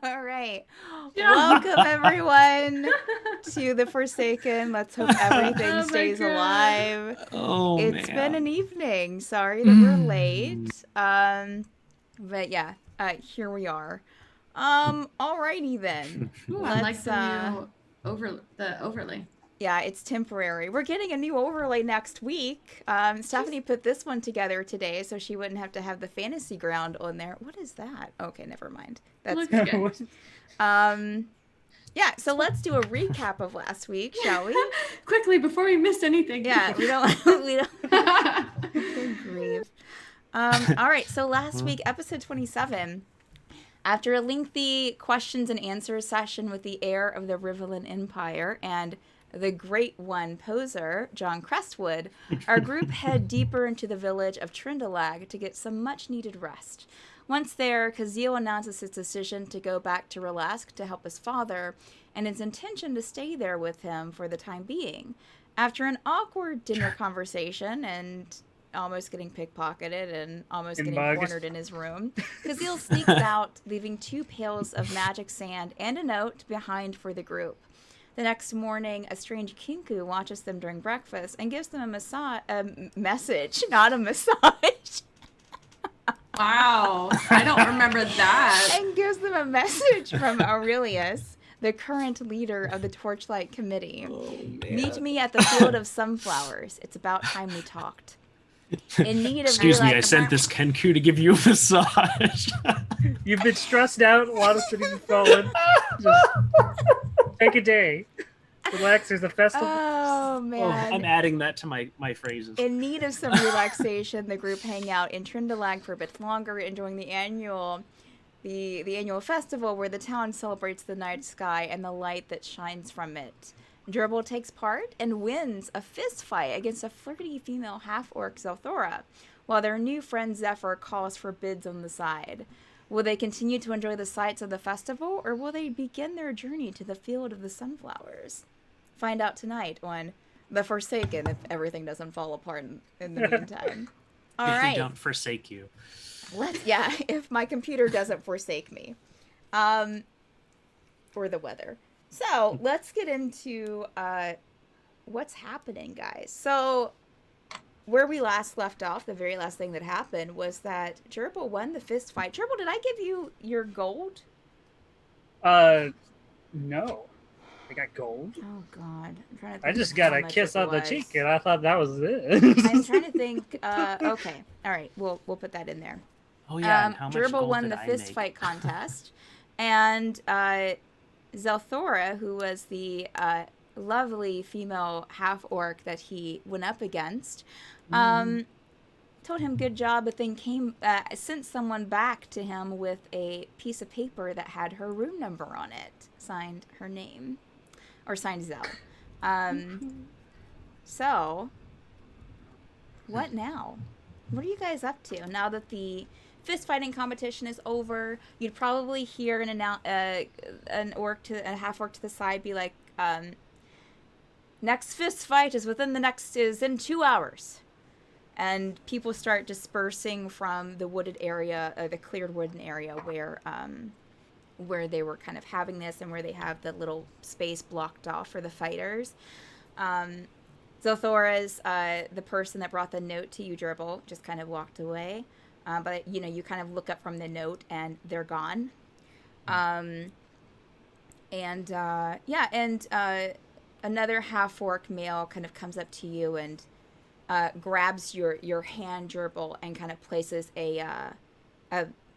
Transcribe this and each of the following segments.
All right. Yeah. Welcome, everyone, to the Forsaken. Let's hope everything stays alive. Oh, It's been an man. evening. Sorry that we're late. But yeah, here we are. Alrighty then. Ooh, I like the new overlay. Yeah, it's temporary. We're getting a new overlay next week. Stephanie put this one together today so she wouldn't have to have the fantasy ground on there. What is that? Okay, never mind. That's good. Yeah, so let's do a recap of last week, shall we? Quickly, before we miss anything. Yeah, we don't Good grief. All right, so last week, episode 27. After a lengthy questions and answers session with the heir of the Rivelin Empire and the Great One poser, John Crestwood, our group head deeper into the village of Trindalag to get some much-needed rest. Once there, Kazeel announces his decision to go back to Relask to help his father, and his intention to stay there with him for the time being. After an awkward dinner conversation and almost getting pickpocketed and almost getting cornered in his room, Kazeel sneaks out, leaving 2 pails of magic sand and a note behind for the group. The next morning, a strange Kenku watches them during breakfast and gives them a message, not a massage. Wow, I don't remember that. And gives them a message from Aurelius, the current leader of the Torchlight Committee. Meet me at the Field of Sunflowers. It's about time we talked. In need of Excuse me, I sent this Kenku to give you a massage. You've been stressed out. A lot of cities have fallen. Just take a day. Relax. There's a festival. Oh, man. I'm adding that to my phrases. In need of some relaxation, the group hang out in Trindalag for a bit longer, enjoying the annual festival where the town celebrates the night sky and the light that shines from it. Jurble takes part and wins a fist fight against a flirty female half-orc Zelthura, while their new friend Zephyr calls for bids on the side. Will they continue to enjoy the sights of the festival, or will they begin their journey to the Field of the Sunflowers? Find out tonight on The Forsaken, if everything doesn't fall apart in the meantime. All right. If we don't forsake you. If my computer doesn't forsake me. For the weather. So, let's get into what's happening, guys. So, where we last left off, the very last thing that happened was that Jurble won the fist fight. Jurble, did I give you your gold? No. I got gold. Oh, God. I'm trying to think I just got a kiss on the cheek, and I thought that was it. I'm trying to think. Okay. All right. We'll put that in there. Oh, yeah. How much Jurble gold won did the I fist make? fight contest. And Zelthura, who was the lovely female half-orc that he went up against, told him good job, but then sent someone back to him with a piece of paper that had her room number on it, signed her name, or signed Zel. So, what now? What are you guys up to now that the fist fighting competition is over? You'd probably hear an half-orc to the side be like, next fist fight is in 2 hours. And people start dispersing from the wooded area, the cleared wooden area where they were kind of having this and where they have the little space blocked off for the fighters. Zelthura's, the person that brought the note to you, Jurble, just kind of walked away. But, you kind of look up from the note and they're gone. Another half-orc male kind of comes up to you and grabs your hand, Jurble, and kind of places a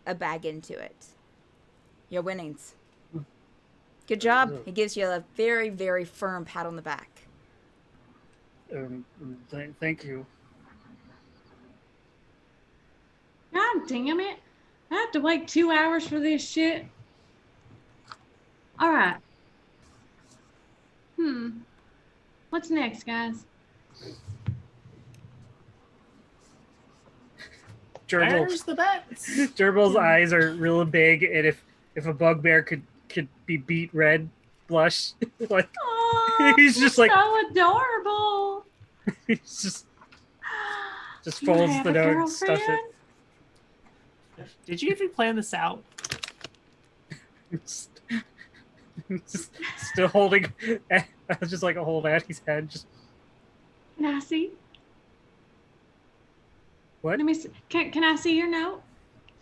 bag into it. Your winnings. Good job. He gives you a very, very firm pat on the back. Thank you. God damn it. I have to wait 2 hours for this shit. All right. What's next, guys? Where's the bets? Jurble's eyes are real big, and if a bugbear could be beat red, blush, like Aww, he's just like so adorable. He's just folds the note and stuffs it. Did you even plan this out? Just still holding. I was just like a hold Addie's head. Just Can I see? what? Let me see. Can I see your note?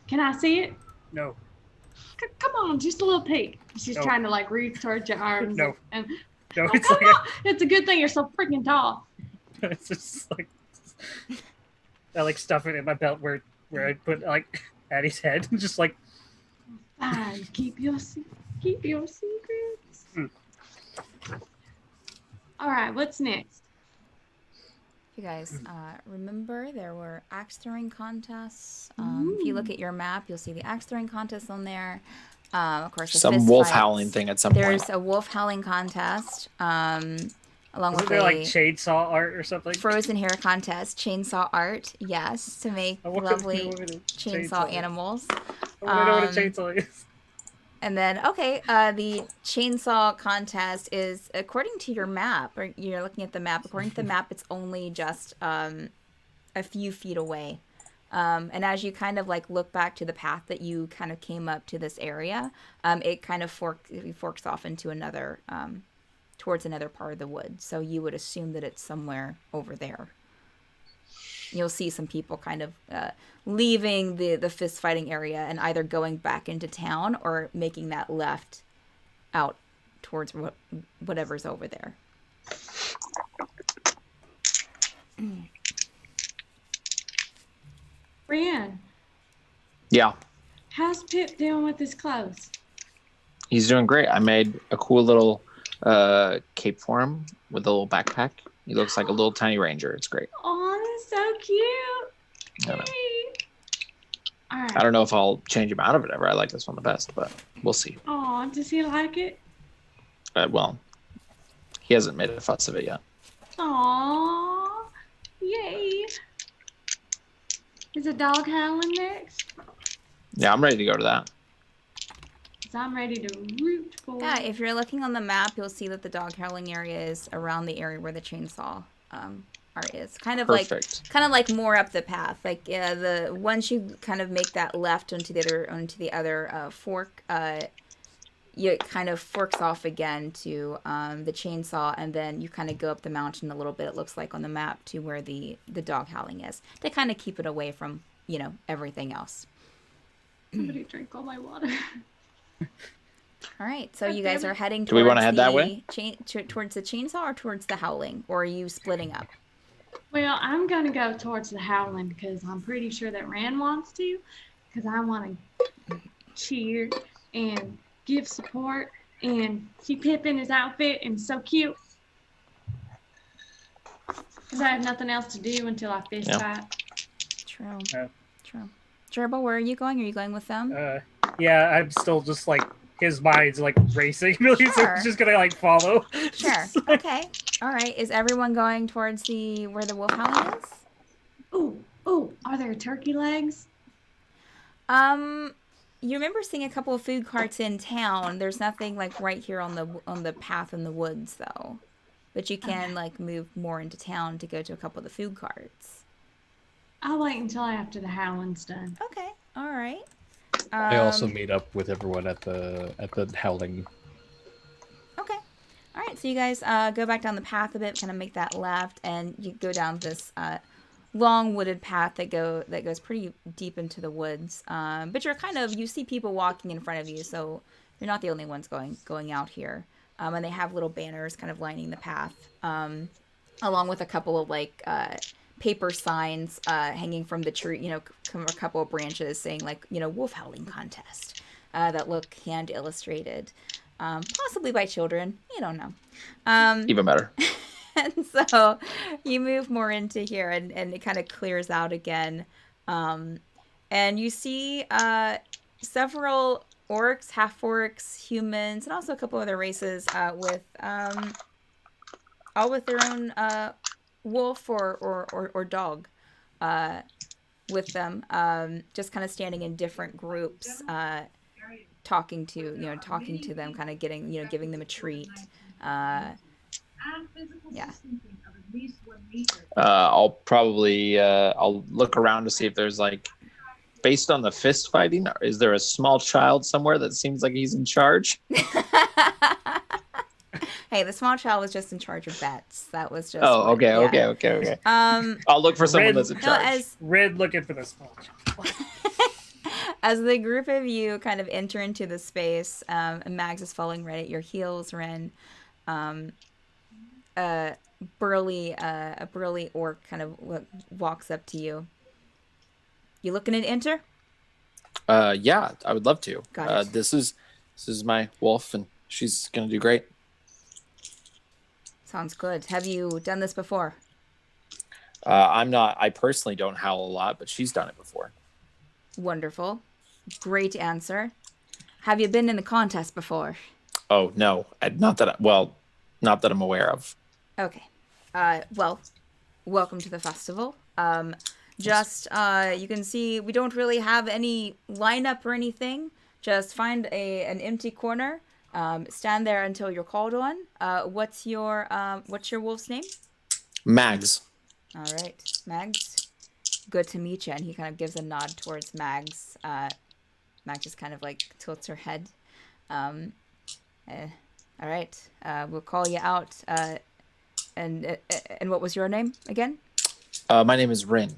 Can I see it? No. Come on, just a little peek. She's No. trying to like reach towards your arms. No. And No, oh, it's come like on. It's a good thing you're so freaking tall. it's just like I like stuff it in my belt where I put like Addie's head, just like Fine. Keep your secrets. Mm. All right. What's next? You guys remember there were axe throwing contests. If you look at your map, you'll see the axe throwing contest on there. Of course, the Some fist wolf fights. howling thing at some There's point. a wolf howling contest, along wasn't with there a like chainsaw art or something? frozen hair contest, chainsaw art, yes, to make I wanna lovely know what a chainsaw is. animals. I want to know what a chainsaw is. And then, the chainsaw contest is, according to your map, or you're looking at the map, according to the map, it's only just a few feet away. And as you kind of like look back to the path that you kind of came up to this area, it kind of forks off into another, towards another part of the wood. So you would assume that it's somewhere over there. You'll see some people kind of leaving the fist fighting area and either going back into town or making that left out towards whatever's over there. Brienne, Yeah, how's Pip doing with his clothes? he's doing great. I made a cool little cape for him with a little backpack. He looks like a little tiny ranger. It's great. Oh, that's so cute. I know. Yay. All right. I don't know if I'll change him out of it ever. I like this one the best, but we'll see. Oh, does he like it? Well, he hasn't made a fuss of it yet. Aw, yay. Is a dog howling next? Yeah, I'm ready to go to that. 'Cause I'm ready to root for Yeah, if you're looking on the map, you'll see that the dog howling area is around the area where the chainsaw art is. Kind of Perfect. like more up the path. Like the once you kind of make that left onto the other fork, it kind of forks off again to the chainsaw, and then you kind of go up the mountain a little bit. It looks like on the map to where the dog howling is. They kind of keep it away from everything else. Somebody drink all my water. All right, so you guys are heading towards Do we wanna head that way? Towards the chainsaw or towards the howling, or are you splitting up? Well, I'm going to go towards the howling because I'm pretty sure that Rand wants to, because I want to cheer and give support and see Pip in his outfit and so cute. Because I have nothing else to do until I fist fight. True. Yeah. True. Gerbil, where are you going? Are you going with them? Yeah, I'm still just like his mind's like racing. So Sure. he's just gonna like follow. Sure. Okay. All right. Is everyone going towards where the wolf howling is? Ooh, are there turkey legs? You remember seeing a couple of food carts in town. There's nothing like right here on the path in the woods though. But you can like move more into town to go to a couple of the food carts. I'll wait until after the howling's done. Okay. All right. I also meet up with everyone at the howling. Okay. All right. So you guys go back down the path a bit, kind of make that left, and you go down this long wooded path that goes pretty deep into the woods. But you see people walking in front of you, so you're not the only ones going out here. And they have little banners kind of lining the path, along with a couple of like paper signs hanging from the tree, a couple of branches saying like, wolf howling contest that look hand illustrated, possibly by children. You don't know. Even better. And so you move more into here and it kind of clears out again. And you see several orcs, half-orcs, humans, and also a couple other races with all with their own wolf or dog with them, just kind of standing in different groups, talking to them, kind of giving them a treat. Yeah. I'll probably I'll look around to see if there's like based on the fist fighting? Is there a small child somewhere that seems like he's in charge? Hey, the small child was just in charge of bets. That was just. Oh, okay, yeah. okay. Um, I'll look for someone Red- that's in no, charge. Red looking for the small child. as the group of you kind of enter into the space, and Mags is following right at your heels, Ren. A burly orc kind of walks up to you. You looking to enter? Yeah, I would love to. Got it. This is my wolf, and she's gonna do great. Sounds good. Have you done this before? I'm not. I personally don't howl a lot, but she's done it before. Wonderful. Great answer. Have you been in the contest before? Oh no, not that I'm aware of. Okay. Well, welcome to the festival. Just, you can see we don't really have any lineup or anything. Just find an empty corner. Stand there until you're called on. What's your wolf's name? Mags. All right, Mags. Good to meet you. And he kind of gives a nod towards Mags. Mags just kind of like tilts her head. All right. We'll call you out. And what was your name again? My name is Rin.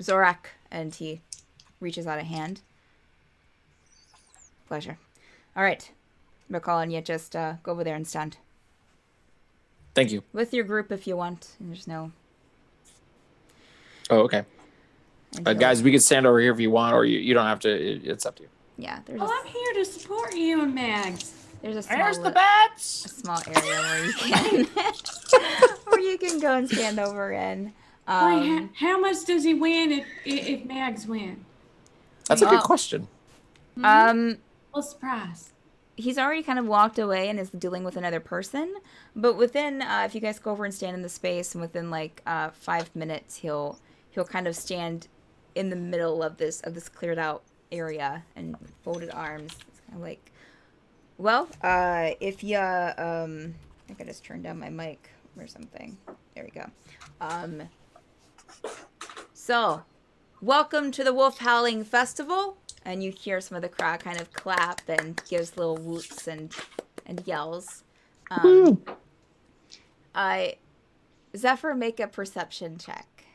Zorak. And he reaches out a hand. Pleasure. All right. We're calling you. Just go over there and stand. Thank you. With your group if you want. There's no... Oh, okay. Guys, we could stand over here if you want, or you don't have to. It's up to you. Yeah, there's Well, I'm here to support you and Mags. there's a small, Where's the bats? a small area where you can where you can go and stand over in. Wait, how much does he win if Mags win? That's a Well- good question. What's the prize? He's already kind of walked away and is dealing with another person. But within, if you guys go over and stand in the space, and within like 5 minutes, he'll kind of stand in the middle of this cleared out area and folded arms. It's kind of like, well, if you, I think I just turned down my mic or something. There we go. So, welcome to the Wolf Howling Festival. And you hear some of the crowd kind of clap and gives little whoops and yells. Zephyr, make a perception check.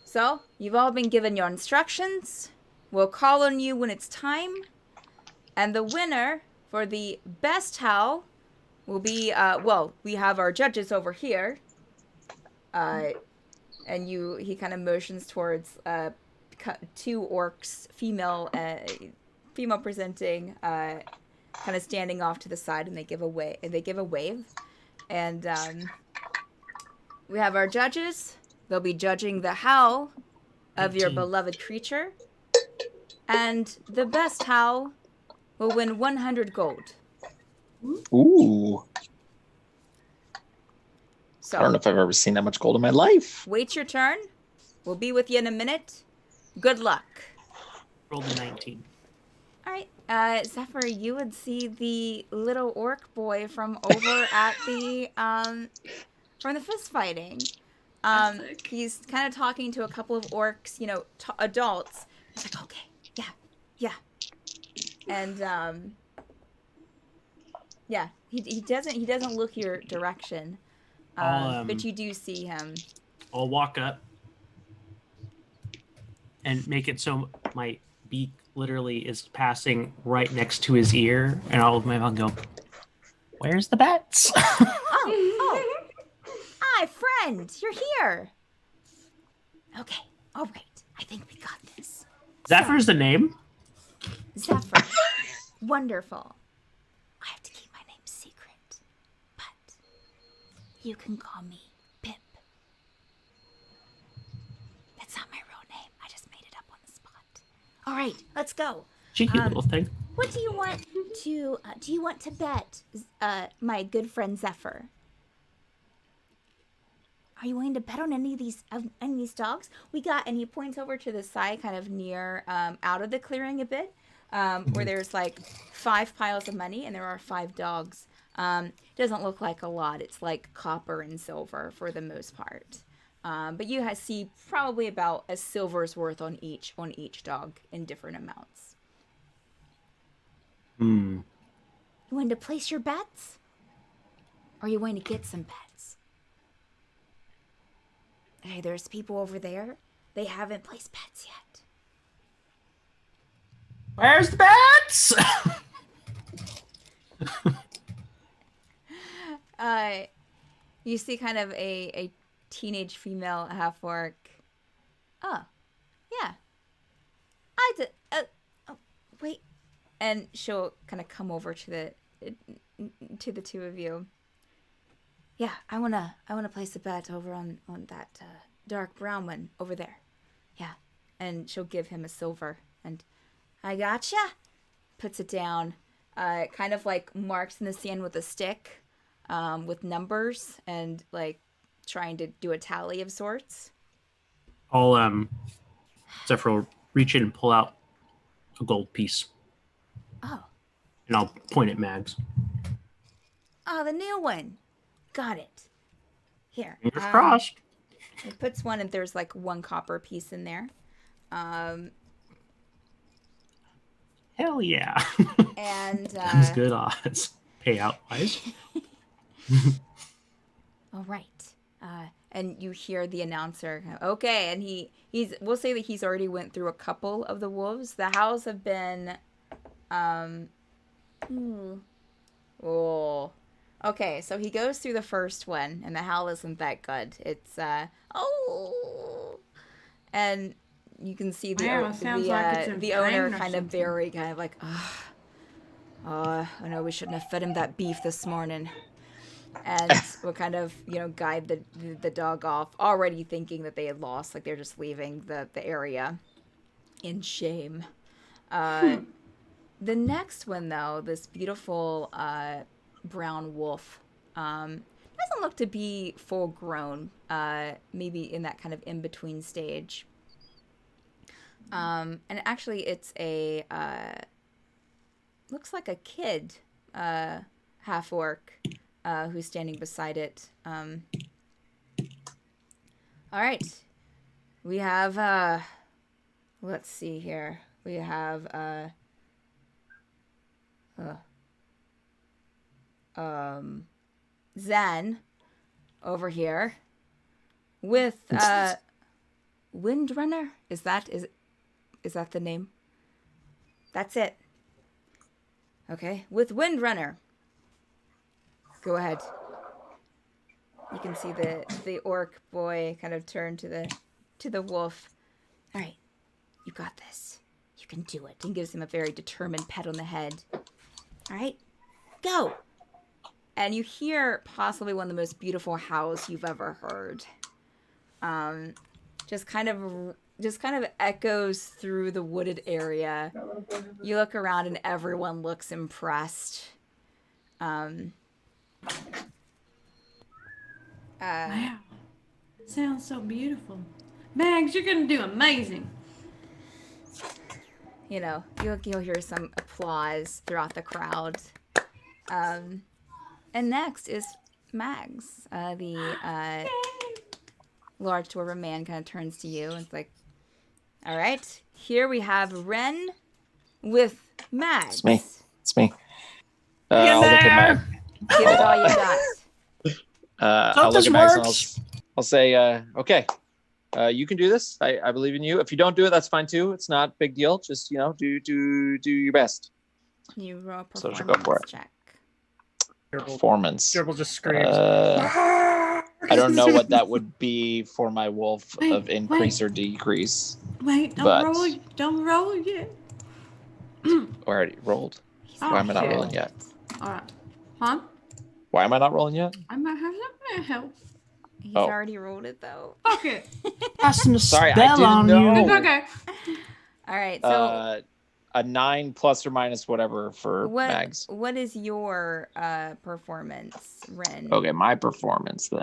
So, you've all been given your instructions. We'll call on you when it's time. And the winner for the best howl will be, we have our judges over here. And he kind of motions towards 2 orcs, female presenting, kind of standing off to the side, and they give a wave. And we have our judges. They'll be judging the howl of your 18. beloved creature, and the best howl will win 100 gold. Ooh. So I don't know if I've ever seen that much gold in my life. wait your turn. We'll be with you in a minute. Good luck. Rolled a 19. All right, Zephyr, you would see the little orc boy from over at the from the fist fighting. Classic. He's kind of talking to a couple of orcs, adults. He's like, okay, yeah, and yeah, he doesn't look your direction, but you do see him. I'll walk up and make it so my beak literally is passing right next to his ear, and I'll open my mouth and go, "Where's the bats?" Oh. Hi, friend, you're here. Okay, all right. I think we got this. Zephyr's the name. Zephyr. Wonderful. I have to keep my name secret, but you can call me Pip. That's not my real name. I just made it up on the spot. All right, let's go. Cheeky little thing. What do you want to bet, my good friend Zephyr? Are you willing to bet on any of these dogs? We got, and he points over to the side, kind of near, out of the clearing a bit, where there's like 5 piles of money, and there are 5 dogs. Doesn't look like a lot. It's like copper and silver for the most part. But you see probably about a silver's worth on each dog in different amounts. Hmm. You want to place your bets? Or you want to get some bets? Hey, there's people over there. They haven't placed bets yet. Where's the bats? You see kind of a teenage female half-orc. Oh, yeah. I did. Oh, wait. And she'll kind of come over to the two of you. Yeah, I wanna place a bet over on that dark brown one over there. Yeah, and she'll give him a silver, and I gotcha. Puts it down, kind of like marks in the sand with a stick, with numbers and like trying to do a tally of sorts. I'll Zephyr will reach in and pull out a gold piece. Oh. And I'll point at Mags. Oh, the new one. Got it. Here. Fingers crossed. It puts one, and there's like one copper piece in there. Hell yeah. And That's good odds. Payout wise. all right. And you hear the announcer. Okay, and we'll say that he's already went through a couple of the wolves. The howls have been oh. Okay, so he goes through the first one, and the howl isn't that good. It's oh, and you can see the Wow, it sounds like it's in the pain owner or kind of something. very kind of like, I know we shouldn't have fed him that beef this morning, and we'll kind of guide the dog off, already thinking that they had lost, like they're just leaving the area in shame. The next one though, this beautiful brown wolf, doesn't look to be full grown, maybe in that kind of in between stage. And actually it's a looks like a kid half orc who's standing beside it. All right, we have let's see here, we have Zen over here with Windrunner. Is that the name? That's it. Okay, with Windrunner. Go ahead. You can see the orc boy kind of turn to the wolf. All right, you got this. You can do it. And gives him a very determined pat on the head. All right, go. And you hear possibly one of the most beautiful howls you've ever heard. Just kind of echoes through the wooded area. You look around and everyone looks impressed. Wow. Sounds so beautiful. Mags, you're gonna do amazing. You'll hear some applause throughout the crowd. And next is Mags. The large dwarven man kind of turns to you and it's like, all right, here we have Ren with Mags. It's me. I'll look at Mags. Give it all you got. I'll look at Mags and I'll say, okay, you can do this. I believe in you. If you don't do it, that's fine too. It's not a big deal. Just, do your best. You roll a So performance she'll go for it. check. Performance. Jurbles just screams. I don't know what that would be for my wolf Wait, of increase or decrease. Wait, don't roll yet. Already rolled. Oh, Why am I not shit. rolling yet? All right. Huh? Why am I not rolling yet? I might have something to help. He's Oh. already rolled it though. Fuck it. Casting a Sorry, I spell didn't on know. It's you. okay. All right, so A 9 plus or minus whatever for Mags. what is your performance, Ren? Okay, my performance then.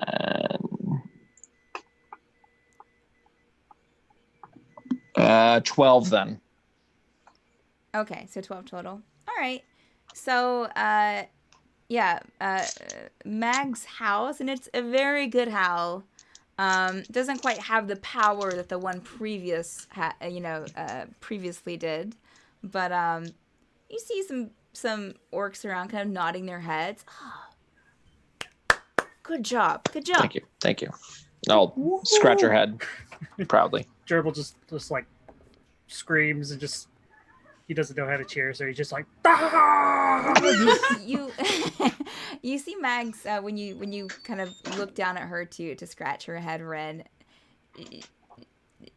12 then. Okay, so 12 total. All right. So, Mag's house, and it's a very good howl. Doesn't quite have the power that the one previously did, but you see some orcs around, kind of nodding their heads. Oh, good job. Thank you. I'll scratch her head proudly. Gerbil just like screams and just he doesn't know how to cheer, so he's just like you see Mags when you kind of look down at her to scratch her head, Ren.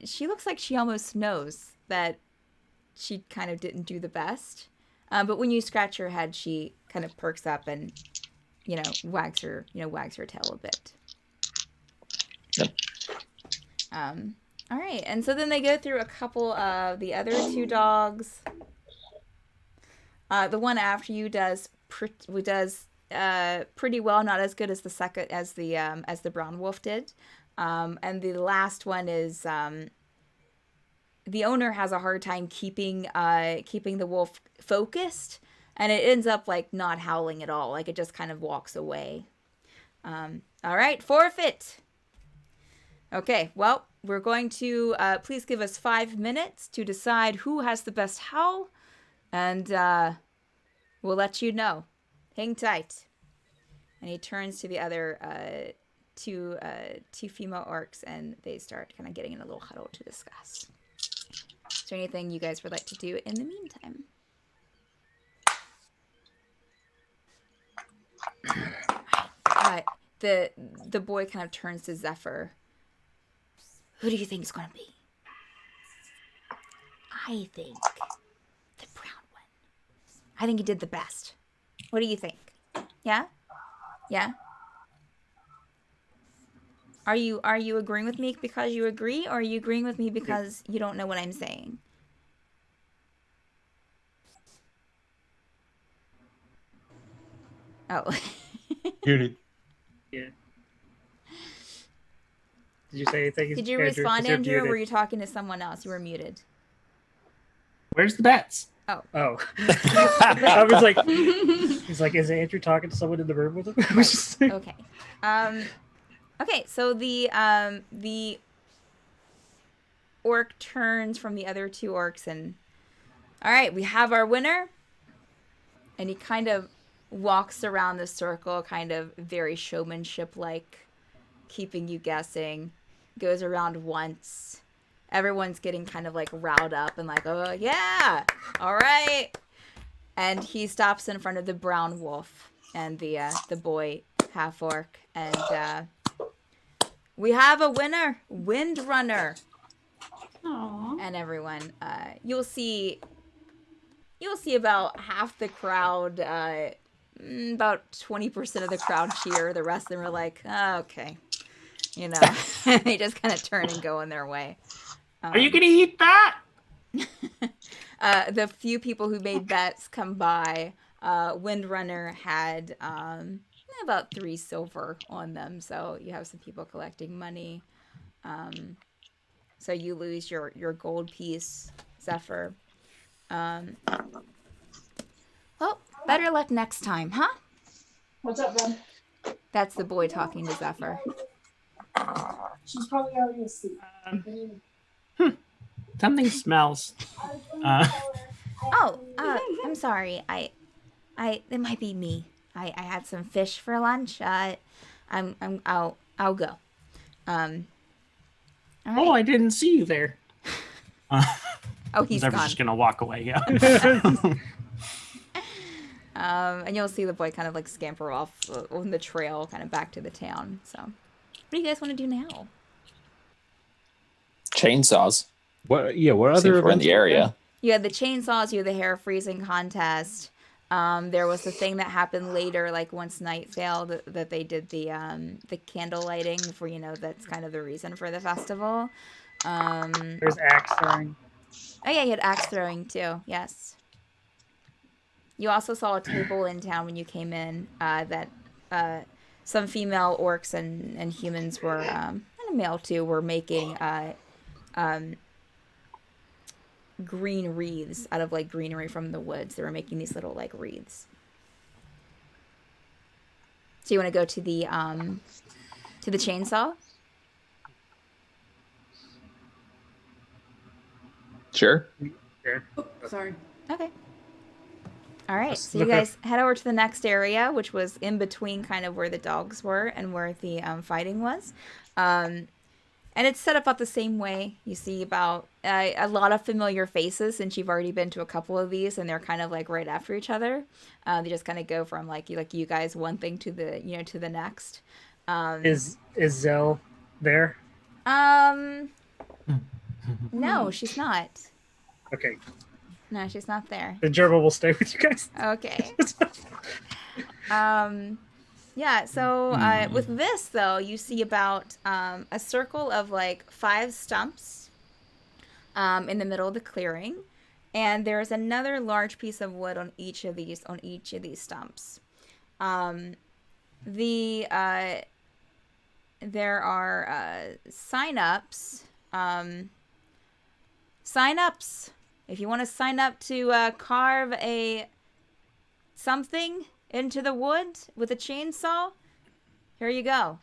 She looks like she almost knows that she kind of didn't do the best, but when you scratch her head, she kind of perks up and wags her tail a bit. Yep. All right, and so then they go through a couple of the other two dogs. The one after you does pretty well, not as good as the brown wolf did, and the last one is the owner has a hard time keeping the wolf focused, and it ends up like not howling at all, like it just kind of walks away. All right, forfeit. Okay, well, we're going to please give us 5 minutes to decide who has the best howl, and we'll let you know. Hang tight. And he turns to the other two female orcs, and they start kind of getting in a little huddle to discuss. Is there anything you guys would like to do in the meantime? The boy kind of turns to Zephyr. Who do you think it's going to be? I think the brown one. I think he did the best. What do you think? Yeah? Yeah? Are you agreeing with me because you agree, or are you agreeing with me because you don't know what I'm saying? Oh. Muted. Yeah. Did you say anything? Did you respond, Andrew, or were you talking to someone else? You were muted. Where's the bats? Oh. I was like, he's like, is Andrew talking to someone in the room with him? I was just like, Okay. Okay, so the orc turns from the other two orcs and, all right, we have our winner. And he kind of walks around the circle, kind of very showmanship-like, keeping you guessing. Goes around once. Everyone's getting kind of like riled up and like, oh yeah, all right. And he stops in front of the brown wolf and the boy half-orc, and we have a winner, Windrunner. Aww. And everyone, you'll see about half the crowd, about 20% of the crowd cheer. The rest of them are like, oh, okay. They just kind of turn and go in their way. Are you gonna eat that? The few people who made bets come by. Windrunner had about 3 silver on them, so you have some people collecting money. So you lose your gold piece, Zephyr. Well, better luck next time, huh? What's up, Ben? That's the boy talking to Zephyr. She's probably already asleep. Something smells. I'm sorry. It might be me. I had some fish for lunch. I'll go. All right. Oh, I didn't see you there. He's Zephyr's gone. just gonna walk away. Yeah. And you'll see the boy kind of like scamper off on the trail, kind of back to the town. So, what do you guys want to do now? Chainsaws. What? Yeah. What See other if we're in events the are there? area? You had the chainsaws, you had the hair freezing contest. There was the thing that happened later, like once night failed, that they did the candle lighting for, that's kind of the reason for the festival. there's axe throwing. Oh yeah, you had axe throwing too. Yes. You also saw a table in town when you came in that some female orcs and humans were, and a male too, were making green wreaths out of like greenery from the woods. They were making these little like wreaths. So you want to go to the chainsaw? Sure. Oh, sorry. Okay. All right, Let's so you look at- guys head over to the next area, which was in between kind of where the dogs were and where the fighting was. And it's set up about the same way. You see about a lot of familiar faces since you've already been to a couple of these, and they're kind of like right after each other. They just kind of go from like you guys one thing to the to the next. Is Zell there? No, she's not. Okay. No, she's not there. The gerbil will stay with you guys. Okay. Yeah, so with this, though, you see about a circle of like 5 stumps in the middle of the clearing. And there's another large piece of wood on each of these stumps. There are sign-ups. Sign-ups. If you want to sign up to carve a something into the wood with a chainsaw, here you go.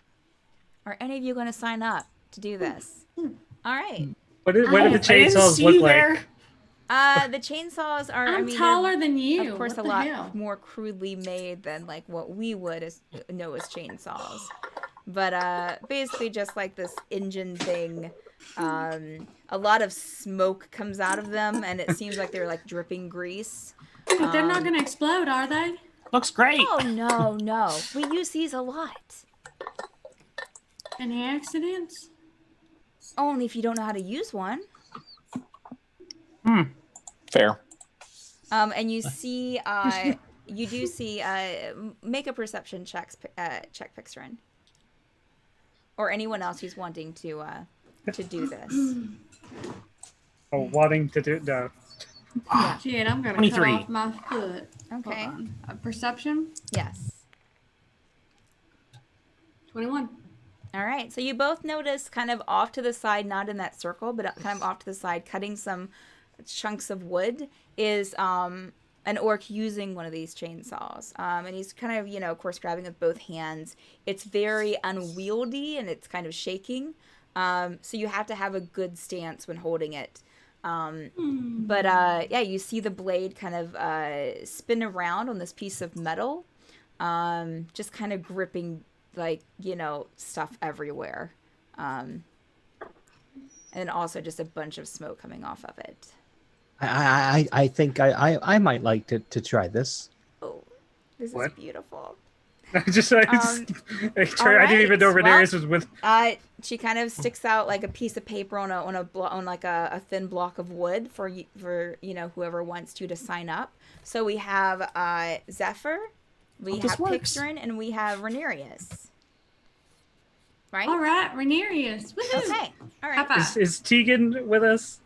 Are any of you going to sign up to do this? All right. What do the chainsaws look like? The chainsaws are. I'm they're, taller than you. Of course, What a the lot hell? more crudely made than like what we would know as chainsaws. But basically, just like this engine thing. A lot of smoke comes out of them, and it seems like they're like dripping grease. But they're not going to explode, are they? Looks great. Oh no! We use these a lot. Any accidents? Only if you don't know how to use one. Fair. And you see, make a perception check, Pixarin, or anyone else who's wanting to do this. Oh, wanting to do no. Yeah. Shit, I'm going to cut 23. off my foot. Okay. Hold on. Perception? Yes. 21. All right. So you both notice kind of off to the side, not in that circle, but kind of off to the side, cutting some chunks of wood is an orc using one of these chainsaws. And he's kind of, of course, grabbing with both hands. It's very unwieldy and it's kind of shaking. So you have to have a good stance when holding it. But yeah, you see the blade kind of spin around on this piece of metal, just kind of gripping like stuff everywhere, and also just a bunch of smoke coming off of it. I think I might like to try this. Oh, this What? is beautiful. I didn't even know Renarius was with. She kind of sticks out like a piece of paper on a thin block of wood for whoever wants to sign up. So we have Zephyr, we have Pixarin, and we have Renarius. Right? All right, Renarius. Woohoo! Okay. All right. High five. Is Tegan with us?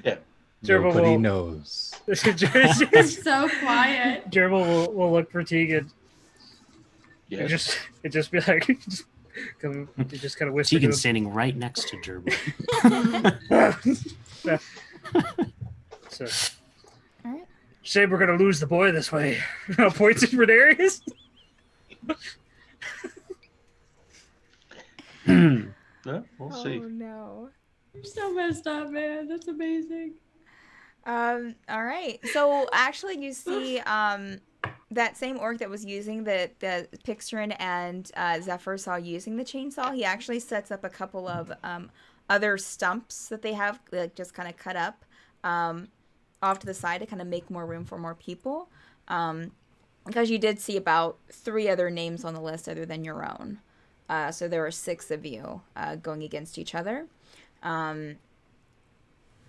Yeah. Gerbil Nobody will. knows. It's so quiet. Gerbil will look for Tegan. Yeah. It just be like, just kind of whisper. Tegan's standing right next to Jurbles. So, All right. say we're gonna lose the boy this way. Points at Renarius. Yeah, we'll see. Oh no. You're so messed up, man. That's amazing. All right. So actually, you see that same orc that was using the Pixarin and Zephyr saw using the chainsaw. He actually sets up a couple of other stumps that they have like just kind of cut up off to the side to kind of make more room for more people. Because you did see about 3 other names on the list other than your own. So there are 6 of you going against each other.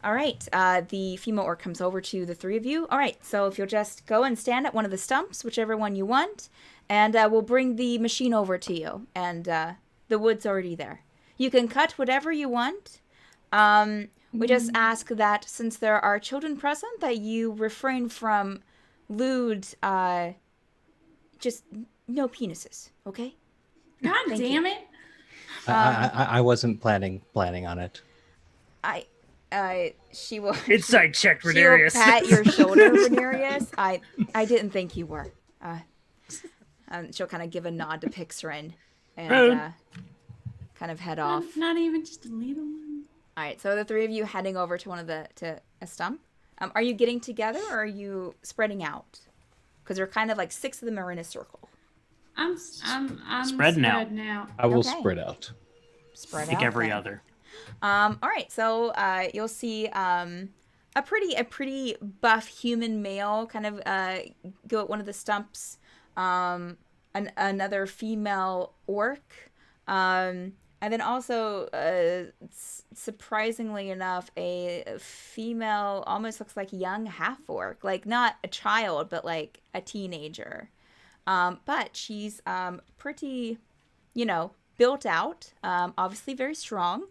All right, the female orc comes over to the 3 of you. All right, so if you'll just go and stand at one of the stumps, whichever one you want, and we'll bring the machine over to you. And the wood's already there. You can cut whatever you want. We just ask that since there are children present, that you refrain from lewd, just no penises, okay? God Thank damn you. it. I wasn't planning on it. She will. Insight check, She will Renarius. pat your shoulder, Renarius. I didn't think you were. She'll kind of give a nod to Pixarin and kind of head off. Not even just a little one. All right, so the three of you heading over to a stump. Are you getting together or are you spreading out? Because they're kind of like 6 of them are in a circle. I'm Spreading out. now. I will Okay. spread out. Spread Like out. every then. other. All right, so you'll see a pretty buff human male kind of go at one of the stumps. Another female orc, and then also surprisingly enough, a female almost looks like young half-orc, like not a child but like a teenager. But she's pretty, built out, obviously very strong.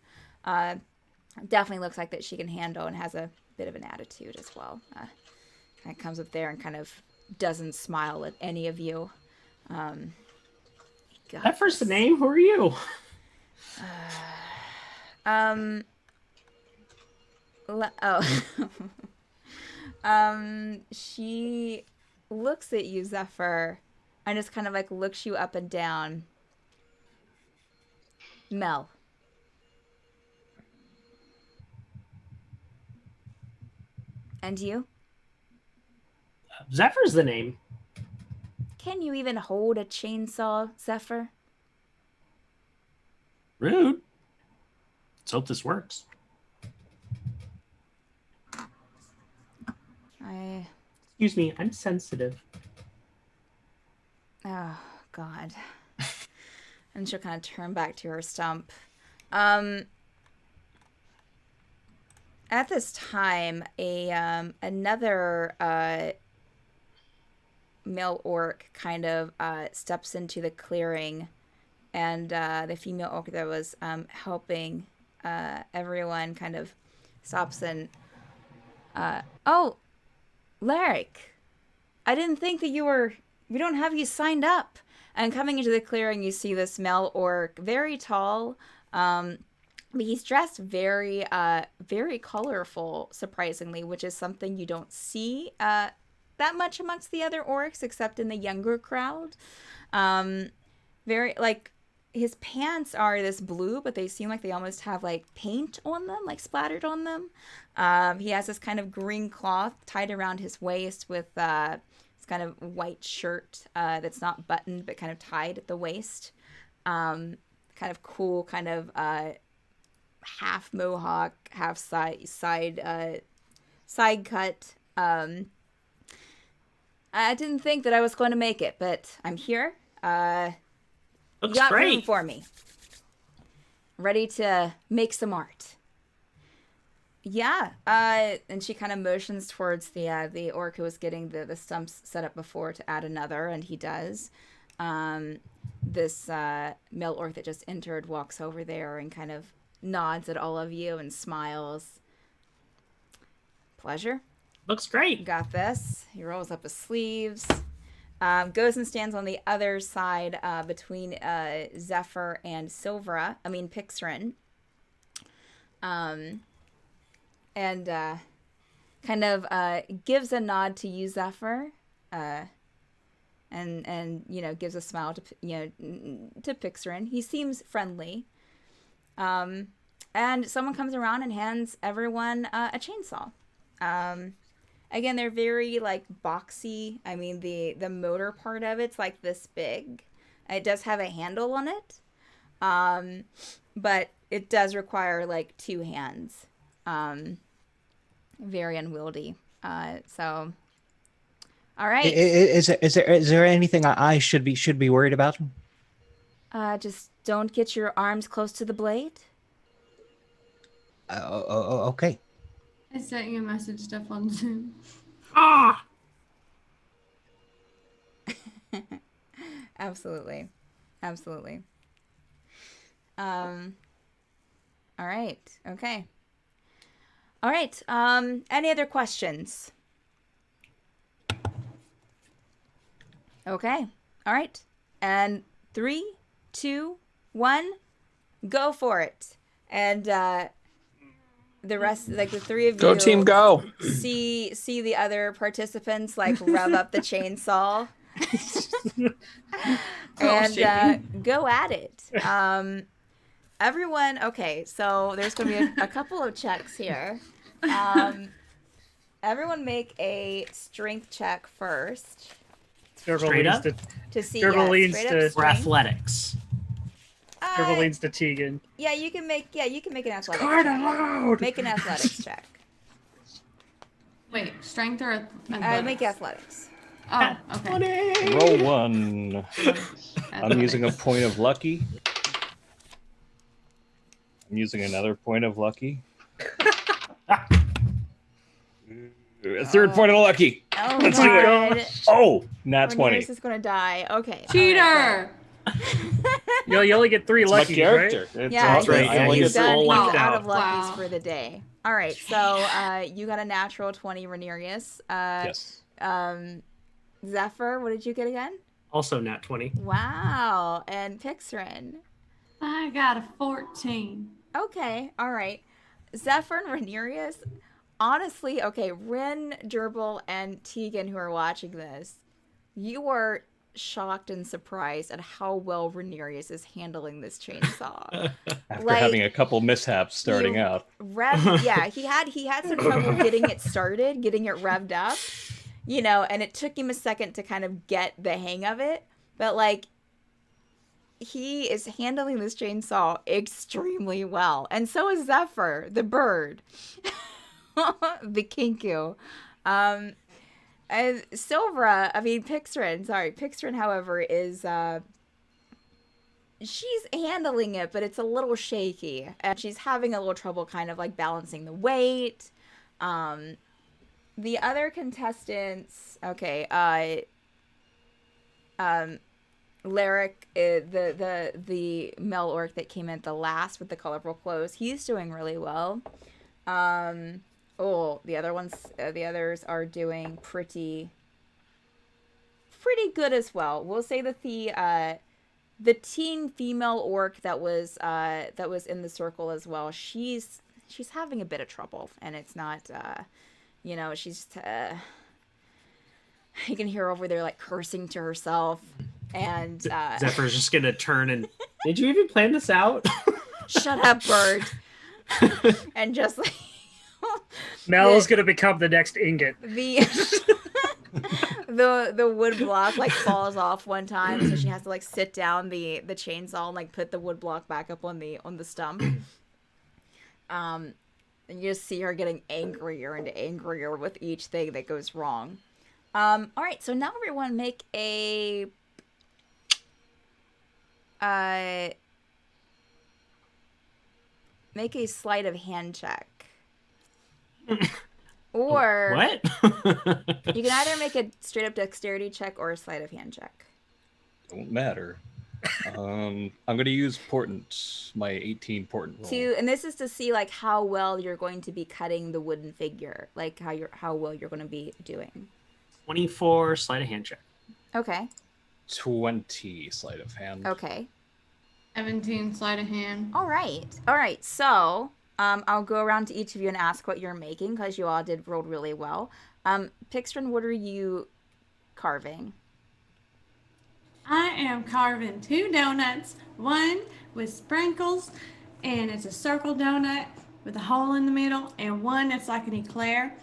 Definitely looks like that she can handle and has a bit of an attitude as well. Kind of comes up there and kind of doesn't smile at any of you. Zephyr's the name. Who are you? She looks at you, Zephyr, and just kind of like looks you up and down. Mel. And you? Zephyr's the name. Can you even hold a chainsaw, Zephyr? Rude. Let's hope this works. Excuse me, I'm sensitive. Oh, God. And she'll kind of turn back to her stump. At this time, another male orc kind of steps into the clearing, and the female orc that was helping everyone kind of stops and oh, Larek, I didn't think that we don't have you signed up. And coming into the clearing, you see this male orc, very tall, but he's dressed very colorful, surprisingly, which is something you don't see that much amongst the other orcs, except in the younger crowd. His pants are this blue, but they seem like they almost have like paint on them, like splattered on them. He has this kind of green cloth tied around his waist with this kind of white shirt that's not buttoned but kind of tied at the waist. Kind of cool, kind of half mohawk, half side cut. I didn't think that I was going to make it, but I'm here. You Looks got room great. for me. Ready to make some art. Yeah. And she kind of motions towards the orc who was getting the stumps set up before to add another, and he does. This male orc that just entered walks over there and kind of nods at all of you and smiles. Pleasure. Looks great. Got this. He rolls up his sleeves. Goes and stands on the other side between Zephyr and Pixrin. And kind of gives a nod to you, Zephyr. And gives a smile to Pixrin. He seems friendly. And someone comes around and hands everyone a chainsaw. Again, they're very, like, boxy. I mean, the motor part of it's, like, this big. It does have a handle on it. But it does require, like, 2 hands. Very unwieldy. So, all right. Is there anything I should be worried about? Just don't get your arms close to the blade. Okay. I sent you a message stuff on Zoom. Ah! Absolutely. All right. Okay. All right. Any other questions? Okay. All right. And 3, 2, 1, go for it. And the rest, like the 3 of you, Go team, go. See the other participants like rev up the chainsaw and go at it. everyone. Okay, so there's going to be a couple of checks here. Everyone make a strength check first Jurble Straight leans up? to to see. Jurble Yeah, leans straight to- up For strength. athletics. Jurble leans to Tegan. Yeah, you can make an athletics Kinda check. loud. Make an athletics check. Wait, strength or Make athletics. Oh, okay. Roll 1. I'm using a point of lucky. I'm using another point of lucky. A third point of lucky. Oh Let's do it. Oh, nat 20. Ramirez is gonna die. Okay. Cheater! You only get 3 It's my luckies, character. right? It's Yeah, That's right, I yeah, only he's get all he's wiped out out. of luckies Wow. for the day. All right, so you got a natural 20, Renerius. Yes. Zephyr, what did you get again? Also nat 20. Wow, and Pixrin. I got a 14. Okay, all right. Zephyr and Renerius, honestly, okay, Ren, Jurble, and Tegan who are watching this, you are shocked and surprised at how well Renerius is handling this chainsaw. After Like, having a couple mishaps starting you- out. Yeah, he had some trouble getting it started, getting it revved up, and it took him a second to kind of get the hang of it, but like he is handling this chainsaw extremely well, and so is Zephyr, the bird, the Kenku. And Pixrin, however, is she's handling it, but it's a little shaky, and she's having a little trouble kind of like balancing the weight. The other contestants, okay, Larek, the male orc that came in at the last with the colorful clothes, he's doing really well. The others are doing pretty good as well. We'll say that the teen female orc that was in the circle as well, she's having a bit of trouble, and it's not she's you can hear her over there like cursing to herself, and Zephyr's just gonna turn and. Did you even plan this out? shut up, bird. And just like Mel's gonna become the next ingot. the wood block like falls off one time, so she has to like sit down the chainsaw and like put the wood block back up on the stump. And you just see her getting angrier and angrier with each thing that goes wrong. All right, so now everyone make a sleight of hand check. Or What? you can either make a straight up dexterity check or a sleight of hand check. Don't matter. I'm going to use portent, my 18 portent roll. And this is to see like how well you're going to be cutting the wooden figure, like how well you're going to be doing. 24 sleight of hand check. Okay. 20 sleight of hand. Okay. 17 sleight of hand. All right. So, I'll go around to each of you and ask what you're making, because you all rolled really well. Pixrin, what are you carving? I am carving 2 donuts, one with sprinkles, and it's a circle donut with a hole in the middle, and one that's like an eclair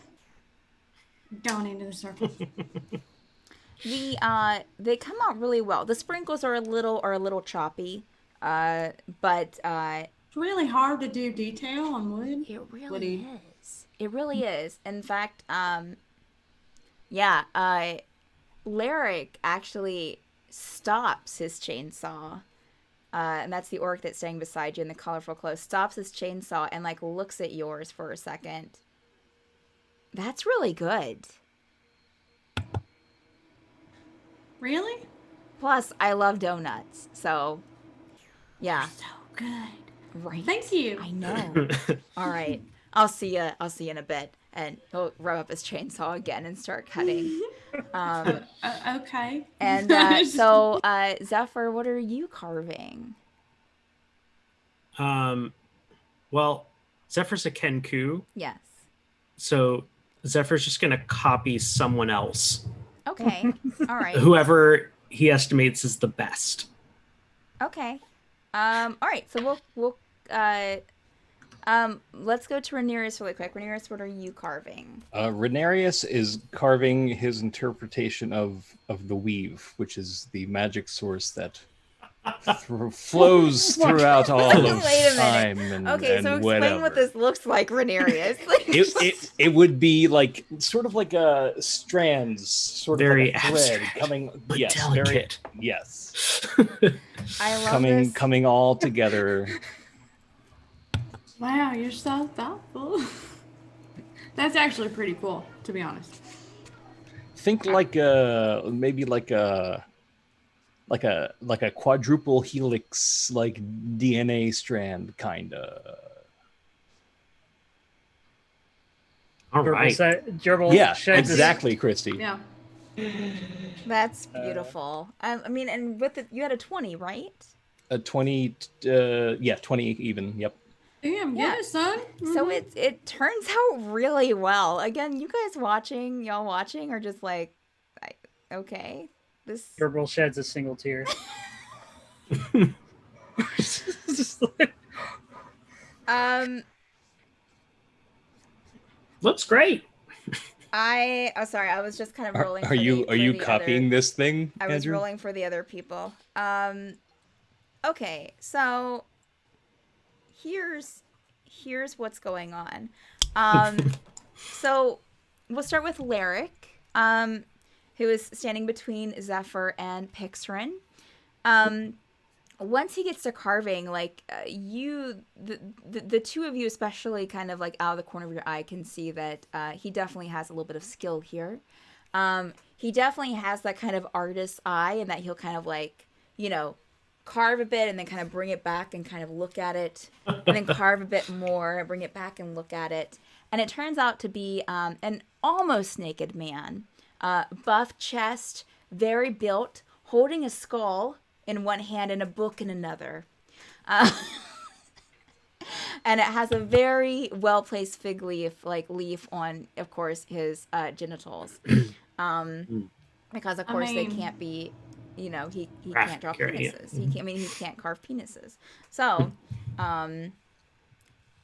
going into the circle. They come out really well. The sprinkles are a little choppy, but It's really hard to do detail on wood. it really is. It really is. In fact, Larek actually stops his chainsaw, and that's the orc that's staying beside you in the colorful clothes, stops his chainsaw and like looks at yours for a second. That's really good. Really? Plus, I love donuts, so yeah. So good. Right. Thank you. I know. All right. I'll see you in a bit. And he'll rev up his chainsaw again and start cutting. Okay. And so, Zephyr, what are you carving? Well, Zephyr's a Kenku, Yes. so Zephyr's just gonna copy someone else, Okay. All right. whoever he estimates is the best. Okay. All right. So we'll let's go to Rhaenyra's really quick. Rhaenyra, what are you carving? Rhaenyra is carving his interpretation of the weave, which is the magic source that flows throughout all of time and Okay, so explain whatever. what this looks like, Rhaenyra. It would be like sort of like a strands, sort Very of like a thread abstract, coming. but Yes, delicate. yes. I love this. Coming all together. Wow, you're so thoughtful. That's actually pretty cool, to be honest. Think like maybe like a quadruple helix like DNA strand kinda. All right. Jurbles Yeah, sheds his- exactly, Christy. Yeah. That's beautiful. I mean, and with it, you had a 20, right? A 20, 20 even. Yep. Damn, Yeah. get it, son. So it turns out really well. Again, you guys y'all watching are just like, okay, this. Jurbles sheds a single tear. Looks great. Sorry, I was just kind of rolling. Are you copying this thing, I was Andrew? rolling for the other people. Okay, so here's what's going on. So we'll start with Larek, who is standing between Zephyr and Pixrin. Once he gets to carving, like the two of you, especially kind of like out of the corner of your eye, can see that he definitely has a little bit of skill here. He definitely has that kind of artist's eye, and that he'll kind of like, carve a bit and then kind of bring it back and kind of look at it, and then carve a bit more and bring it back and look at it. And it turns out to be an almost naked man, buff chest, very built, holding a skull in one hand and a book in another. And it has a very well-placed fig leaf on, of course, his genitals. Because, of course, they can't be, he can't draw penises. He can't carve penises. So,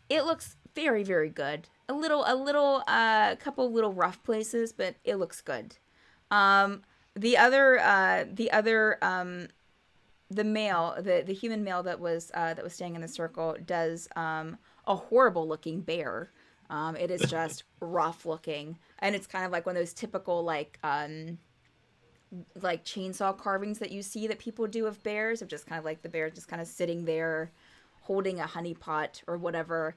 it looks very, very good. A couple of little rough places, but it looks good. The human male that was staying in the circle does a horrible looking bear. It is just rough looking, and it's kind of like one of those typical like chainsaw carvings that you see that people do of bears, of just kind of like the bear just kind of sitting there holding a honey pot or whatever,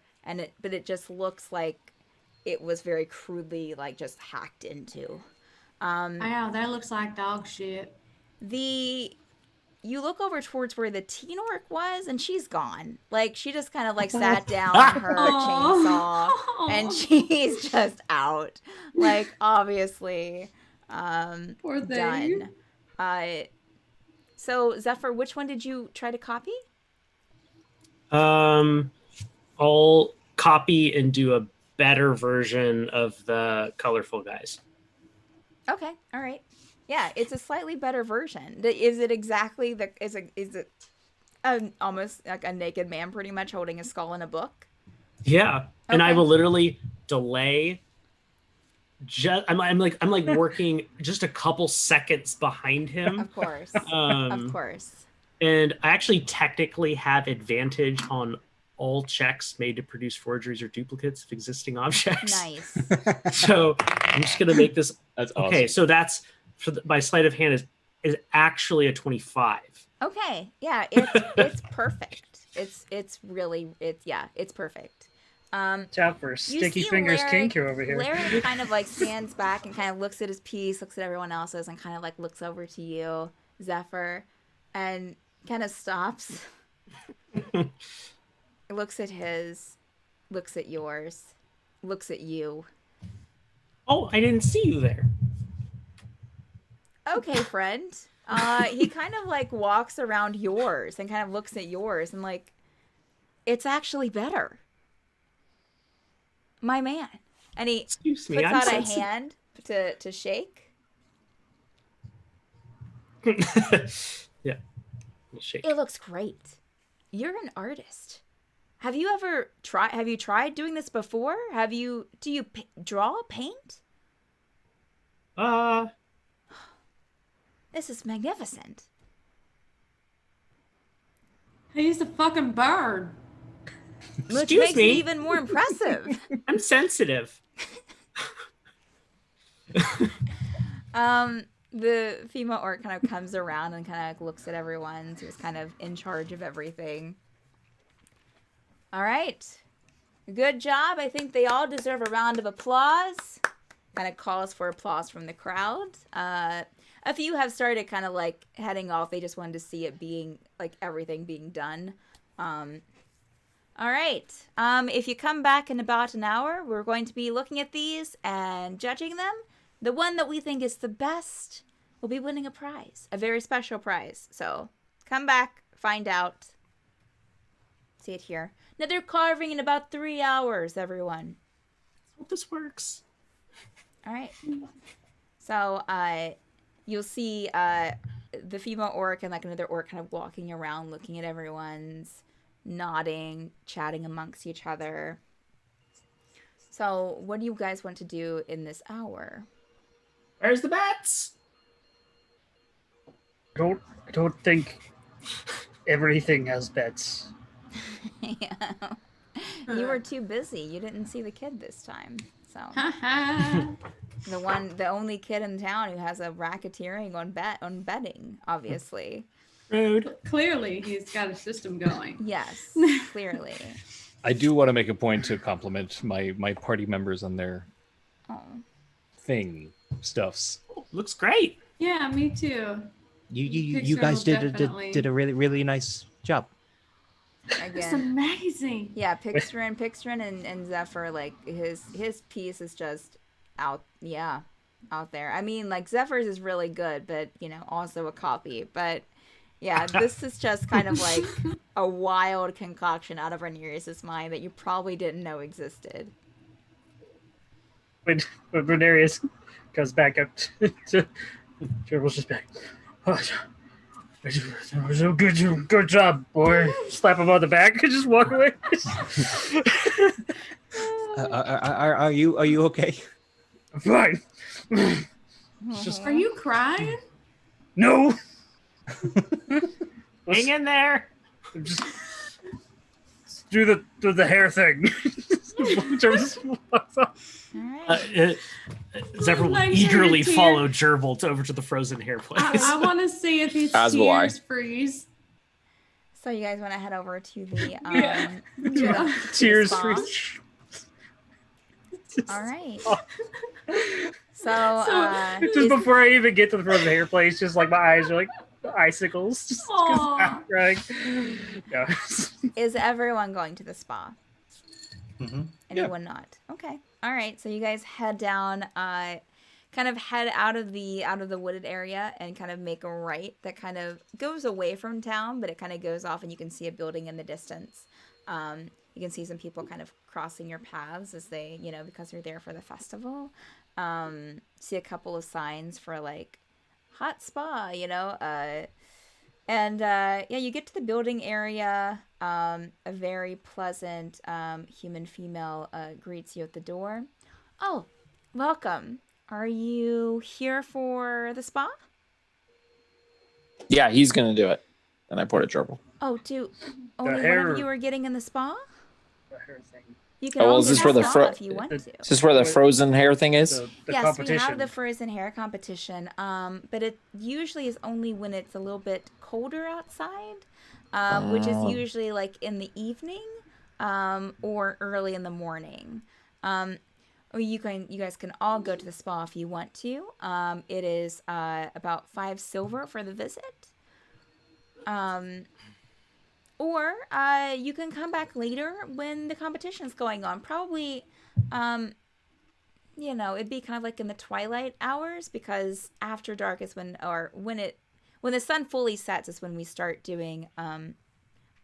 but it just looks like it was very crudely like just hacked into. Wow, that looks like dog shit. You look over towards where the teen orc was, and she's gone. Like, she just kind of, like, sat down on her chainsaw, and she's just out. Like, obviously, Poor thing. done. So, Zephyr, which one did you try to copy? I'll copy and do a better version of the colorful guys. Okay, all right. Yeah, it's a slightly better version. Is it exactly is it almost like a naked man pretty much holding a skull in a book? Yeah. Okay. And I will literally delay I'm like working just a couple seconds behind him. Of course. Of course. And I actually technically have advantage on all checks made to produce forgeries or duplicates of existing objects. Nice. So I'm just gonna make this. That's awesome. Okay, so that's my sleight of hand is actually a 25. Okay, yeah, it's perfect. It's perfect. Top for Sticky Fingers Kenku over here. Larek kind of like stands back and kind of looks at his piece, looks at everyone else's, and kind of like looks over to you, Zephyr, and kind of stops. Looks at his, looks at yours, looks at you. Oh, I didn't see you there. Okay, friend. He kind of like walks around yours and kind of looks at yours and like, it's actually better. My man. And he Excuse me, puts I'm out sensitive. a hand to shake. Yeah. We'll shake. It looks great. You're an artist. Have you ever tried? Have you tried doing this before? Do you draw, paint? This is magnificent. He's a fucking bird. Which Excuse makes me. it even more impressive. I'm sensitive. The female orc kind of comes around and kind of looks at everyone. Who's kind of in charge of everything. All right. Good job. I think they all deserve a round of applause. Kind of calls for applause from the crowd. A few have started kind of like heading off. They just wanted to see it being like everything being done. All right. If you come back in about an hour, we're going to be looking at these and judging them. The one that we think is the best will be winning a prize, a very special prize. So come back, find out. See it here. Another carving in about 3 hours, everyone. Hope this works. All right. So you'll see the female orc and like another orc kind of walking around, looking at everyone's, nodding, chatting amongst each other. So what do you guys want to do in this hour? Where's the bats? I don't think everything has bets. Yeah. You were too busy. You didn't see the kid this time. So the only kid in town who has a racketeering on betting, obviously. Rude. Clearly, he's got a system going. Yes, clearly. I do want to make a point to compliment my party members on their stuffs. Oh, looks great. Yeah, me too. You guys did a really nice job. It's Again, amazing. yeah, Pixtrin and Zephyr, like his piece is just out there. I mean, like Zephyr's is really good, but also a copy. But yeah, this is just kind of like a wild concoction out of Rhaenyra's mind that you probably didn't know existed. When Rhaenyra goes back up to Jurbles, just back. Oh, so good job, boy. Slap him on the back and just walk away. Are you okay? I'm fine. Are you crying? No. Hang in there. Just do the hair thing. Jurbles walks off. All right. Zephyr will Like eagerly tear. follow Jurble over to the frozen hair place. I want to see if his As will I. tears freeze. So you guys want to head over to the Yeah. Tears spa? for. All right. So Just before I even get to the frozen hair place, just like my eyes are like icicles. Just 'cause I'm crying. Yeah. is everyone going to the spa? Mm-hmm. Anyone not? Okay. All right. So you guys head down, kind of head out of the wooded area and kind of make a right that kind of goes away from town, but it kind of goes off and you can see a building in the distance. You can see some people kind of crossing your paths as they, because they're there for the festival. See a couple of signs for like hot spa, and you get to the building area. A very pleasant human female greets you at the door. Oh, welcome. Are you here for the spa? Yeah, he's gonna do it. And I poured a Jurble. Oh, only one hair- of you are getting in the spa? The hair thing. You can Oh, well, all is get this in where the the spa fro- if you want to. Is this where the frozen hair thing is? The Yes, competition. we have the frozen hair competition, but it usually is only when it's a little bit colder outside, which is usually like in the evening or early in the morning. Or you guys can all go to the spa if you want to. It is about 5 silver for the visit. Or you can come back later when the competition's going on. Probably, it'd be kind of like in the twilight hours because after dark is when the sun fully sets is when we start doing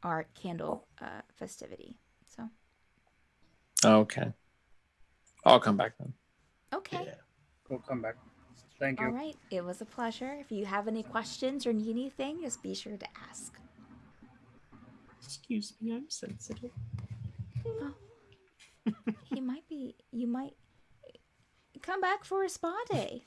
our candle festivity. So. Okay. I'll come back then. Okay. We'll come back. Thank you. All right. It was a pleasure. If you have any questions or need anything, just be sure to ask. Excuse me, I'm sensitive. He might be. You might come back for a spa day.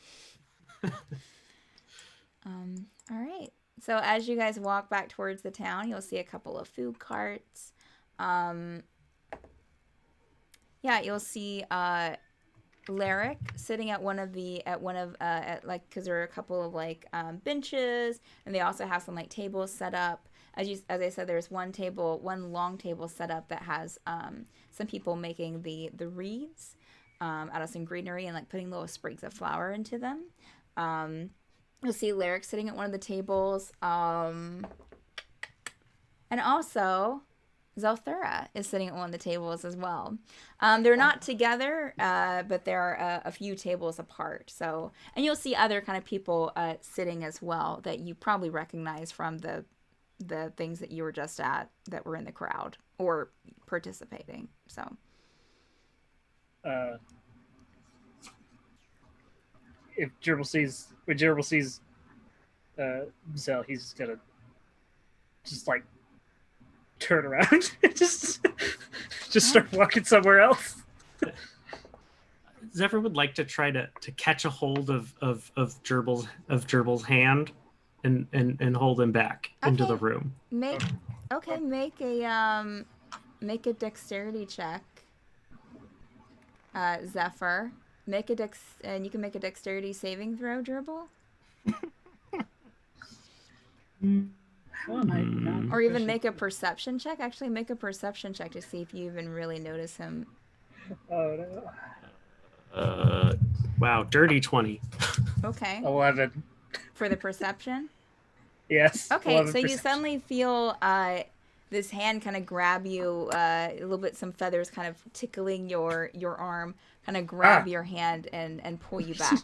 All right. So as you guys walk back towards the town, you'll see a couple of food carts. Yeah, you'll see Larek sitting at because there are a couple of like benches, and they also have some like tables set up. As I said, there's one long table set up that has some people making the reeds out of some greenery and like putting little sprigs of flower into them. You'll see Larek sitting at one of the tables, and also Zelthura is sitting at one of the tables as well. They're not together, but there are a few tables apart. So, and you'll see other kind of people sitting as well that you probably recognize from the things that you were just at that were in the crowd or participating. So, when Jurbles sees Zell, he's gonna just like turn around and just start walking somewhere else. Zephyr would like to try to catch a hold of Jurbles' hand and hold him back into the room. Make a dexterity check. Zephyr. And you can make a dexterity saving throw, Jurble. How am I not Or even make a perception check. Actually, make a perception check to see if you even really notice him. Oh no. Wow, dirty 20. Okay. 11. For the perception? Yes. Okay, 11 so you perception. suddenly feel this hand kind of grab you, a little bit, some feathers kind of tickling your arm, kind of grab your hand and pull you back.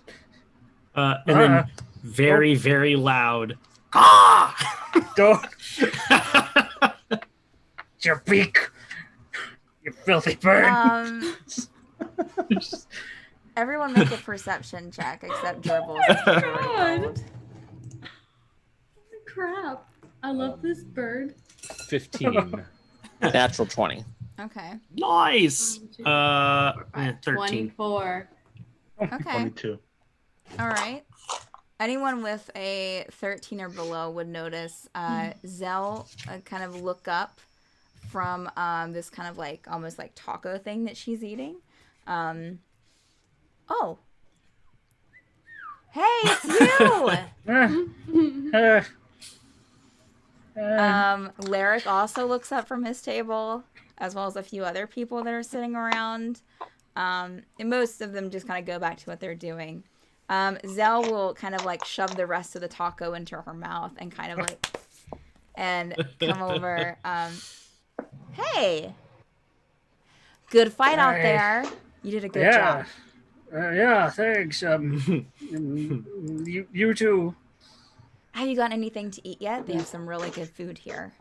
And then very, very loud. Don't. Your beak. You filthy bird. Everyone make a perception check except Jurbles. God. Crap. I love this bird. 15. Natural 20. Okay. Nice. 13. 24. Okay. 22. All right. Anyone with a 13 or below would notice Zell kind of look up from this kind of like almost like taco thing that she's eating. Oh. Hey, it's you! Larek also looks up from his table, as well as a few other people that are sitting around. And most of them just kind of go back to what they're doing. Zell will kind of like shove the rest of the taco into her mouth and kind of like, and come over. Hey, good fight out there. You did a good job. Yeah, thanks. You too. Have you gotten anything to eat yet? They have some really good food here.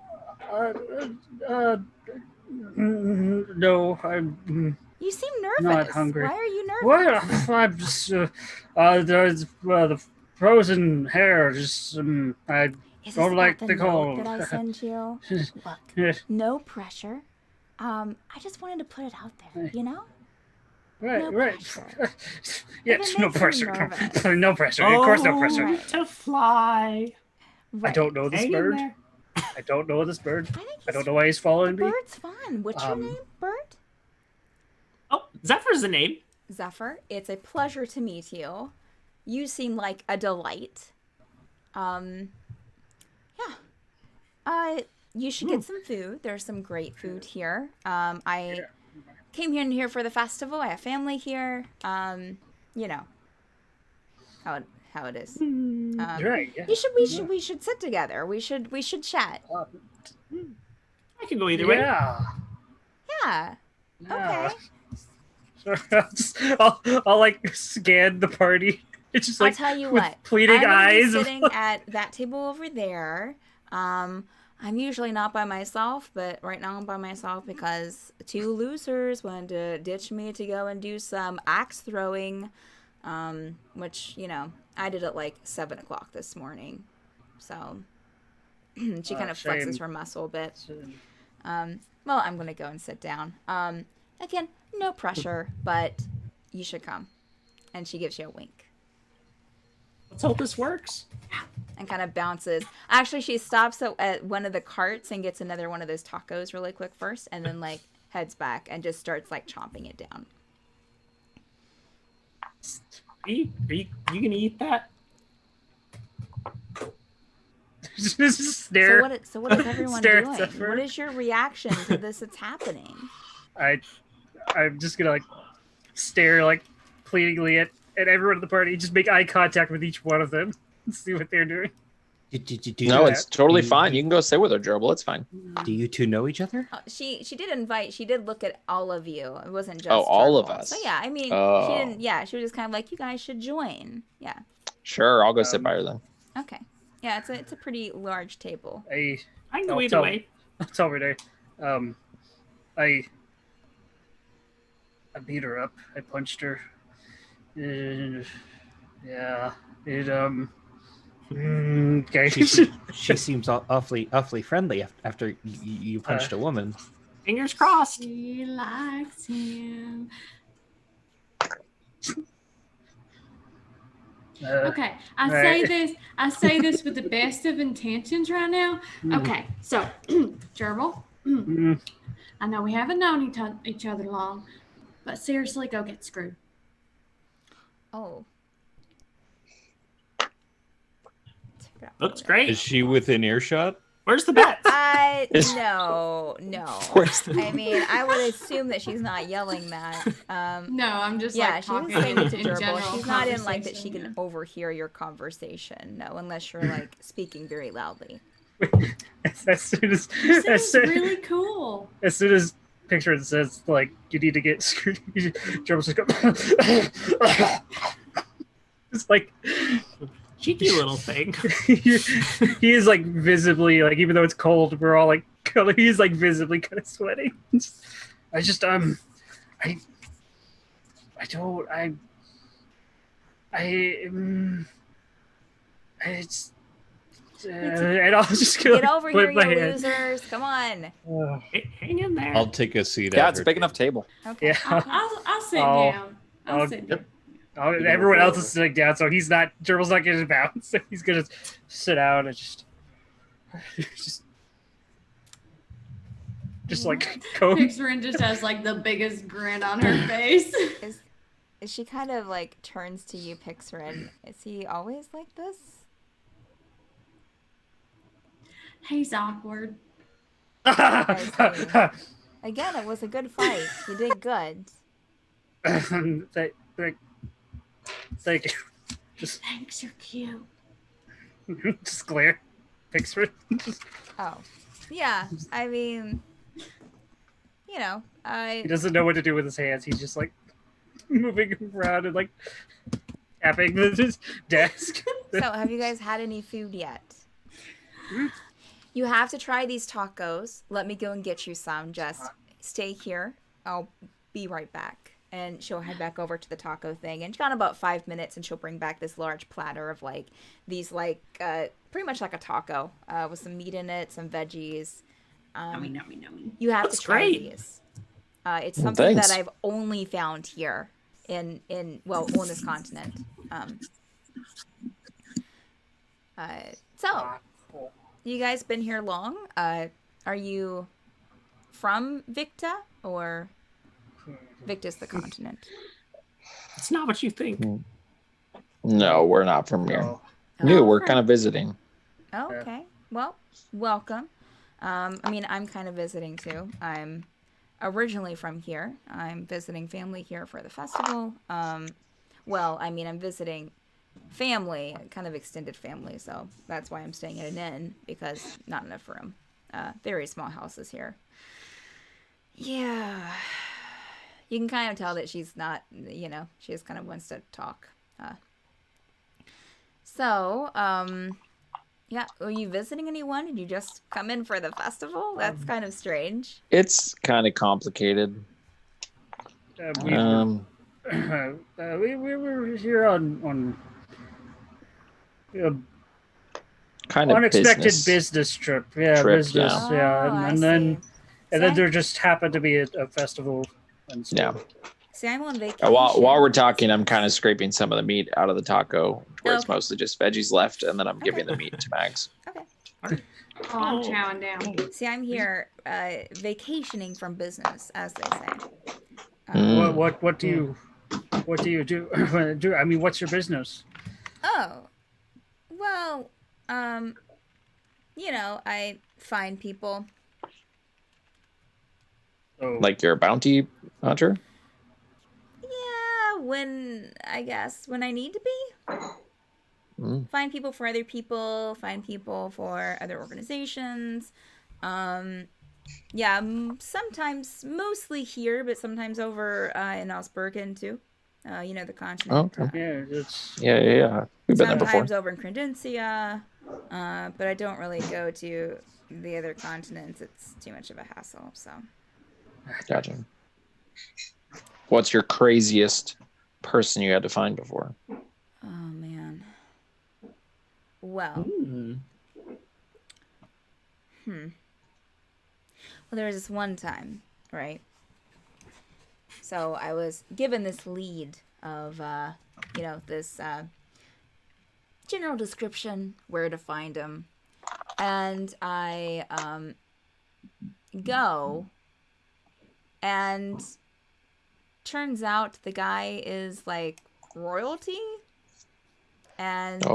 No, I'm You seem nervous. not hungry. Why are you nervous? Well, I'm just there's the frozen hair. Just I Is this don't like about the note cold. that I sent you? Look, Yes. no pressure. I just wanted to put it out there, you know? Right, No right. pressure. Yes, If it no makes you pressure. nervous. No pressure. Of course, no pressure. Right. To fly. Right. I don't know this Hang in bird. there. I don't know this bird. I think I don't he's- know why he's following the me. bird's fun. What's your name, Bird? Oh, Zephyr's the name. Zephyr. It's a pleasure to meet you. You seem like a delight. Yeah. You should get some food. There's some great food here. I came here for the festival. I have family here. You know how it is. Right. Yeah. We should sit together. We should chat. I can go either way. Yeah. Yeah. Okay. I'll like scan the party. It's just like I'll tell you with what. pleading I'm gonna eyes. be sitting at that table over there. I'm usually not by myself, but right now I'm by myself because two losers wanted to ditch me to go and do some axe throwing, which, you know, I did at like 7 o'clock this morning. So she kind of flexes shame. her muscle a bit. Well, I'm going to go and sit down. Again, no pressure, but you should come. And she gives you a wink. Let's hope this works. And kind of bounces. Actually, she stops at one of the carts and gets another one of those tacos really quick first, and then like heads back and just starts like chomping it down. Are you gonna eat that? Just stare. So what is everyone Stare at doing? Zephyr. What is your reaction to this that's happening? I'm just gonna like stare like pleadingly at everyone at the party. Just make eye contact with each one of them and see what they're doing. No, it's totally fine. You can go sit with her, Jurble. It's fine. Do you two know each other? She did invite. She did look at all of you. It wasn't just all of Jurble. us. So yeah, I mean, Oh. she didn't. Yeah, she was just kind of like, you guys should join. Yeah. Sure, I'll go sit by her then. Okay. Yeah, it's a pretty large table. I can go I'll either tell- way. I'll tell Renee. I beat her up. I punched her. Yeah. It okay. She seems awfully friendly after you punched a woman. Fingers crossed. She likes him. Okay, I say this with the best of intentions right now. Okay, so Jurble, I know we haven't known each other long, but seriously, go get screwed. Oh. Looks great. Is she within earshot? Where's the bet? No. I mean, I would assume that she's not yelling that. No, I'm just Yeah, like she was talking saying it to in Jurble. general She's not in like that she conversation, can overhear your conversation. No, unless you're like speaking very loudly. as soon as yeah. This as is soon, really cool. as soon as picture it says like you need to get screwed, Gerbils just go. It's like Cheeky little thing. he is like visibly like, even though it's cold, we're all like he's like visibly kind of sweating. I just it's and I'll just go, Get over put here, my you hand- losers! Come on. Hang in there. I'll take a seat. Yeah, at it's a her big enough table. Okay. Yeah. I'll sit I'll- down. I'll- I'll sit down. Everyone else is sitting down, so he's not. Gerbil's not getting bounce, so he's gonna sit down and just like go. Pixarin just has like the biggest grin on her face. Is she kind of like turns to you, Pixarin? Is he always like this? He's awkward. Again, it was a good fight. You did good. Thank you. Just Thanks, you're cute. just glare. Pixarin. Oh, yeah. I mean, you know, He doesn't know what to do with his hands. He's just like moving around and like tapping his desk. So, have you guys had any food yet? You have to try these tacos. Let me go and get you some. Just stay here. I'll be right back. And she'll head back over to the taco thing. And she's got about 5 minutes, and she'll bring back this large platter of like these pretty much like a taco with some meat in it, some veggies. Nummy. You have That's to try great. these. It's something Thanks. that I've only found here on this continent. So, you guys been here long? Are you from Victa, or Victa's the continent? It's not what you think. No, we're not from here. Oh, New, we're okay. kind of visiting. Oh, okay. Well, welcome. I mean, I'm kind of visiting too. I'm originally from here. I'm visiting family here for the festival. Well, I mean, I'm visiting family, kind of extended family, so that's why I'm staying at an inn, because not enough room. Very small houses here. Yeah. You can kind of tell that she's not, she just kind of wants to talk. Yeah, were you visiting anyone? Did you just come in for the festival? That's kind of strange. It's kind of complicated. we were here on Kind of unexpected business. business trip. Yeah, Trip, business. yeah. Yeah, Oh, I and then see. And then there just happened to be a festival. And so. Yeah. See, I'm on vacation. While we're talking, I'm kind of scraping some of the meat out of the taco, where it's mostly just veggies left, and then I'm giving the meat to Mags. Okay. Oh, I'm chowing down. See, I'm here vacationing from business, as they say. What do you do? I mean, what's your business? Oh, well, I find people. Oh. Like you're a bounty hunter? Yeah, when I need to be. Find people for other people, find people for other organizations. Sometimes, mostly here, but sometimes over in Osbergen too. The continent. Oh, okay. Yeah. We've been there before. Sometimes over in Credentia, but I don't really go to the other continents. It's too much of a hassle. So. Gotcha. What's your craziest person you had to find before? Oh man. Well. Well, there was this one time, right? So I was given this lead of, this general description, where to find him. And I go, and turns out the guy is like royalty. And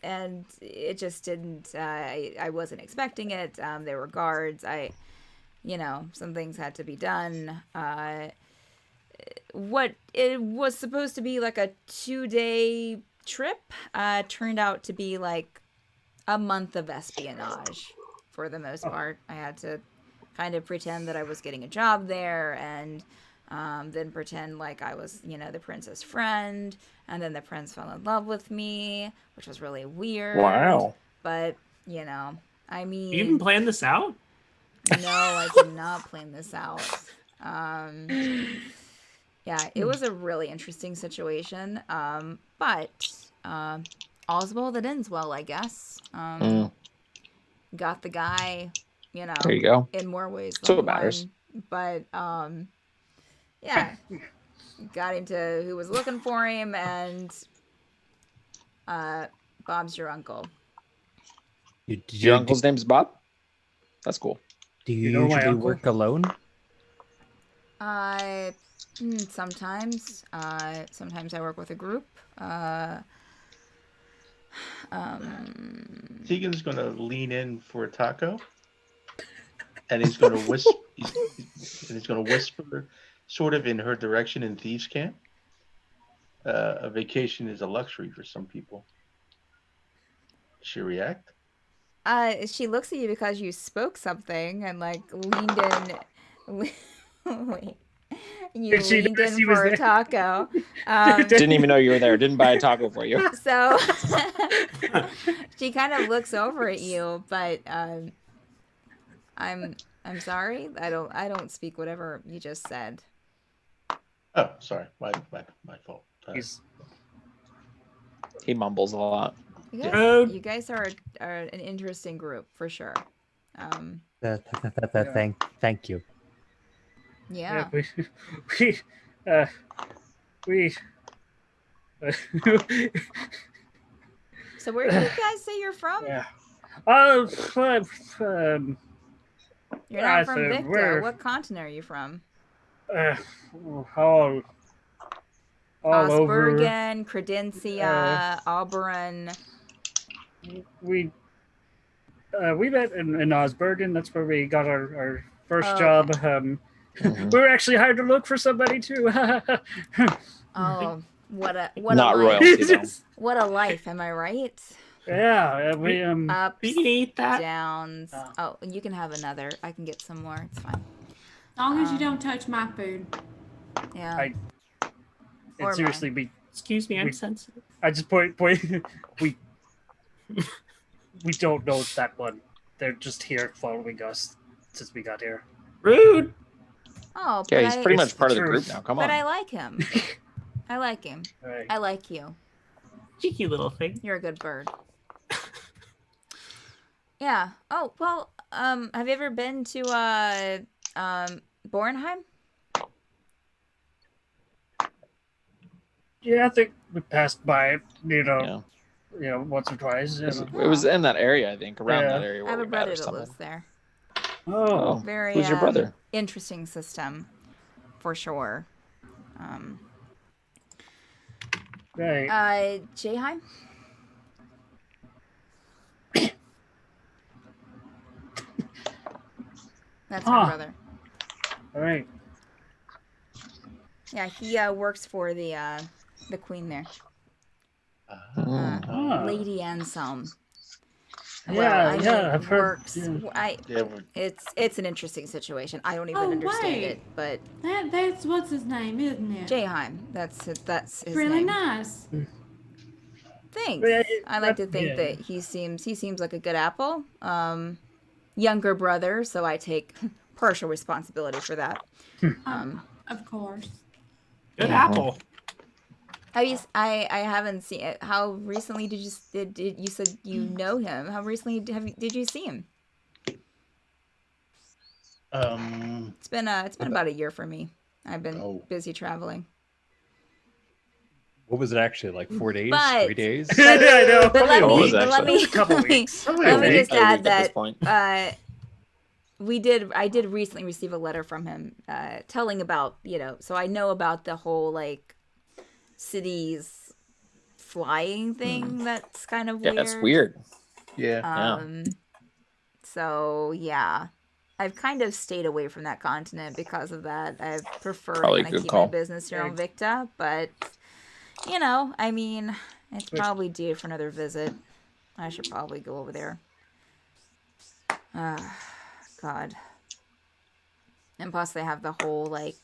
and it just didn't. I wasn't expecting it. There were guards. Some things had to be done. What it was supposed to be like a 2-day trip turned out to be like a month of espionage for the most part. I had to kind of pretend that I was getting a job there, and then pretend like I was, the prince's friend, and then the prince fell in love with me, which was really weird. Wow. But, I mean... You even planned this out? No, I did not plan this out. It was a really interesting situation. But all's well that ends well, I guess. Got the guy, there you go. in more ways than So it one. matters. But, got into who was looking for him, and Bob's your uncle. Your uncle's name's Bob? That's cool. Do you usually work alone? Sometimes. Sometimes I work with a group. Tegan's going to lean in for a taco, and he's going to whisper. He's going to whisper, sort of in her direction in Thieves' Camp. A vacation is a luxury for some people. Does she react? She looks at you because you spoke something and like leaned in. Wait. You leaned in for a taco. Didn't even know you were there. Didn't buy a taco for you. So she kind of looks over at you, but I'm sorry. I don't speak whatever you just said. Oh, sorry. My fault. He mumbles a lot. You guys are an interesting group for sure. Thank you. Yeah. We So where do you guys say you're from? Yeah. You're not from Victor. What continent are you from? All over. Osbergen, Credentia, Auburn. We met in Osbergen. That's where we got our first job. We were actually hired to look for somebody too. Oh, what a not life. royalty though. What a life, am I right? Yeah, we Ups, You can eat that. downs. Oh, you can have another. I can get some more. It's fine. As long as you don't touch my food. Yeah. Or It seriously be. Excuse me, I'm sensitive. I just point. We don't know that one. They're just here following us since we got here. Rude. Oh, Yeah, but he's pretty much part of the truth. group now. Come But on. I like him. I like him. Right. I like you. Cheeky little thing. You're a good bird. Yeah. Oh, well, have you ever been to Bornheim? Yeah, I think we passed by it, Yeah. Once or twice. It was in that area, I think, around that area I where have a we met or brother that something. lives there. Oh, Very who's your brother? interesting system, for sure. right. Jayheim? That's my brother. All right. Yeah, he works for the queen there. Lady Anselm. I've heard. It's an interesting situation. I don't even understand it, but that's what's his name, isn't it? Jayheim. That's his really name. Nice. Thanks. I like to think that he seems like a good apple. Younger brother, so I take partial responsibility for that. Of course. Good apple. I haven't seen it. How recently did you said you know him? How recently did you see him? It's been about a year for me. I've been busy traveling. What was it actually, like 4 days? But- 3 days? I know. But let me a couple weeks. let me just add that that. I did recently receive a letter from him telling about, so I know about the whole like cities flying thing that's kind of weird. Yeah, that's weird. Yeah. So yeah, I've kind of stayed away from that continent because of that. I prefer Probably to a good keep call. my business here on Victa, but I mean, it's probably due for another visit. I should probably go over there. God. And plus they have the whole like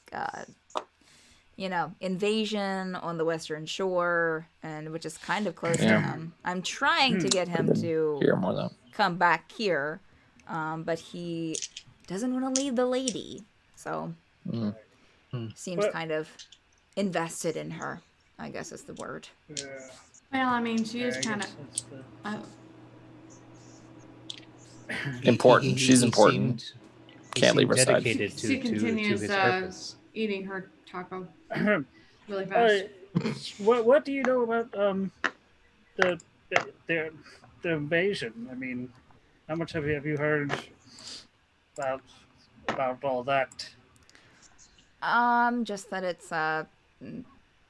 invasion on the Western Shore, and which is kind of close to him. I'm trying to get him to Hear more though. come back here, but he doesn't want to leave the lady, so seems kind of invested in her, I guess is the word. Yeah. Well, I mean, she is kind of. Important. She's important. Seemed, Can't leave her side. dedicated She to continues his purpose. eating her taco really fast. What do you know about the invasion? I mean, how much have you heard about all that? Just that it's a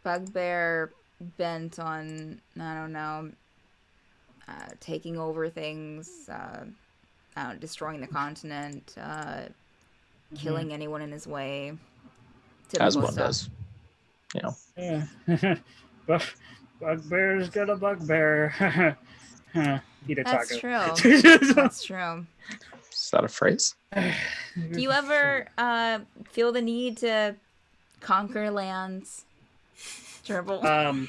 bugbear bent on, I don't know, taking over things, destroying the continent, killing anyone in his way. As Typical one stuff. does. Yeah. Bugbear's got a bugbear. Eat a That's taco. true. That's true. Is that a phrase? Do you ever feel the need to conquer lands? Jurble.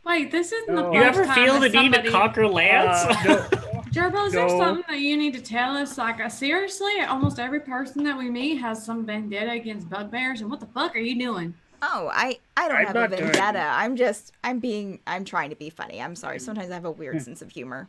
Wait, this isn't the No. first You ever time feel the that need to somebody- conquer lands? No. Gerbo, is there No. something that you need to tell us? Like, seriously, almost every person that we meet has some vendetta against bugbears, and what the fuck are you doing? Oh, I don't I'm have a not doing vendetta. it. I'm trying to be funny. I'm sorry. Sometimes I have a weird sense of humor.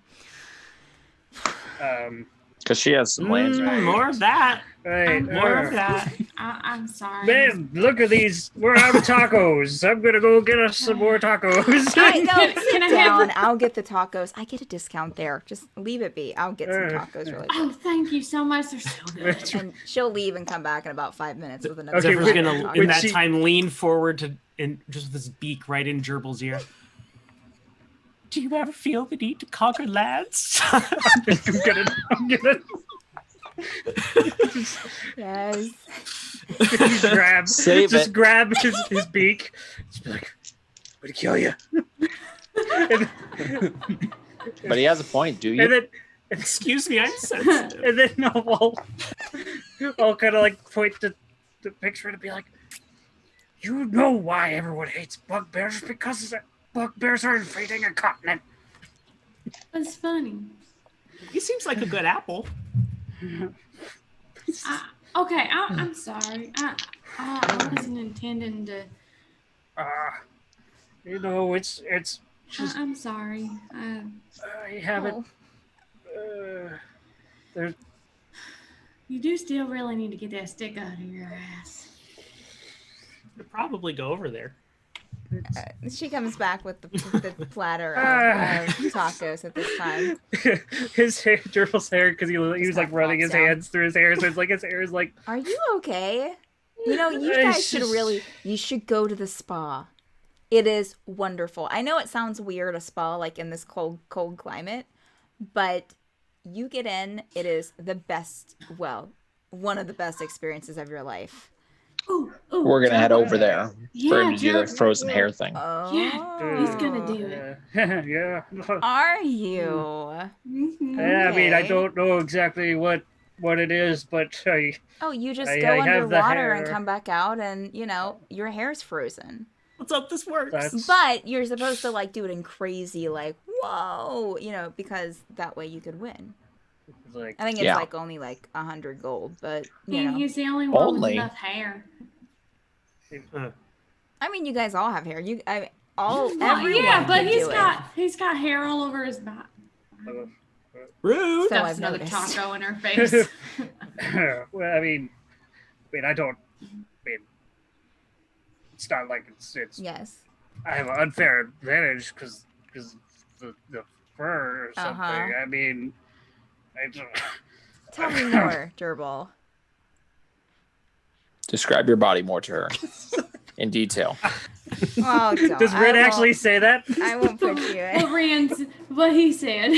Because she has some lands. More of that. Right. More of that. I'm sorry. Man, look at these. We're out of tacos. I'm gonna go get us some more tacos. No, Can sit I down. have- I'll get the tacos. I get a discount there. Just leave it be. I'll get some tacos really quick. Oh, thank you so much. They're so good. And she'll leave and come back in about 5 minutes with another. Okay, Zephyr's wait, gonna, taco. in that she- time, lean forward and just with his beak right in Jurbles' ear. Do you ever feel the need to conquer lands? I'm gonna Yes. Save it. grab his beak. Just be like, I'm gonna kill you. But he has a point, do you? And then Excuse me, I'm sensitive. and then I'll kind of like point to the picture and be like, you know why everyone hates bugbears? Because bugbears are invading a continent. That's funny. He seems like a good apple. Okay, I'm sorry. I wasn't intending to. You know, it's I'm sorry. I haven't. There's. You do still really need to get that stick out of your ass. Could probably go over there. She comes back with the platter of tacos at this time. His hair, Jurbles' hair, because he was like running his hands through his hair, so it's like his hair is like. Are you okay? You know, you guys should you should go to the spa. It is wonderful. I know it sounds weird, a spa, like in this cold climate, but you get in, it is the best, well, one of the best experiences of your life. Ooh, We're going to head over there for him to do the Jurbles. frozen hair thing. Oh. Yeah, he's gonna do it. Yeah. Are you? Mm-hmm. Yeah, I mean, I Okay. don't know exactly what it is, but Oh, you just I go have the underwater and hair. come back out and, you know, your hair's frozen. Let's hope this works. That's- But you're supposed to, like, do it in crazy, like, whoa, you know, because that way you could win. like, I think it's, Yeah. like, only, like, 100 gold, but, I you mean, know. he's the only one with Only. enough hair. I mean, you guys all have hair. Everyone Yeah, but can he's do it. he's got hair all over his back. Rude. So That's I've another noticed. taco in her face. well, I mean, I don't. I mean, it's not like it's. Yes. I have an unfair advantage because the fur or something. Uh-huh. I mean, I don't. Tell me more, Jurble. Describe your body more to her in detail. Oh, don't. Does Red actually say that? I won't put you in. What he said.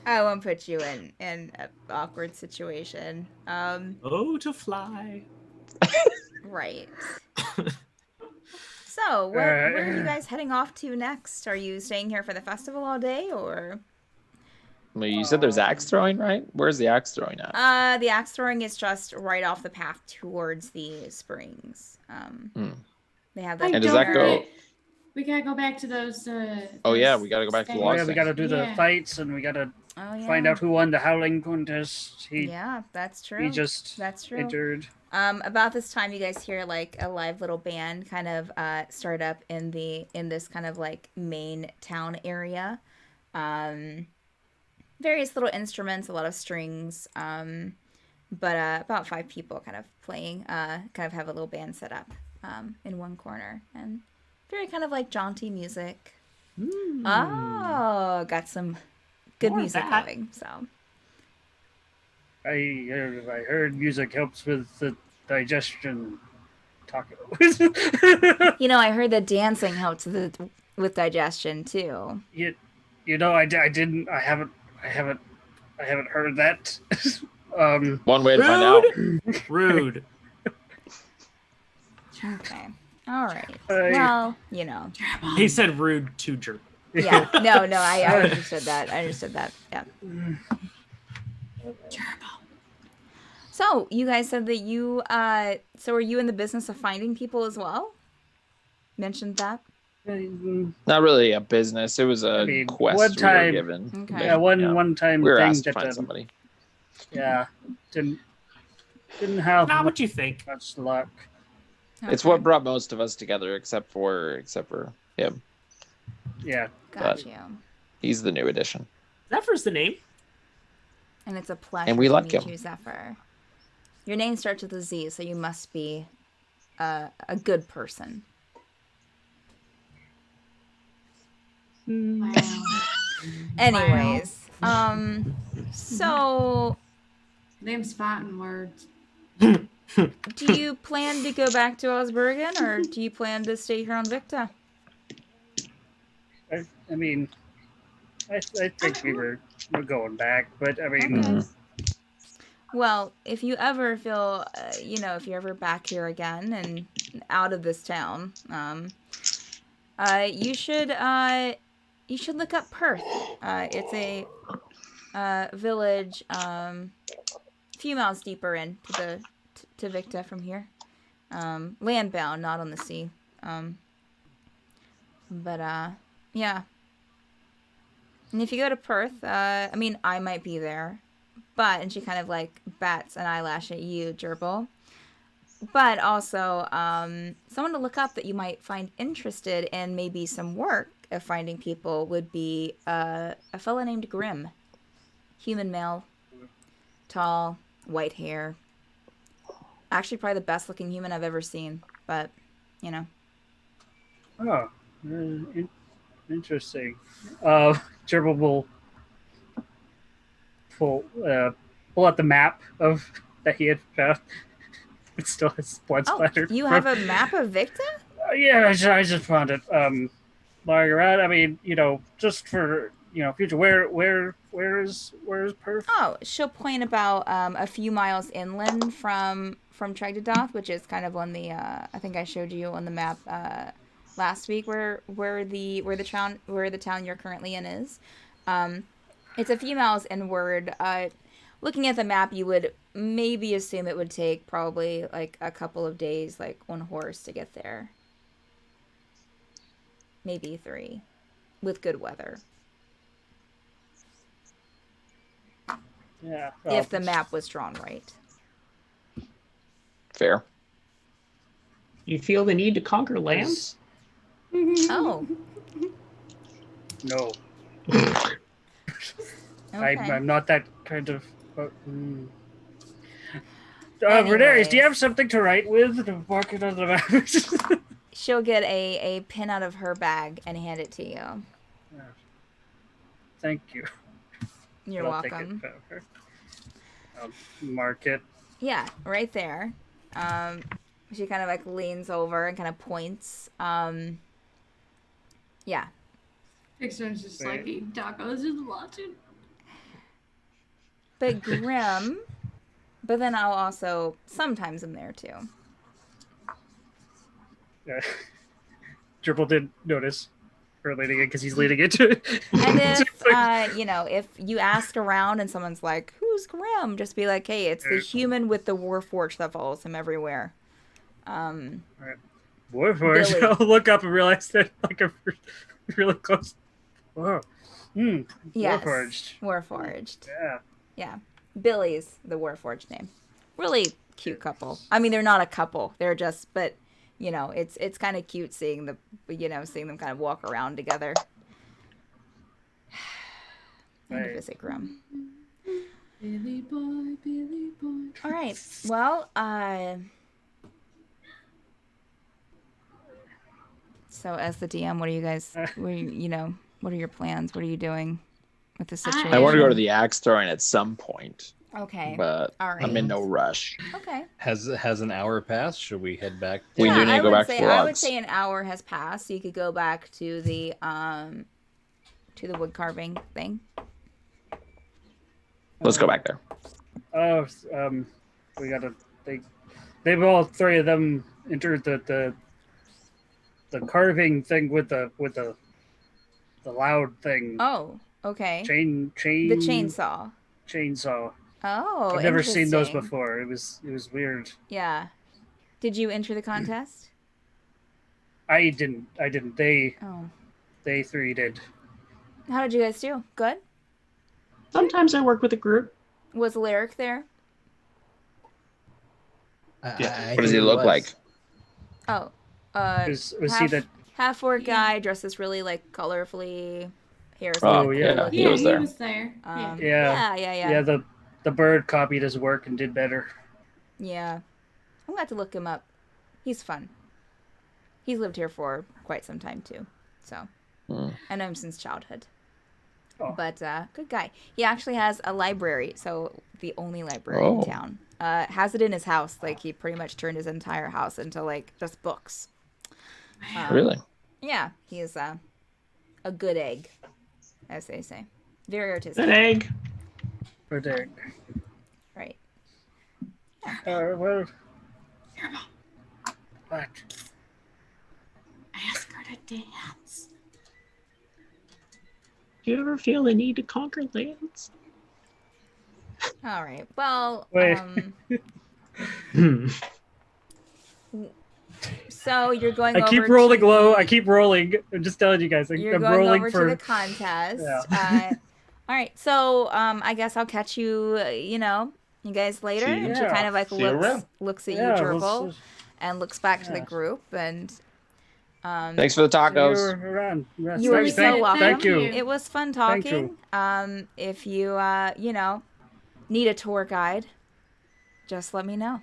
I won't put you in an awkward situation. Oh, to fly. Right. So, where are you guys heading off to next? Are you staying here for the festival all day, or? Well, you said there's axe throwing, right? Where's the axe throwing at? The axe throwing is just right off the path towards the springs. They have that. And does that go? We gotta go back to those. Oh yeah, we gotta go back to the those log Yeah, we got to do the Yeah. fights and we got to Oh, yeah. find out who won the howling contest. Yeah, that's true. He just That's true. entered. About this time, you guys hear like a live little band kind of start up in this kind of like main town area. Various little instruments, a lot of strings, but about 5 people kind of playing. Kind of have a little band set up in one corner, and very kind of like jaunty music. Oh, got some good More of music that. going. So. I heard music helps with the digestion. Taco. You know, I heard that dancing helps with digestion too. you know, I haven't heard that. One way to find out. Rude. Okay. All right. I- Well, you know. He said rude to jerk. Yeah. No, I understood that. Yeah. So, you guys said that you so are you in the business of finding people as well? Mentioned that? Not really a business. It was a I mean, quest one we time- were given. Okay. Yeah, one time We were thing asked to that find somebody. yeah didn't have Not what you think. much luck. It's Okay. what brought most of us together, except for him. Yeah, Got you. He's the new addition. Zephyr's the name. And it's a pleasure And we to like meet him. you, Zephyr. Your name starts with a Z, so you must be a good person. Wow. Anyways, so Them's fighting words. do you plan to go back to Osbergen, or do you plan to stay here on Victa? I mean, I think we're going back, but I mean, Okay. Well, if you ever feel, if you're ever back here again and out of this town, you should look up Perth. It's a village a few miles deeper into to Victa from here. Landbound, not on the sea. Yeah. And if you go to Perth, I mean, I might be there. But, and she kind of like bats an eyelash at you, Jurble. But also, someone to look up that you might find interested in maybe some work of finding people would be a fella named Grim. Human male. Tall, white hair. Actually, probably the best looking human I've ever seen. But, you know. Oh, interesting. Jurble will pull out the map of that he had found. It still has blood splattered. You have a map of Victa? Yeah, I just found it. Lying around. I mean, just for future. Where is Perth? Oh, she'll point about a few miles inland from Trindalag, which is kind of on the I think I showed you on the map last week where the town you're currently in is. It's a few miles inward. Looking at the map, you would maybe assume it would take probably like a couple of days, like on horse, to get there. Maybe 3, with good weather. Yeah. If the map was drawn right. Fair. You feel the need to conquer lands? Oh. No. Okay. I'm not that kind of. Renarius, do you have something to write with? To mark it on the map? She'll get a pin out of her bag and hand it to you. Thank you. You're I'll take welcome. it. I'll mark it. Yeah, right there. She kind of like leans over and kind of points. Yeah. Vixen's just like eating tacos, just watching. But Grim, but then I'll also sometimes I'm there too. Yeah. Jurble did notice her leading it because he's leading it to it. And if you ask around and someone's like, "Who's Grim?" Just be like, "Hey, it's the human with the warforged that follows him everywhere." Right. Warforged. I'll look up and realize that I'm really close. Whoa. Yes. Warforged. Warforged. Yeah. Yeah. Billy's the warforged name. Really cute couple. I mean, they're not a couple. They're just, but it's kind of cute seeing them kind of walk around together. I need to visit Grim. Billy boy, Billy boy. All right. Well, so as the DM, what are you guys? What are your plans? What are you doing with the situation? I want to go to the axe throwing at some point. Okay. But all right. I'm in no rush. Okay. Has an hour passed? Should we head back? We do need to go back to the logs. I would say an hour has passed, so you could go back to the wood carving thing. Let's go back there. Oh, we gotta. They've all 3 of them entered the carving thing with the loud thing. Oh, okay. Chain. The chainsaw. Chainsaw. Oh, I've never seen those before. It was weird. Yeah. Did you enter the contest? I didn't. They 3 did. How did you guys do? Good? Sometimes I work with a group. Was Larek there? What does he look like? Oh. Was he that half-orc guy dressed this really like colorfully hair? Oh yeah. He was there. He was there. Yeah. The bird copied his work and did better. Yeah. I'm glad to look him up. He's fun. He's lived here for quite some time too. So I know him since childhood. Oh. But good guy. He actually has a library, so the only library in town. Has it in his house. Like he pretty much turned his entire house into like just books. Really? Yeah, he is a good egg, as they say. Very artistic. Good egg. Good egg. Right. Well. What? Ask her to dance. Do you ever feel the need to conquer lands? All right. Well, Wait. So you're going I keep rolling low. I keep rolling. I'm just telling you guys. You're I'm going rolling over for to the contest. Yeah. All right. So I guess I'll catch you, you guys later. See you. And she kind of like See you around. looks at Yeah, you, we'll Jurble, see. and looks back to the Yeah. group. And Thanks for the tacos. You're around. Yes, You were so welcome. Thank you. It was fun Thank talking. you. If you, need a tour guide, just let me know.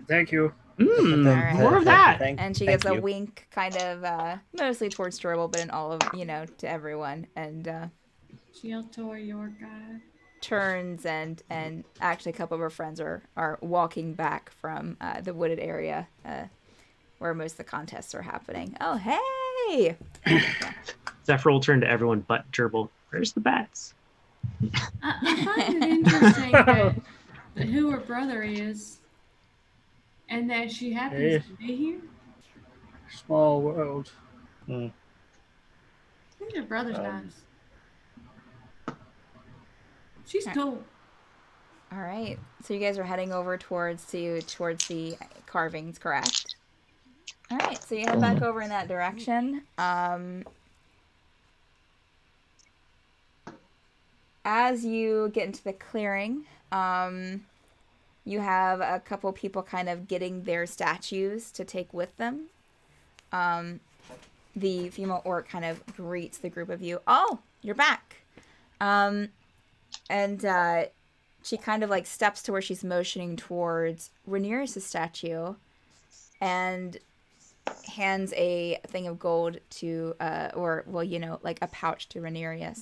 Thank you. Alright. More of that. And she gives a wink, kind of, mostly towards Jurble, but in all of, to everyone. And, She'll tour your guide. turns and actually a couple of her friends are walking back from the wooded area where most of the contests are happening. Oh, hey! Zephyr will turn to everyone but Jurble. Where's the bats? I find it interesting that who her brother is and that she happens to be here. Small world. I think her brother's nice. She's cool. All right. So you guys are heading over towards the carvings, correct? All right. So you head back over in that direction. As you get into the clearing, you have a couple people kind of getting their statues to take with them. The female orc kind of greets the group of you. Oh, you're back. And she kind of like steps to where she's motioning towards Rhaenyra's statue and hands a thing of gold to, like a pouch to Rhaenyra.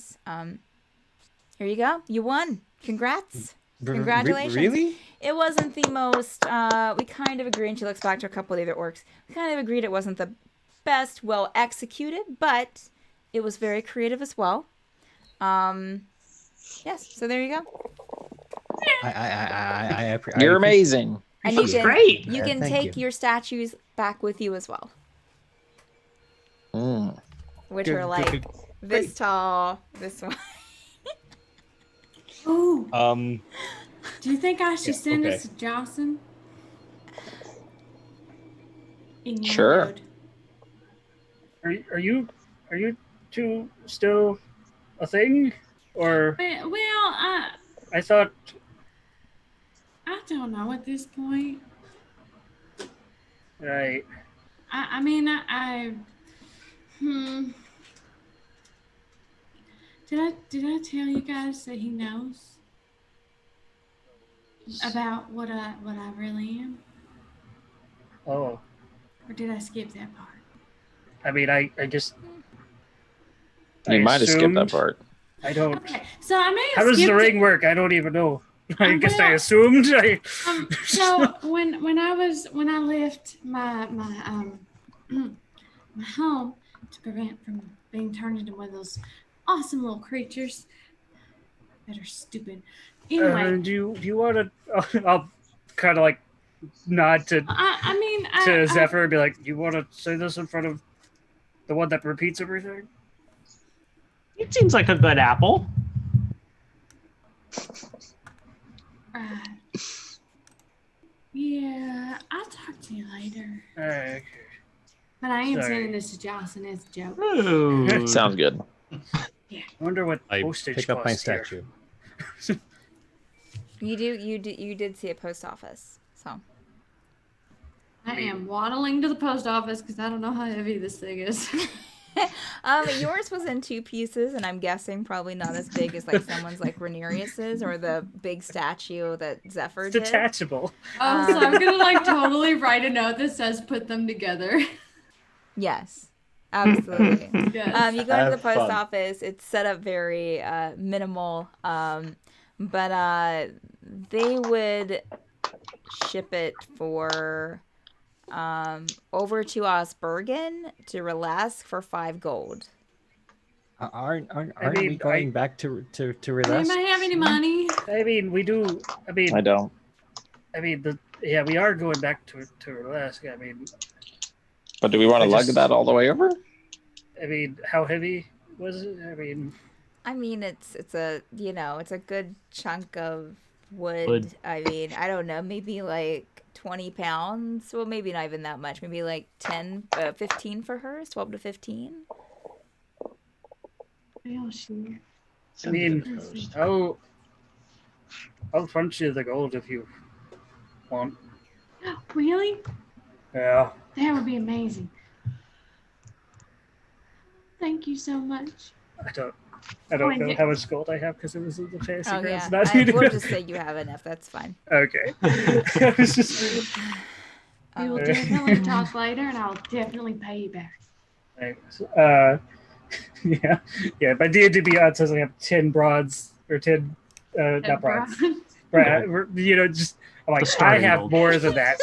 Here you go. You won. Congrats. Congratulations. Really? It wasn't the most, we kind of agreed, and she looks back to a couple of the other orcs. We kind of agreed it wasn't the best well executed, but it was very creative as well. Yes, so there you go. You're amazing. And Great. You can take your statues back with you as well. Which are like this tall, this one. Oh. Do you think I should send this to Jocelyn? Sure. Are you two still a thing? Or I thought I don't know at this point. Right. I mean, Did I tell you guys that he knows about what I really am? Oh. Or did I skip that part? I mean, I just. You might have skipped that part. I don't. Okay, so I may have How does the skipped ring work? I don't even know. I guess I assumed. So when I left my my home to prevent from being turned into one of those awesome little creatures that are stupid. Anyway, do you want to? I'll kind of like nod to. To Zephyr and be like, "You want to say this in front of the one that repeats everything?" It seems like a good apple. Yeah, I'll talk to you later. Okay. But I am Sorry. sending this to Jocelyn as a joke. Ooh. Sounds good. Yeah. I wonder what I postage pick up my costs here. statue. You did see a post office, so. I am waddling to the post office because I don't know how heavy this thing is. Yours was in 2 pieces, and I'm guessing probably not as big as like someone's like Rhaenyra's or the big statue that Zephyr did. Detachable. So I'm gonna like totally write a note that says "put them together." Yes, absolutely. Yes. You go to the Have post fun. office. It's set up very minimal, but they would ship it for over to Osbergen to Relask for 5 gold. Aren't I mean, we going back to Does Relask? anybody have any money? I mean, we do. I mean, I don't. I mean, we are going back to Alaska. I mean, But do we want to I lug just- that all the way over? I mean, how heavy was it? I mean, it's a it's a good chunk of wood. I mean, I don't know, maybe like 20 pounds. Well, maybe not even that much. Maybe like 15 for hers, 12 to 15. Oh, shoot. I mean, I'll front you the gold if you want. Really? Yeah. That would be amazing. Thank you so much. I don't know yeah. how much gold I have because it was in the fantasy Oh grounds. yeah, we'll just say you have enough. That's fine. Okay. I was just. We will definitely talk later, and I'll definitely pay you back. Thanks. Yeah. My D&D Beyond says I have 10 broads or 10, not broads. Right. Just I'm like I have gold. more than that.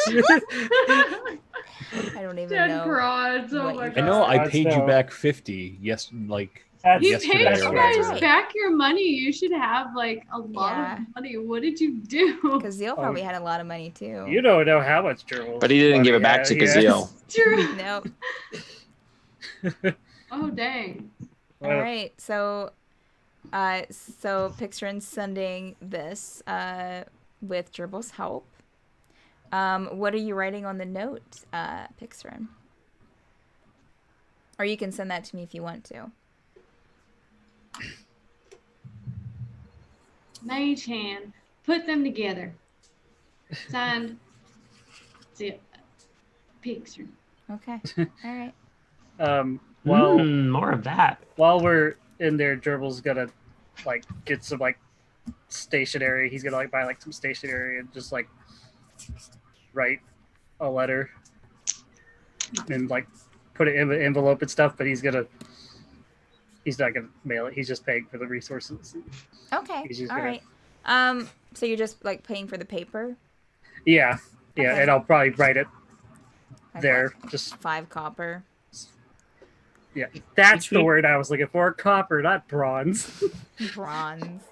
I don't even 10 know. broads. Oh what my you god. I know I That's paid you no. back 50. Yes, like That's- You yesterday paid or you whatever. guys back your money. You should have like a lot Yeah. of money. What did you do? Because Zeal probably had a lot of money too. You don't know how much Jurbles. But he didn't give it back to he has. Kazeel. True. Nope. Oh dang. All right. So Pixrin's sending this with Jurbles' help. What are you writing on the note, Pixrin? Or you can send that to me if you want to. Mage hand. Put them together. Signed. Zip. Pixar. Okay. All right. Well, More of that. while we're in there, Jurbles gonna like get some like stationery. He's gonna like buy like some stationery and just like write a letter and like put it in an envelope and stuff. But he's not gonna mail it. He's just paying for the resources. Okay. He's just All gonna- right. So you're just like paying for the paper? Yeah, Okay. and I'll probably write it Like there. what, Just 5 copper. yeah, that's the Between- word I was looking for. Copper, not bronze. Bronze.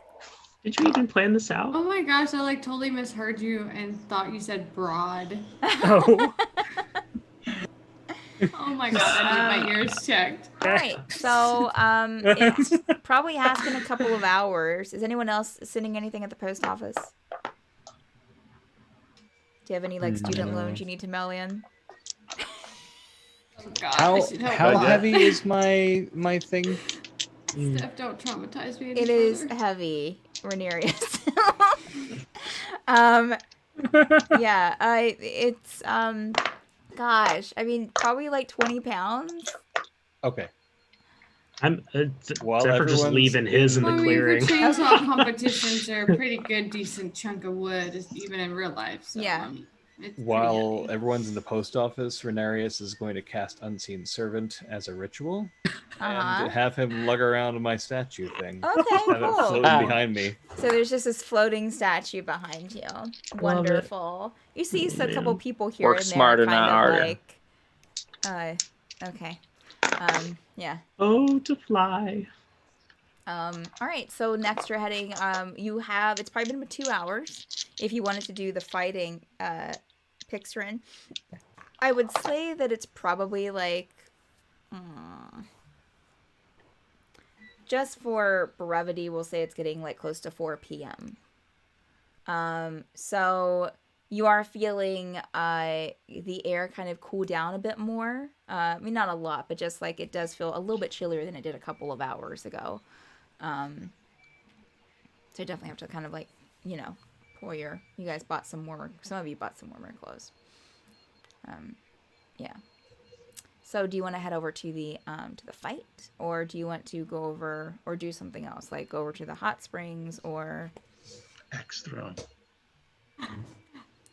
Did you even plan this out? Oh my gosh, I like totally misheard you and thought you said broad. Oh, Oh my god, I need my ears checked. All right. So it's probably has been a couple of hours. Is anyone else sending anything at the post office? Do you have any like student loans you need to mail in? Oh god, I should help How with that. heavy is my thing? Steph, don't traumatize me any It is further. heavy, Renarius. Yeah, it's gosh, I mean probably like 20 pounds. Okay. I'm While Zephyr just everyone's leaving his in the I mean, clearing. for chainsaw competitions are a pretty good, decent chunk of wood, even in real life. So, Yeah. I mean, it's pretty While heavy. everyone's in the post office, Renarius is going to cast Unseen Servant as a ritual Uh-huh. and have him lug around my statue thing. Okay, Have it cool. floating behind me. So there's just this floating statue behind you. Wonderful. You see a couple people here Work and there smarter, kind not of harder. like okay. Yeah. Oh, to fly. All right, so next you're heading, it's probably been about 2 hours if you wanted to do the fighting, Pixrin. I would say that it's probably like, just for brevity, we'll say it's getting like close to 4 p.m. So you are feeling, the air kind of cool down a bit more. I mean, not a lot, but just like it does feel a little bit chillier than it did a couple of hours ago. So you definitely have to kind of like, pull you guys bought some of you bought some warmer clothes. Yeah. So do you want to head over to the fight, or do you want to go over or do something else, like go over to the hot springs or? Axe throwing.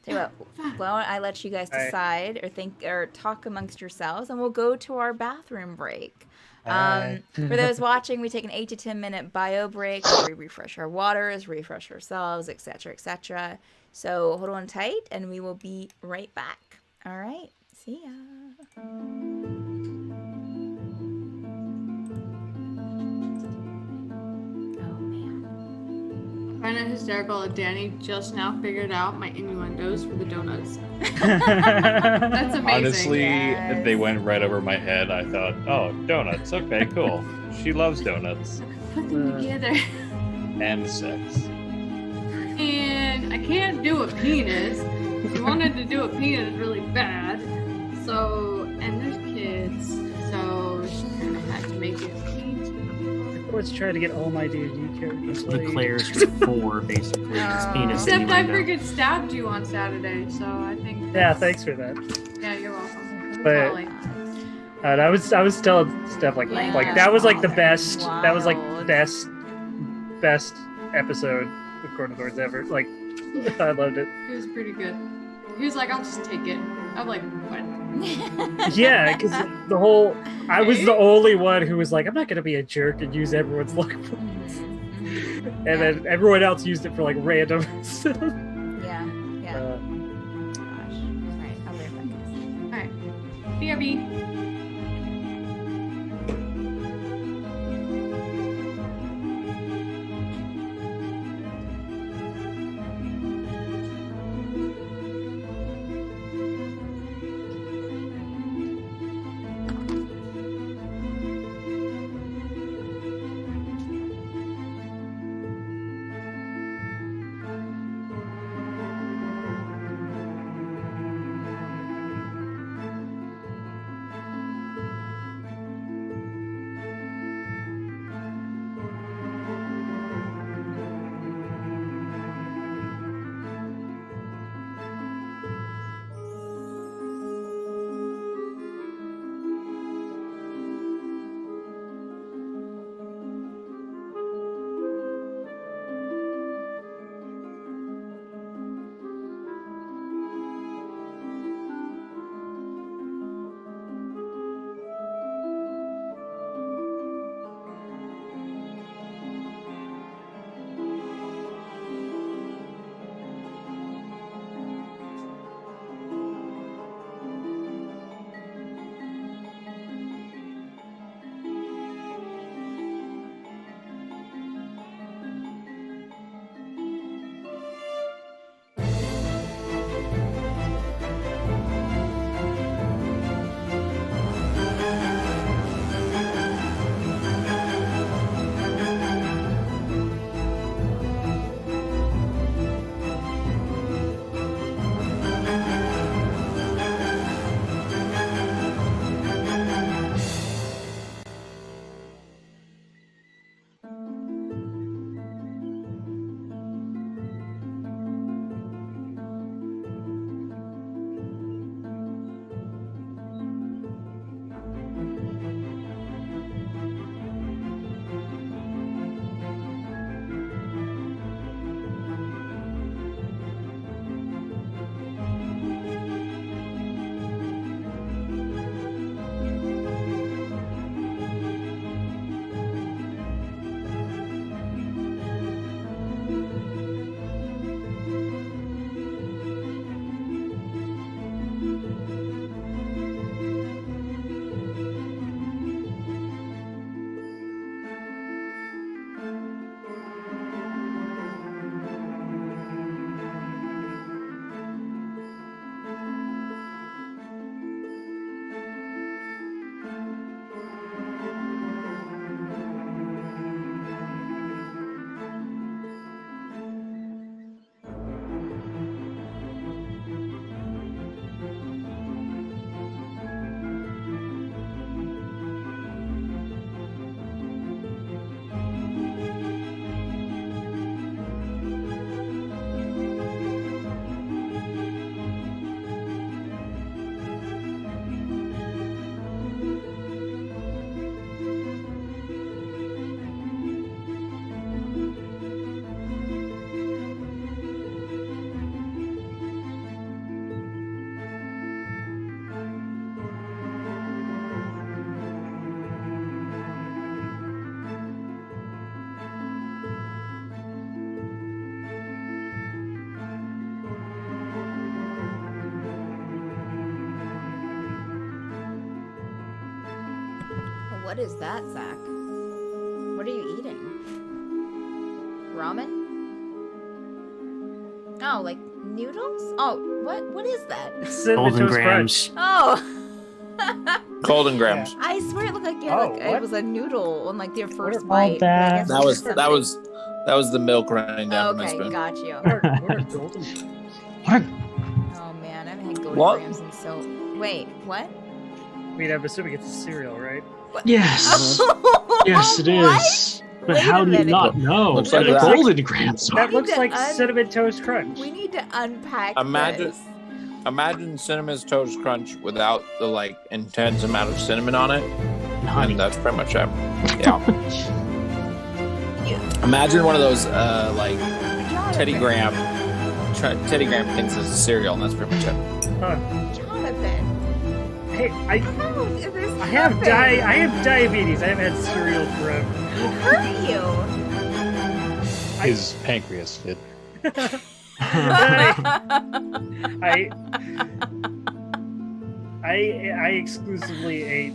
Tell you what, well, I let you guys decide or think or talk amongst yourselves, and we'll go to our bathroom break. For those watching, we take an 8 to 10 minute bio break where we refresh our waters, refresh ourselves, etc., etc. So hold on tight, and we will be right back. All right, see ya. I find it hysterical that Danny just now figured out my innuendos for the donuts. yeah. That's amazing. Honestly, Yes. they went right over my head. I thought, oh, donuts. Okay, cool. She loves donuts. Put them together. And sex. And I can't do a penis. She wanted to do a penis really bad. So, and there's kids. So she kind of had to make it a PG. was trying to get all my D&D characters. The Claire's 4, basically. Venus Except I innuendo. freaking stabbed you on Saturday, so I think. Yeah, thanks for that. Yeah, you're welcome. But Totally. I was telling Steph like that was like the best. That was like best episode of Cornthorns ever. Like I loved it. It was pretty good. He was like, I'll just take it. I'm like, what? Yeah, because I was the only one who was like, I'm not gonna be a jerk and use everyone's luck points. And then everyone else used it for like random stuff. Yeah. Gosh. Alright, I'll be right back. Alright. BRB. What is that, Zach? What are you eating? Ramen? Oh, like noodles? Oh, what is that? Golden grams. Oh. Golden grams. I swear it looked like it was a noodle on like their first What bite. But I guess That it's was something. that was the milk running down from my Okay, spoon. got you. What are golden? Oh man, I haven't had golden What? grams in so. Wait, what? I mean, I'm assuming it's a cereal, right? Yes. Yes, it What? is. But Wait how a do you minute. not know? Looks like that that. golden grams are? That need looks to like un- Cinnamon Toast Crunch. We need to unpack Imagine- this. Imagine Cinnamon's Toast Crunch without the like intense amount of cinnamon on it, Honey. and that's pretty much it. Yeah. Imagine one of those like Teddy Graham things as a cereal, and that's pretty much it. Jonathan. Hey, I How is this have happening? I have diabetes. I haven't had cereal forever. Who hurt you? His pancreas did. I exclusively ate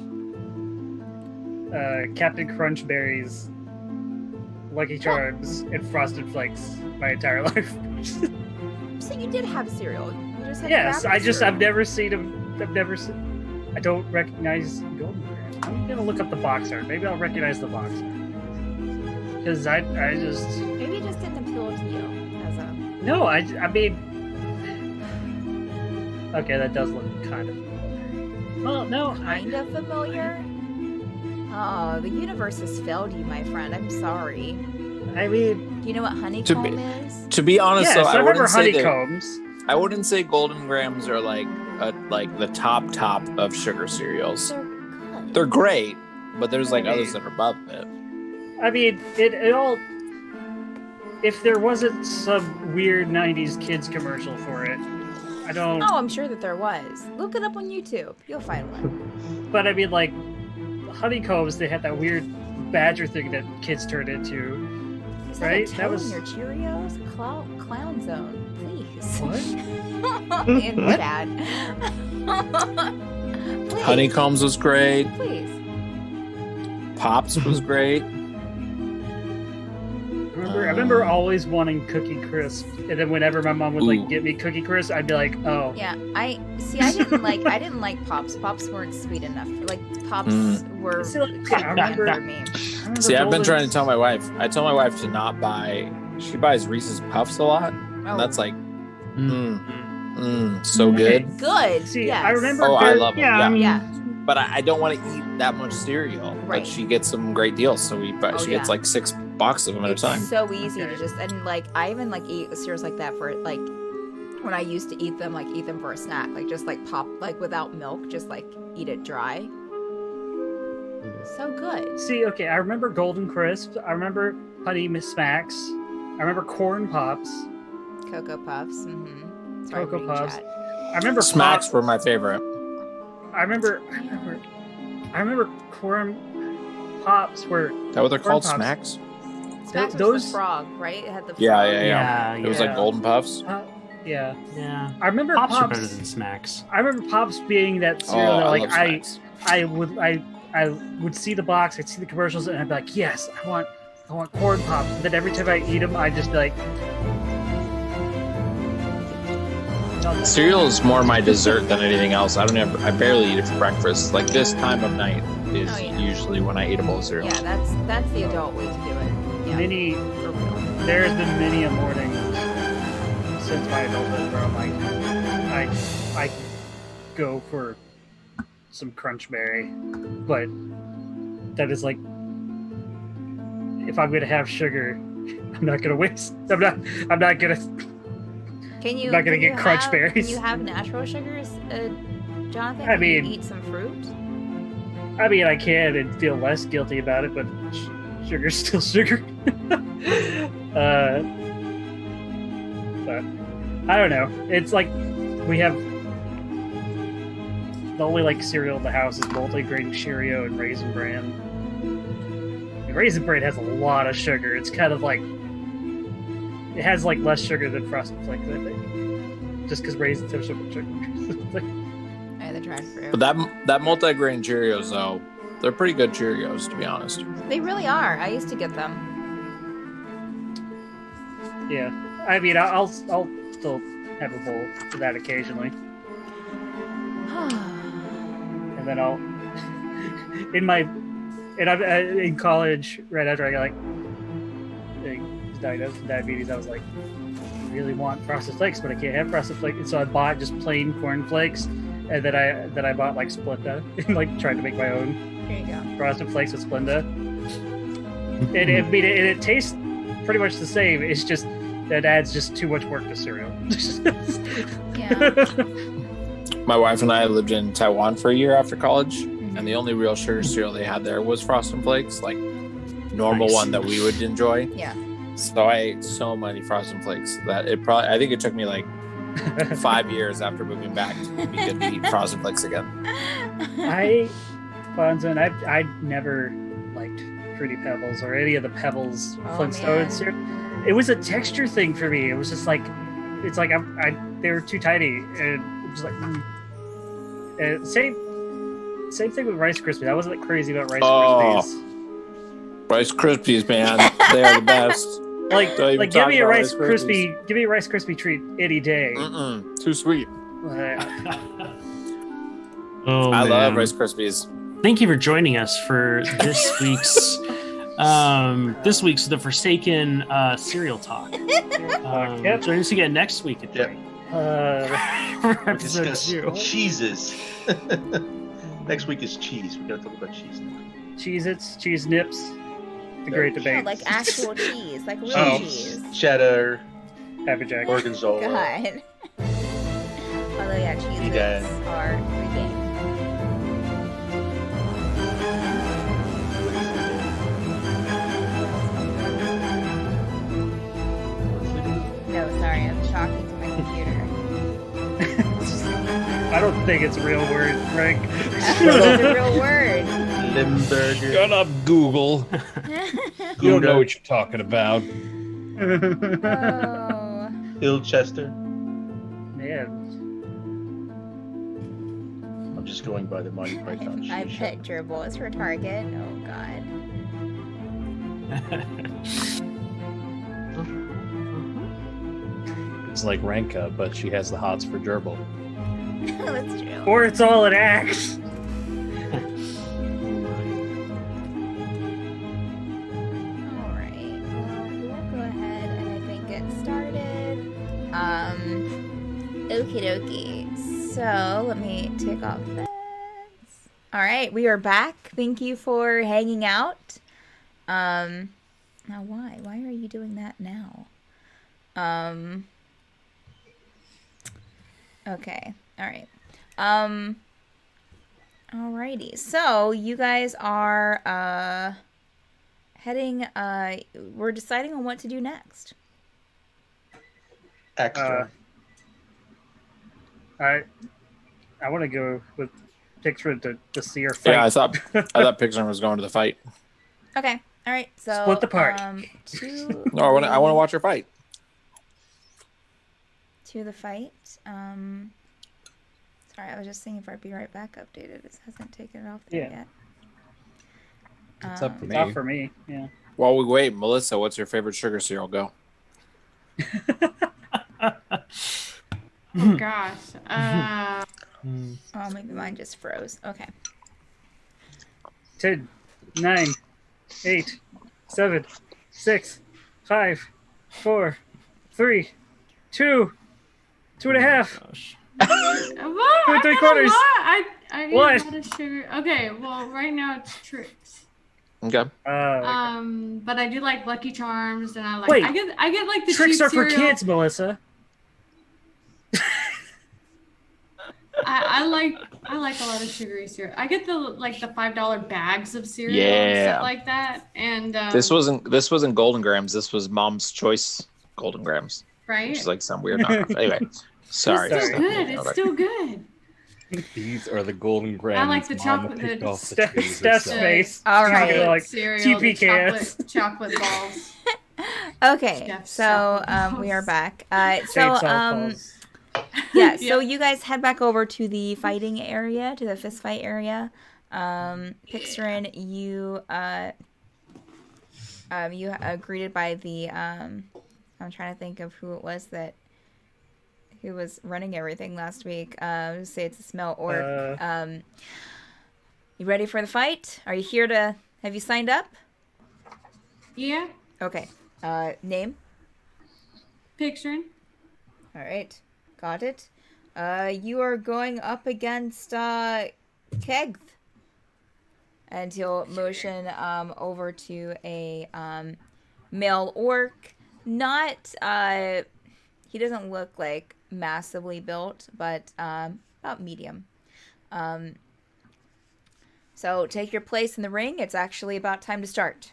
Captain Crunchberries, Lucky Charms, and Frosted Flakes my entire life. So you did have cereal. You just had Yes, crappy cereal. I've never seen them. I don't recognize Golden Grams. I'm gonna look up the box art. Maybe I'll recognize the box art. Because I just Maybe it just didn't appeal to you as a. no. I mean, okay, that does look kind of. Well, no, Kind of familiar. Oh, the universe has failed you, my friend. I'm sorry. I mean, Do you know what honeycomb is? To be honest, yes, though, I remember wouldn't say that- honeycombs. I wouldn't say Golden Grams are like the top of sugar cereals. They're good. They're great, but there's like I mean- others that are above it. I mean, it all. If there wasn't some weird '90s kids commercial for it, I don't. Oh, I'm sure that there was. Look it up on YouTube. You'll find one. But I mean, like honeycombs, they had that weird badger thing that kids turned into. Is that Right? a That toe was- in your Cheerios? Clown zone, please. What? In chat. Please, Honeycombs was great. Please. Pops was great. I remember always wanting Cookie Crisp, and then whenever my mom would Ooh. like get me Cookie Crisp, I'd be like, "Oh, Yeah, I didn't like Pops. Pops weren't sweet enough. Like Pops were See, like, couldn't I run remember- for me. I remember See, I've been Golden- trying to tell my wife. I tell my wife to not buy. She buys Reese's Puffs a lot, Oh, and that's like, so good. good. See, yes. I remember. Oh, I there- love 'em, Yeah, yeah. I mean, Yeah. But I don't want to eat that much cereal. Right. But she gets some great deals, so she Oh, gets yeah. like 6 boxes of them at a It's time. so easy Okay. to just and like I even like eat cereals like that for like when I used to eat them for a snack, like just like pop like without milk, just like eat it dry. So good. See, okay, I remember Golden Crisp. I remember Honey Miss Smacks. I remember Corn Pops. Cocoa Puffs. Mm-hmm. Sorry, Cocoa reading Puffs. chat. I remember Smacks Pop- were my favorite. I remember Corn Pops were. Is that what they're Corn called? Pops. Smacks? Smacks was those- the frog, right? It had the frog. Yeah. Yeah, It was like yeah. Golden Puffs. Yeah, Yeah. I remember Pops Pops. are better than Smacks. I remember Pops being that cereal Oh, that I like love Smacks. I would see the box, I'd see the commercials, and I'd be like, yes, I want Corn Pops. But then every time I eat them, I'd just be like, Cereal is more my dessert than anything else. I barely eat it for breakfast. Like this time of night is Oh, yeah. usually when I eat a bowl of cereal. Yeah, that's the adult way to do it. Yeah, many. for real. There's been many a morning since my adulthood where I'm like, I go for some Crunchberry, but that is like, if I'm gonna have sugar, I'm not gonna waste. I'm not gonna. Can you? I'm not gonna can you get Crunch have- Berries. Can you have natural sugars, Jonathan? I Can you mean- eat some fruit. I mean, I can and feel less guilty about it, but sugar's still sugar. But I don't know. It's like we have the only like cereal in the house is multi-grain Cheerio and Raisin Bran. And Raisin Bran has a lot of sugar. It's kind of like it has like less sugar than Frosted Flakes, I think, just because raisins have so much sugar. I had the dried fruit. But that multi-grain Cheerios though, they're pretty good Cheerios to be honest. They really are. I used to get them. Yeah, I mean, I'll still have a bowl for that occasionally. And then I'll I'm in college right after I got was diagnosed with diabetes. I was like, I really want Frosted Flakes, but I can't have Frosted Flakes, and so I bought just plain corn flakes, and then I bought like Splenda and like tried to make my own There you go. Frosted Flakes with Splenda. It tastes pretty much the same. It's just that adds just too much work to cereal. Yeah. My wife and I lived in Taiwan for a year after college, and the only real sugar cereal they had there was Frosted Flakes, like normal one that we would enjoy. Yeah. So I ate so many Frosted Flakes that I think it took me like 5 years after moving back to be good to eat Frosted Flakes again. Bonzo, I never liked Fruity Pebbles or any of the Pebbles Flintstones cereal. It was a texture thing for me. It was just like, it's like they were too tiny, and it was like, and same thing with Rice Krispies. I wasn't like crazy about Rice Krispies. Rice Krispies, man, they are the best. Like give me a Rice Krispie treat any day. Too sweet. Oh, I man. love Rice Krispies. Thank you for joining us for this week's The Forsaken cereal talk. Join us again next week at 3. For episode Discuss 2. cheeses. Next week is cheese. We gotta talk about cheese. Cheez-Its, cheese nips. The great No, debate. like actual cheese, like real cheese. Cheddar, Happy Jack. Gorgonzola. God. Although yeah, cheese Edam. are regained. No, sorry, I'm talking to my computer. I don't think it's a real word, Frank. It's a real word. Limburger. Shut up, Google. You don't know what you're talking about. Oh. Ilchester. Man. I'm just going by the Monty Python. I put Jurbles for Target. Oh god. It's like Ranka, but she has the hots for gerbil. That's true. Or it's all an act. Alright. Well, we'll go ahead and I think get started. Okie dokie. So let me take off this. Alright, we are back. Thank you for hanging out. Now why? Why are you doing that now? Okay. All right. Alrighty. So you guys are heading. We're deciding on what to do next. Extra. I want to go with Pixar to see her fight. Yeah, I thought Pixar was going to the fight. Okay. All right. So Split the party. No, I want to watch her fight. To the fight. Sorry, I was just seeing if our Be Right Back updated. It hasn't taken it off there yet. It's up for It's me. off for me. Yeah. While we wait, Melissa, what's your favorite sugar cereal? Go. Oh gosh. Oh, maybe mine just froze. Okay. 10, 9, 8, 7, 6, 5, 4, 3, 2, 2.5. Well, Two and three quarters. I eat a What? lot of sugar. Okay, well, right now it's Tricks. Okay. But I do like Lucky Charms, and Wait. I get like the Tricks cheap are for cereal. kids, Melissa. I like a lot of sugary cereal. I get the $5 bags of cereal and Yeah. stuff like that. And This wasn't Golden Grams. This was Mom's Choice Golden Grams, right. which is like some weird knockoff. Anyway, sorry. It's still Sorry. good. It's still good. These are the golden grams. I like the Mama chocolate- picked the off the Steph's trees herself. face. All right. Talking like cereal, TP the cans. chocolate balls. Okay. Yes, So chocolate we are balls. back. Chainsaw Falls. Yeah, so Yeah. you guys head back over to the fighting area, to the fist fight area. Pixarin, you greeted by the I'm trying to think of who it was who was running everything last week. Just say it's a smell orc. You ready for the fight? Are you here to? Have you signed up? Yeah, Okay. Name. picturing. All right, got it. You are going up against Kegth. And he'll motion over to a male orc. Not he doesn't look like massively built, but about medium. So take your place in the ring. It's actually about time to start.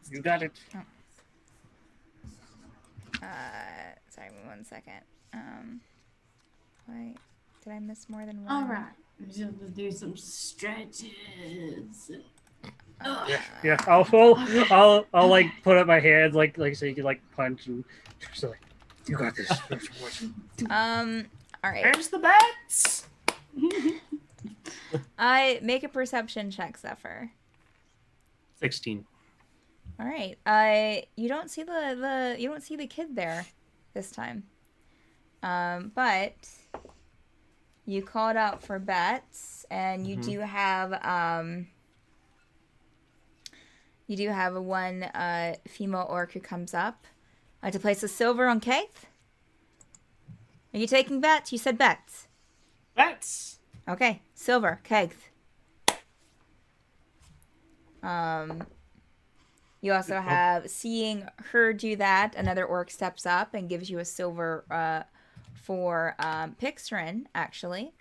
You got it. Oh. Sorry, 1 second. Wait, did I miss more than one? All right. I'm just gonna do some stretches. Yeah. I'll like put up my hands like so you can like punch and just like you got this. All right. There's the bats. I make a perception check, Zephyr. 16. All right. You don't see the kid there this time. But you called out for bets, and you do have one female orc who comes up to place a silver on Keith. Are you taking bets? You said bets. Bats. Okay, silver, Keith. You also have, seeing her do that, another orc steps up and gives you a silver for Pixrin, actually.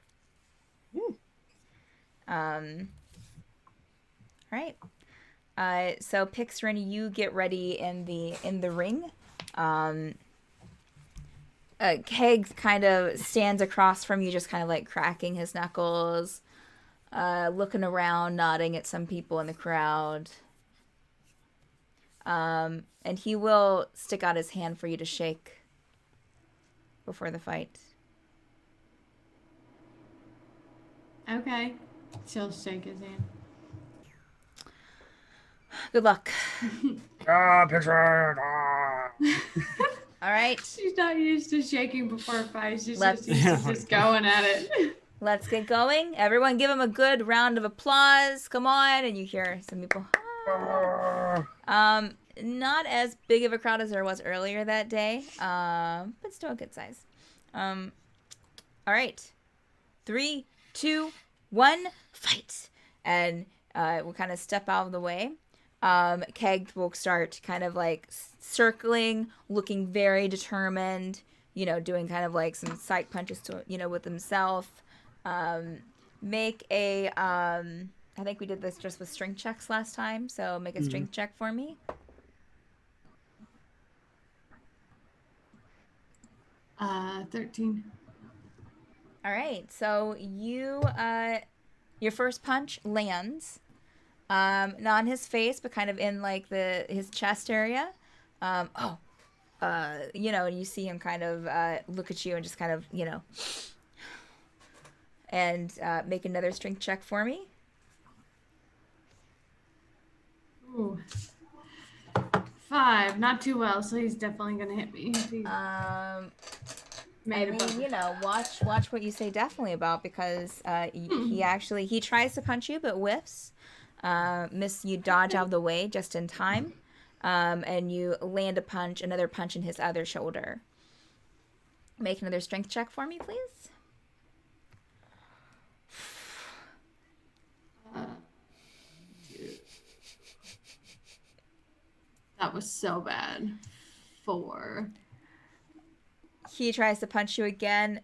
All right. So Pixrin, you get ready in the ring. Keg kind of stands across from you, just kind of like cracking his knuckles, looking around, nodding at some people in the crowd. And he will stick out his hand for you to shake before the fight. Okay. She'll shake his hand. Good luck. Picture. All right. She's not used to shaking before fights. She's Let's- just used to just going at it. Let's get going. Everyone give him a good round of applause. Come on. And you hear some people. Not as big of a crowd as there was earlier that day, but still a good size. All right. 3, 2, 1, fight. And we'll kind of step out of the way. Keg will start kind of like circling, looking very determined, doing kind of like some psych punches to, with himself. Make a, I think we did this just with strength checks last time, so make a strength check for me. 13. All right, so you, your first punch lands, not on his face, but kind of in like his chest area. And you see him kind of look at you and just kind of, and make another strength check for me. Ooh. 5. Not too well, so he's definitely gonna hit me. Watch what you say definitely about, because he tries to punch you but whiffs. You dodge out of the way just in time, and you land another punch in his other shoulder. Make another strength check for me, please. That was so bad. 4. He tries to punch you again,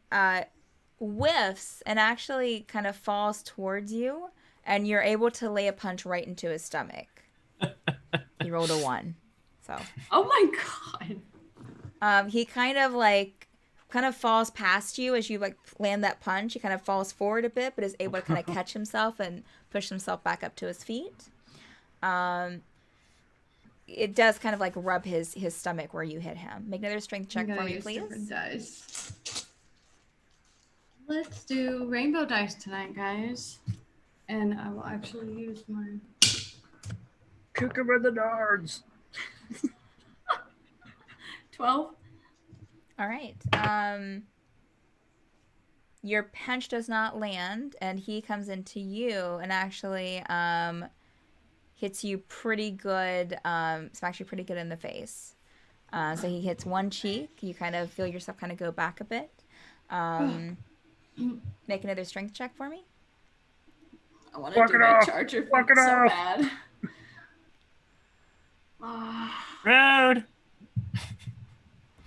whiffs, and actually kind of falls towards you, and you're able to lay a punch right into his stomach. He rolled a 1. So. Oh my god. He kind of falls past you as you like land that punch. He kind of falls forward a bit, but is able to kind of catch himself and push himself back up to his feet. It does kind of like rub his stomach where you hit him. Make another strength check for me, please. Different dice. Let's do rainbow dice tonight, guys. And I will actually use my... Kick him in the nards. 12. All right. Your punch does not land, and he comes into you and actually hits you pretty good. It's actually pretty good in the face. So he hits one cheek. You kind of feel yourself kind of go back a bit. Make another strength check for me. I want to do my charger feat so bad. Rude.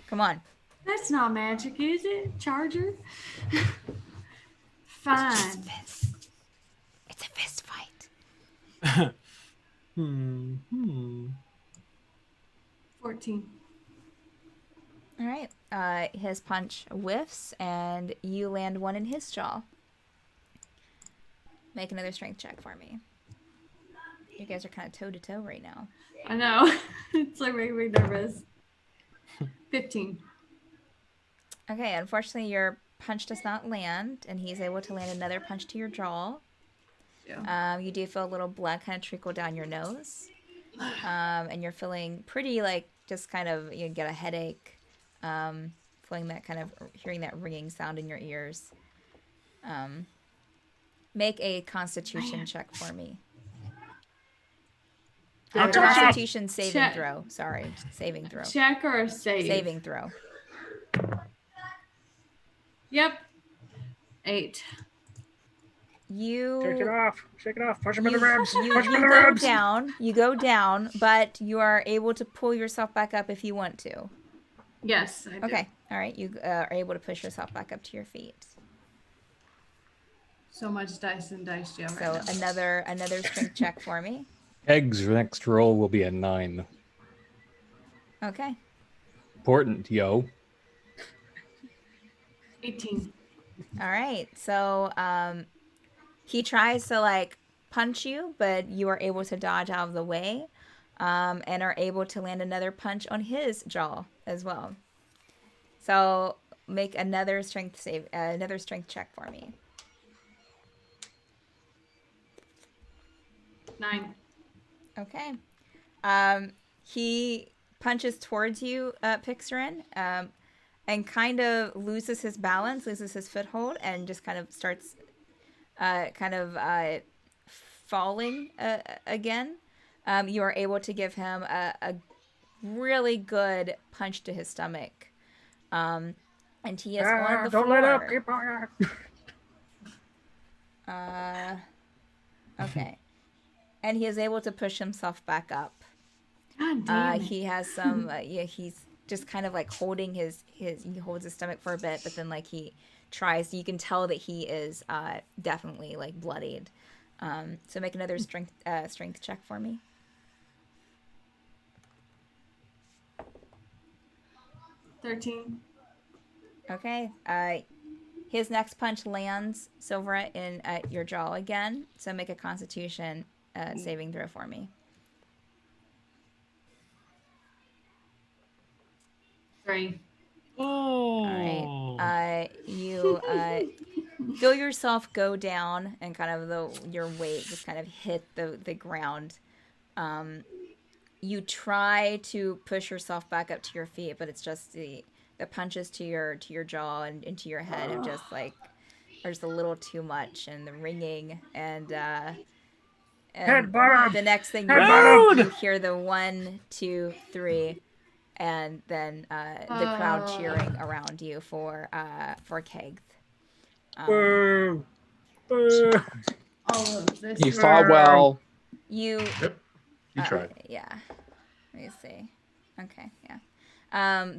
Come on. That's not magic, is it? Charger? Fine. It's just fist. It's a fist fight. 14. All right. His punch whiffs, and you land one in his jaw. Make another strength check for me. You guys are kind of toe to toe right now. I know. It's like making me nervous. 15. Okay, unfortunately, your punch does not land, and he's able to land another punch to your jaw. Yeah. You do feel a little blood kind of trickle down your nose. And you're feeling pretty, like, just kind of, you get a headache. Feeling that kind of, hearing that ringing sound in your ears. Make a constitution check for me. Constitution saving throw. Sorry, saving throw. Check or a save? Saving throw. Yep. 8. You Shake it off. Shake it off. Push him in the ribs. Push him in the go ribs. down. You go down, but you are able to pull yourself back up if you want to. Yes, I do. Okay. All right. You are able to push yourself back up to your feet. So much dice and dice jam. So right now. another strength check for me. Egg's next roll will be a 9. Okay. Important, yo. 18. All right. So he tries to like punch you, but you are able to dodge out of the way, and are able to land another punch on his jaw as well. So make another strength check for me. 9. Okay. He punches towards you, Pixarin, and kind of loses his balance, loses his foothold, and just kind of starts falling again. You are able to give him a really good punch to his stomach. And he is on the floor. Don't let up. Keep on. Okay. And he is able to push himself back up. God damn it. He has some, he's just kind of like holding he holds his stomach for a bit, but then like he tries, you can tell that he is definitely like bloodied. So make another strength check for me. 13. Okay. His next punch lands Silvera in your jaw again. So make a Constitution saving throw for me. 3. Oh. All right. You feel yourself go down, and kind of your weight just kind of hit the ground. You try to push yourself back up to your feet, but it's just the punches to your jaw and into your head have just like are just a little too much, and the ringing and the next thing you hear the 1, 2, 3, and then the crowd cheering around you for Kegth. Boo. Boo. All of this. You fought well. You tried. Yeah. Let me see. Okay, yeah.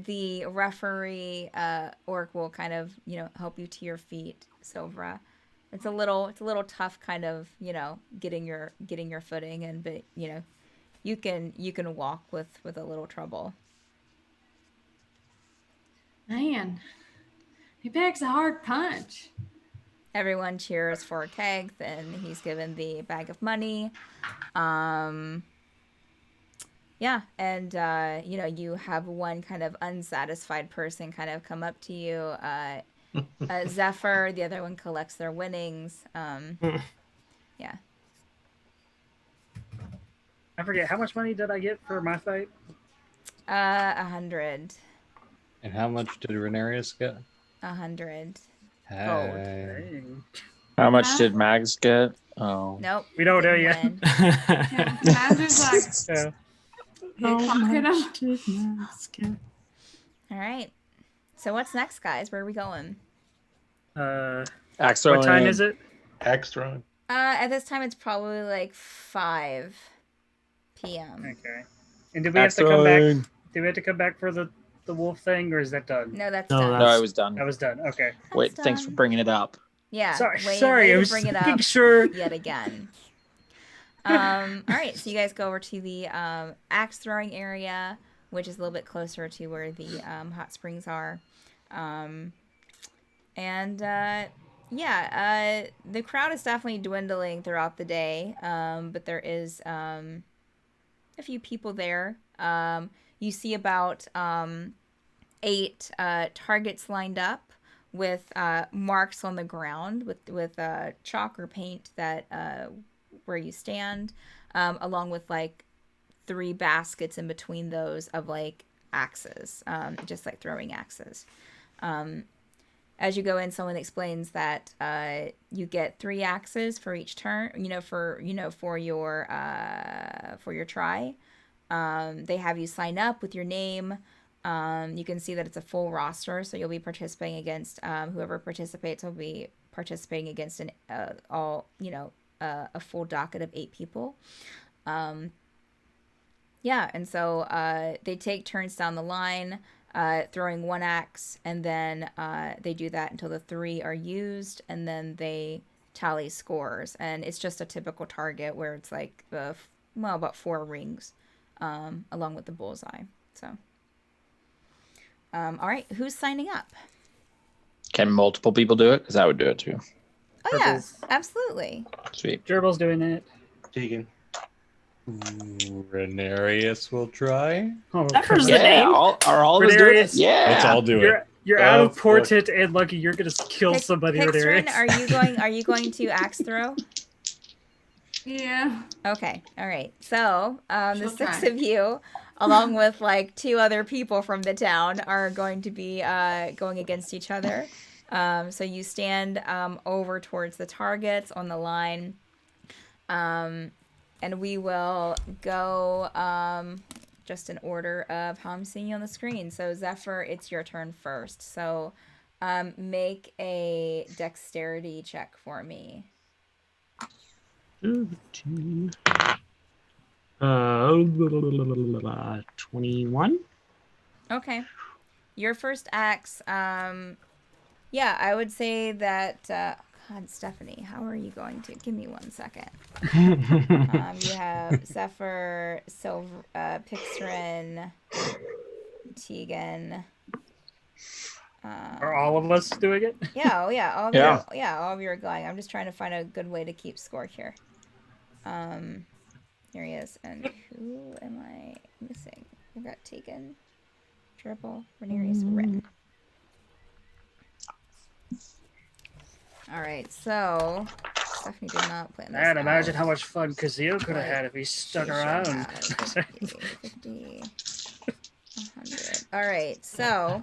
The referee orc will kind of, help you to your feet, Silvera. It's a little tough kind of, getting your footing, but you can walk with a little trouble. Man, he packs a hard punch. Everyone cheers for Kegth, and he's given the bag of money. Yeah, and you have one kind of unsatisfied person kind of come up to you. Zephyr, the other one collects their winnings. Yeah. I forget, how much money did I get for my fight? 100. And how much did Renarius get? 100. Hey. How much did Mags get? Oh. Nope. We don't know didn't yet. win. Yeah, Mags is like, Yeah. All right. So what's next, guys? Where are we going? Axe What time throwing. is it? Axe throwing. At this time, it's probably like 5 p.m. Okay. And did we have to come back? Did we have to come back for the wolf thing, or is that done? No, that's No, done. No, I was done. That was done. Okay. Wait, That's thanks for done. bringing it up. Yeah. Sorry, Way I to was bring it making up sure. yet again. All right, so you guys go over to the axe throwing area, which is a little bit closer to where the hot springs are. The crowd is definitely dwindling throughout the day, but there is a few people there. You see about 8 targets lined up with marks on the ground with chalk or paint that where you stand, along with like 3 baskets in between those of like axes, just like throwing axes. As you go in, someone explains that you get 3 axes for each turn. For your try. They have you sign up with your name. You can see that it's a full roster, so you'll be participating against whoever participates will be participating against a full docket of 8 people. And so they take turns down the line, throwing 1 axe, and then they do that until the 3 are used, and then they tally scores. And it's just a typical target where it's like about 4 rings, along with the bullseye. So, all right, who's signing up? Can multiple people do it? Because I would do it too. Oh yeah, absolutely. Sweet. Jurbles doing it. Tegan. Renarius will try. Oh, Zephyr's the Yeah, name. are all of us doing it? Renarius. Yeah. Let's all do it. You're out of portent, and Lucky, you're gonna kill somebody. Pixrin, Renarius. are you going to axe throw? Yeah. Okay, all right. So the She'll 6 try. of you, along with like 2 other people from the town, are going to be going against each other. So you stand over towards the targets on the line, and we will go just in order of how I'm seeing you on the screen. So Zephyr, it's your turn first. So make a dexterity check for me. 21. Okay. Your first axe, I would say that, God, Stephanie, how are you going to? Give me 1 second. You have Zephyr, Pixrin, Tegan. Are all of us doing it? Yeah, all of Yeah. you, all of you are going. I'm just trying to find a good way to keep score here. Here he is. And who am I missing? I've got Tegan, Jurble, Renarius, Ren. All right, so Stephanie did not plan this Man, imagine out. how much fun Kazio could have had if he stuck She around. should have 50, 100. All right, so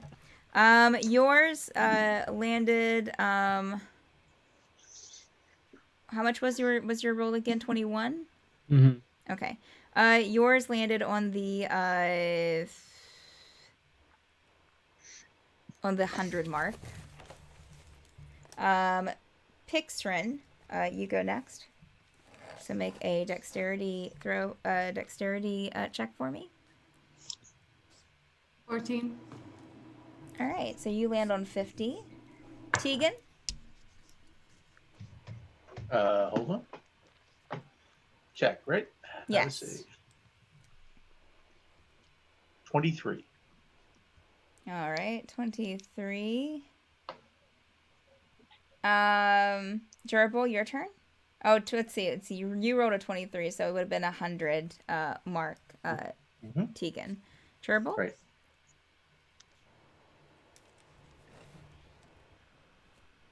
yours landed. How much was your roll again? 21. Mm-hmm. Okay. Yours landed on the 100 mark. Pixrin, you go next. So make a dexterity check for me. 14. All right, so you land on 50. Tegan? Hold on. Check, right? Yes. Let's see. 23. All right, 23. Jurble, your turn. Oh, let's see. You rolled a 23, so it would have been 100 mark, Tegan. Jurble? Right.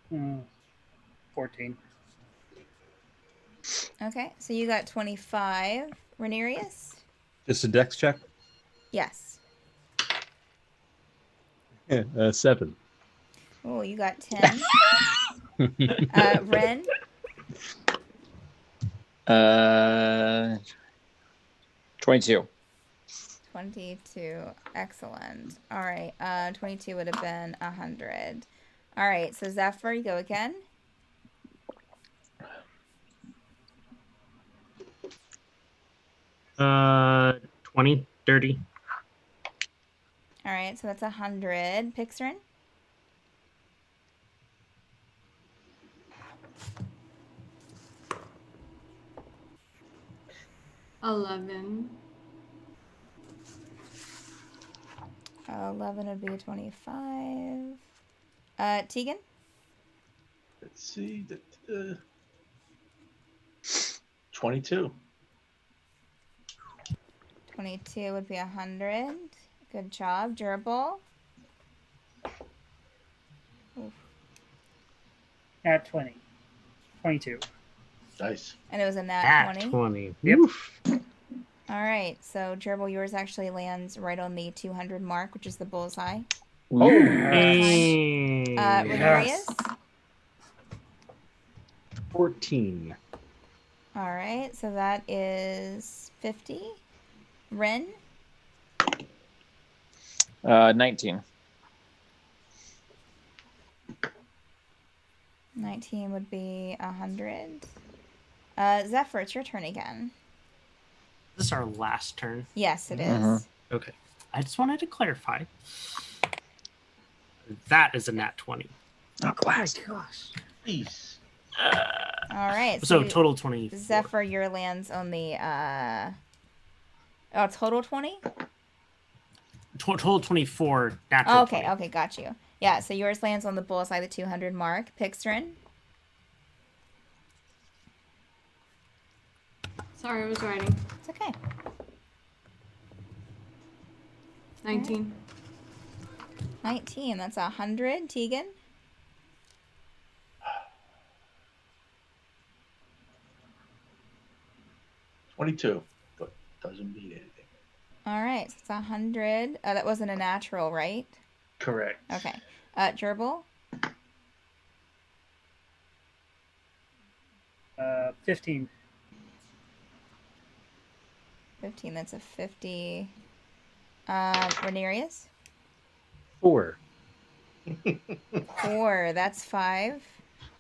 Hmm. 14. Okay, so you got 25. Renarius? Just a dex check. Yes. Yeah, 7. Oh, you got 10. Ren? 22. 22. Excellent. All right. 22 would have been 100. All right. So Zephyr, you go again. Uh, 20, 30. All right. So that's 100. Pixrin. 11. 11 would be 25. Tegan. Let's see. 22. 22 would be 100. Good job. Jurble. At 20. 22. Nice. And it was a nat At 20. 20. Yep. All right. So Jurble, yours actually lands right on the 200 mark, which is the bullseye. Oh, Hey. Renarius. 14. All right. So that is 50. Ren. 19. 19 would be 100. Zephyr, it's your turn again. This is our last turn. Yes, it is. Mhm. Okay. I just wanted to clarify. That is a nat 20. Oh, glass. Gosh. Nice. All right. So total 20. Zephyr, your lands on the total 20? Total 24. Natural. Okay, 20. okay, got you. Yeah, so yours lands on the bullseye, the 200 mark. Pixrin. Sorry, I was writing. It's okay. 19. 19, that's 100. Tegan. 22. But doesn't mean anything. All right, so it's 100. That wasn't a natural, right? Correct. Okay. Jurble. 15. 15, that's a 50. Renarius. 4. 4, that's 5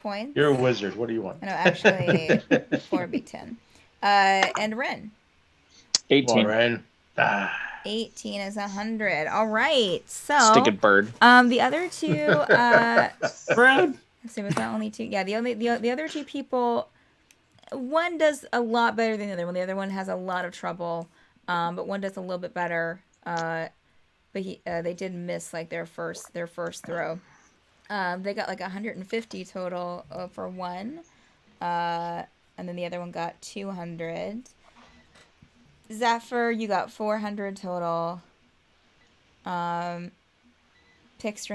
points. You're a wizard. What do you want? No, actually, 4 would be 10. And Ren. 18. Ren. 18 is 100. All right, so Stick-it bird. the other two, Bird. so was that only 2? Yeah, the other 2 people, one does a lot better than the other one. The other one has a lot of trouble, but one does a little bit better. But they did miss like their first throw. They got like 150 total for one, and then the other one got 200. Zephyr, you got 400 total. Pixtrin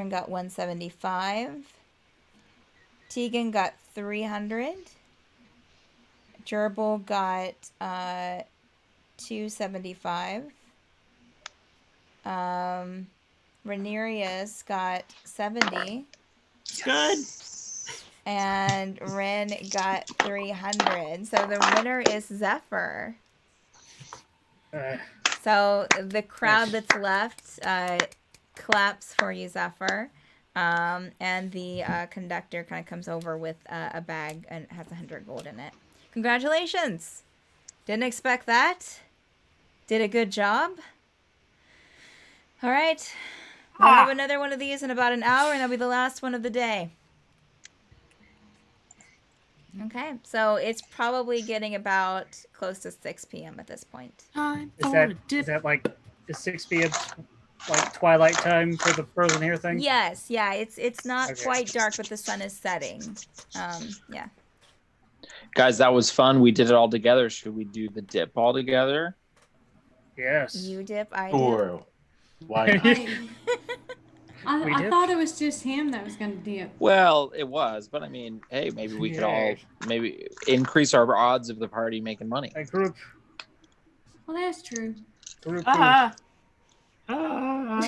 got 175. Tegan got 300. Jurble got 275. Renarius got 70. Good. And Ren got 300. So the winner is Zephyr. So the crowd that's left claps for you, Zephyr. And the conductor kind of comes over with a bag and has 100 gold in it. Congratulations. Didn't expect that. Did a good job. All right. We'll have another one of these in about an hour, and that'll be the last one of the day. Okay, so it's probably getting about close to 6 p.m. at this point. Is that like the 6 p.m. like twilight time for the frozen hair thing? Yes, yeah, it's not Okay. quite dark, but the sun is setting. Yeah. Guys, that was fun. We did it all together. Should we do the dip all together? Yes. You dip, I dip. Or why not? We I dip? thought it was just him that was going to dip. Well, it was, but I mean, hey, maybe we could all maybe increase our odds of the party making money. A group. Well, that's true. Group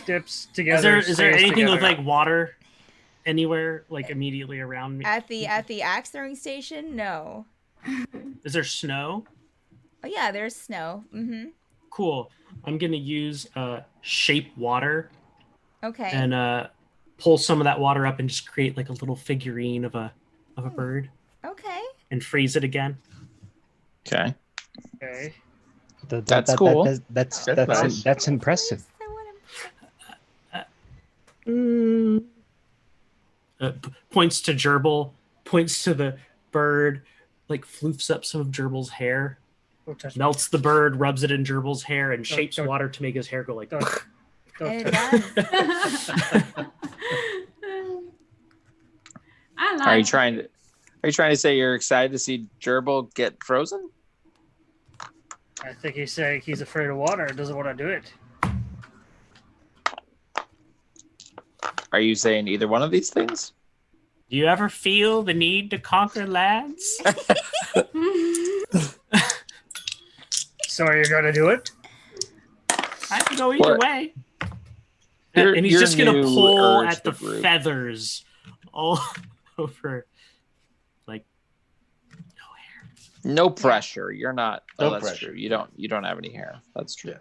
dips Is together. there stays anything together. with like water anywhere like immediately around me? At the axe throwing station, no. Is there snow? Oh yeah, there's snow. Mm-hmm. Cool. I'm gonna use shape water. Okay. And pull some of that water up and just create like a little figurine of a bird. Okay. And freeze it again. Okay. Okay. That's cool. That's nice. that's impressive. Points to Jurble, points to the bird, like floofs up some of Jurble's hair, melts the bird, rubs it in Jurble's hair, and shapes water to make his hair go like. And it does. I like. Are you trying to say you're excited to see Gerbil get frozen? I think he's saying he's afraid of water and doesn't want to do it. Are you saying either one of these things? Do you ever feel the need to conquer lands? So are you going to do it? I can go either way. And he's Your just going to new pull urge at the for group. feathers all over. Like, no hair. No pressure. You're not. No Oh, that's pressure. true. You don't have any hair. That's true.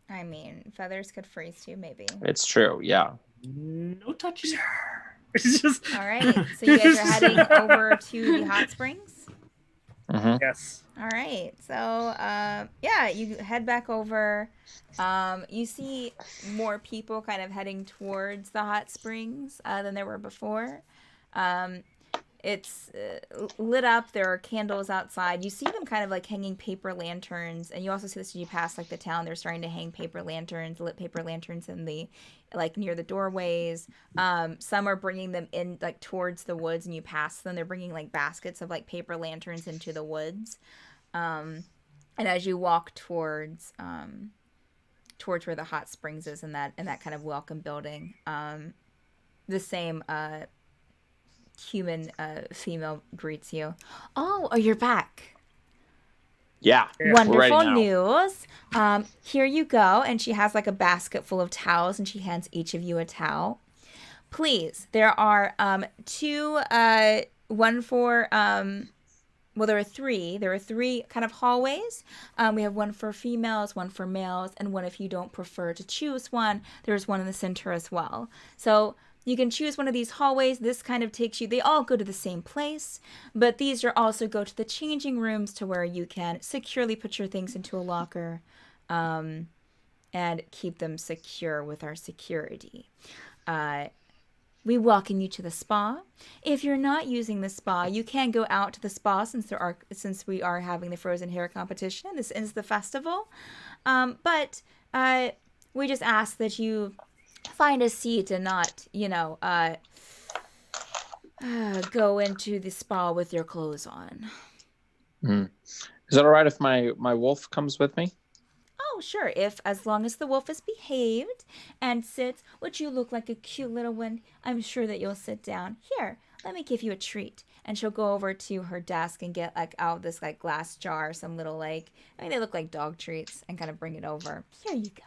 I mean, feathers could freeze too, maybe. It's true. Yeah. No touching. It's just... All right. So you guys are heading over to the hot springs? Mm-hmm. Yes. All right. So, yeah, you head back over. You see more people kind of heading towards the hot springs than there were before. It's lit up. There are candles outside. You see them kind of like hanging paper lanterns, and you also see this as you pass like the town. They're starting to hang paper lanterns, lit paper lanterns in the like near the doorways. Some are bringing them in like towards the woods, and you pass them. They're bringing like baskets of like paper lanterns into the woods. And as you walk towards where the hot springs is, in that kind of welcome building, the same human female greets you. Oh, you're back. Yeah. Wonderful news. Here you go. And she has like a basket full of towels, and she hands each of you a towel. Please, there are two, one for, well, there are three. There are three kind of hallways. We have one for females, one for males, and one if you don't prefer to choose one. There's one in the center as well. So you can choose one of these hallways. This kind of takes you, they all go to the same place, but these are also go to the changing rooms to where you can securely put your things into a locker and keep them secure with our security. We welcome you to the spa. If you're not using the spa, you can go out to the spa since we are having the frozen hair competition. This ends the festival. But we just ask that you find a seat and not, go into the spa with your clothes on. Is that all right if my wolf comes with me? Oh, sure. As long as the wolf is behaved and sits, which you look like a cute little one, I'm sure that you'll sit down. Here, let me give you a treat. And she'll go over to her desk and get like out this like glass jar, some little they look like dog treats, and kind of bring it over. Here you go.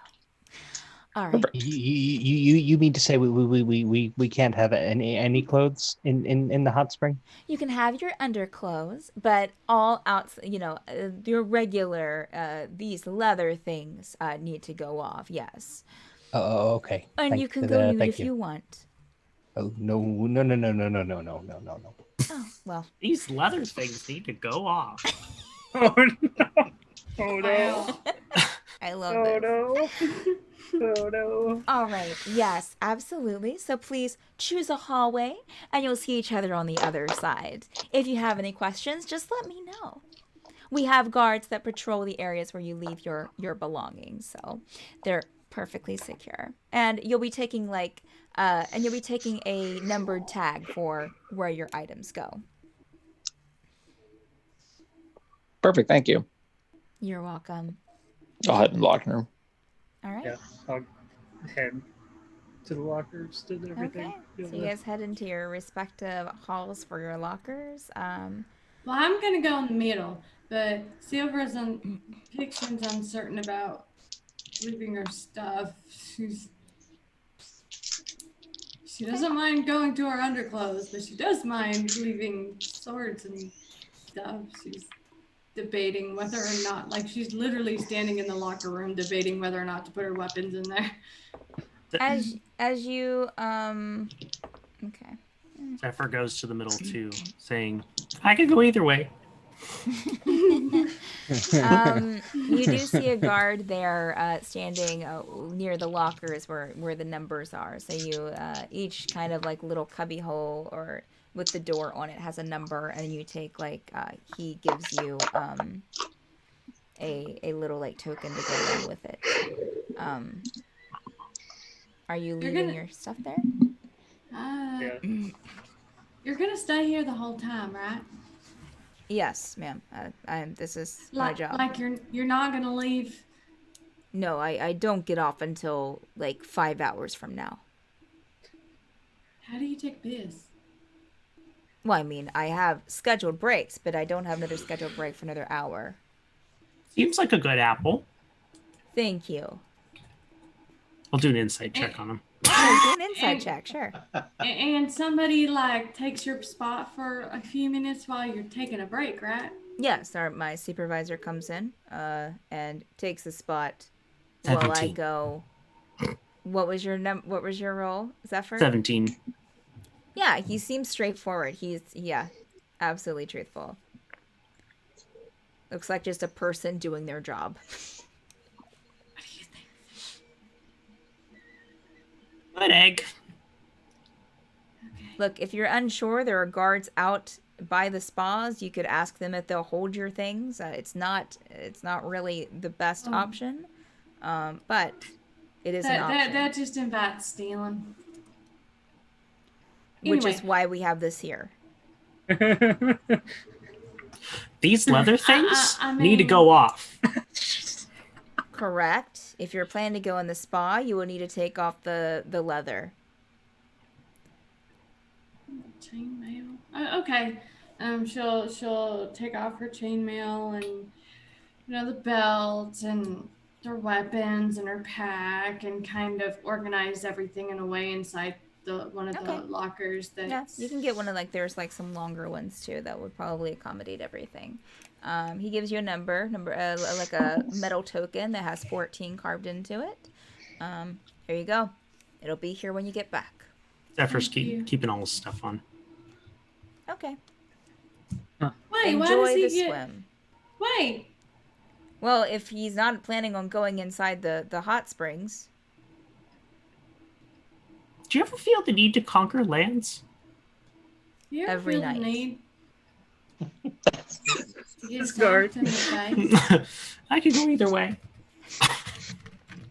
All right. You mean to say we can't have any clothes in the hot spring? You can have your underclothes, but all outside, your regular these leather things need to go off. Yes. Oh, okay. And you can go nude if you want. Oh no. Oh well. These leather things need to go off. Oh no. Oh no. I love it. No. Oh no. All right. Yes, absolutely. So please choose a hallway and you'll see each other on the other side. If you have any questions, just let me know. We have guards that patrol the areas where you leave your belongings, so they're perfectly secure. And you'll be taking a numbered tag for where your items go. Perfect. Thank you. You're welcome. I'll head in the locker room. All right. Yeah, I'll head to the lockers and everything. Okay. So you guys head into your respective halls for your lockers. Well, I'm gonna go in the middle, but Silvera's Piction's uncertain about leaving her stuff. She doesn't mind going to her underclothes, but she does mind leaving swords and stuff. debating whether or not, like, she's literally standing in the locker room debating whether or not to put her weapons in there. As you okay. Zephyr goes to the middle too, saying, "I could go either way." You do see a guard there standing near the lockers where the numbers are. So you each kind of like little cubby hole or with the door on it has a number, and you take like he gives you a little like token to go along with it. Are you leaving your stuff there? Yeah. You're gonna stay here the whole time, right? Yes, ma'am. This is my job. Like you're not gonna leave. No, I don't get off until like 5 hours from now. How do you take piss? Well, I mean, I have scheduled breaks, but I don't have another scheduled break for another hour. Seems like a good apple. Thank you. I'll do an insight check on him. Oh, do an insight check, sure. And somebody like takes your spot for a few minutes while you're taking a break, right? Yes, my supervisor comes in and takes the spot 17. while I go. What was your role, Zephyr? 17. Yeah, he seems straightforward. He's absolutely truthful. Looks like just a person doing their job. What do you think? Good egg. Okay. Look, if you're unsure, there are guards out by the spas. You could ask them if they'll hold your things. It's not really the best option, but it is an option. That just invites stealing. Which Anyway. is why we have this here. These leather things I need to mean- go off. Correct. If you're planning to go in the spa, you will need to take off the leather. Chainmail. Okay. She'll take off her chainmail and the belt and her weapons and her pack and kind of organize everything in a way inside one of the lockers that. Yeah, you can get one of there's some longer ones too that would probably accommodate everything. He gives you a number like a metal token that has 14 carved into it. Here you go. It'll be here when you get back. Zephyr's keeping all his stuff on. Okay. Wait, why Enjoy does he the get? swim. Wait. Well, if he's not planning on going inside the hot springs. Do you ever feel the need to conquer lands? You ever Every feel night. the need? to get Start. stomped in the face? I could go either way.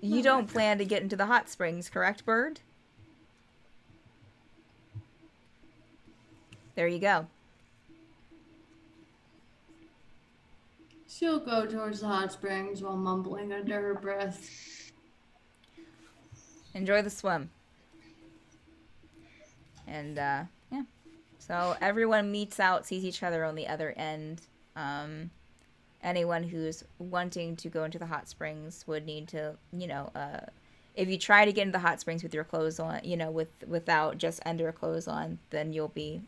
You don't plan to get into the hot springs, correct, Bird? There you go. She'll go towards the hot springs while mumbling under her breath. Enjoy the swim. And, yeah. So everyone meets out, sees each other on the other end. Anyone who's wanting to go into the hot springs would need to, if you try to get into the hot springs with your clothes on, without just underclothes on, then you'll be,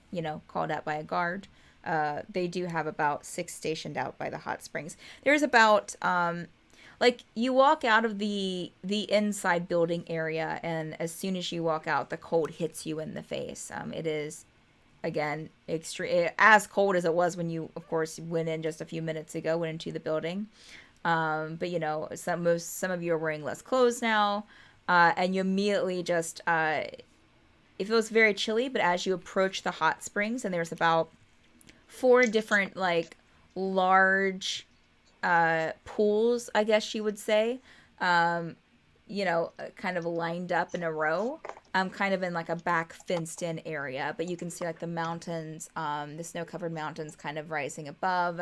called out by a guard. They do have about 6 stationed out by the hot springs. There's about, you walk out of the inside building area, and as soon as you walk out, the cold hits you in the face. It is, again, as cold as it was when you, of course, went in just a few minutes ago, went into the building. But some of you are wearing less clothes now, and you immediately just, it feels very chilly. But as you approach the hot springs, and there's about 4 different large pools, I guess you would say, kind of lined up in a row. Kind of in a back fenced-in area, but you can see the mountains, the snow-covered mountains, kind of rising above.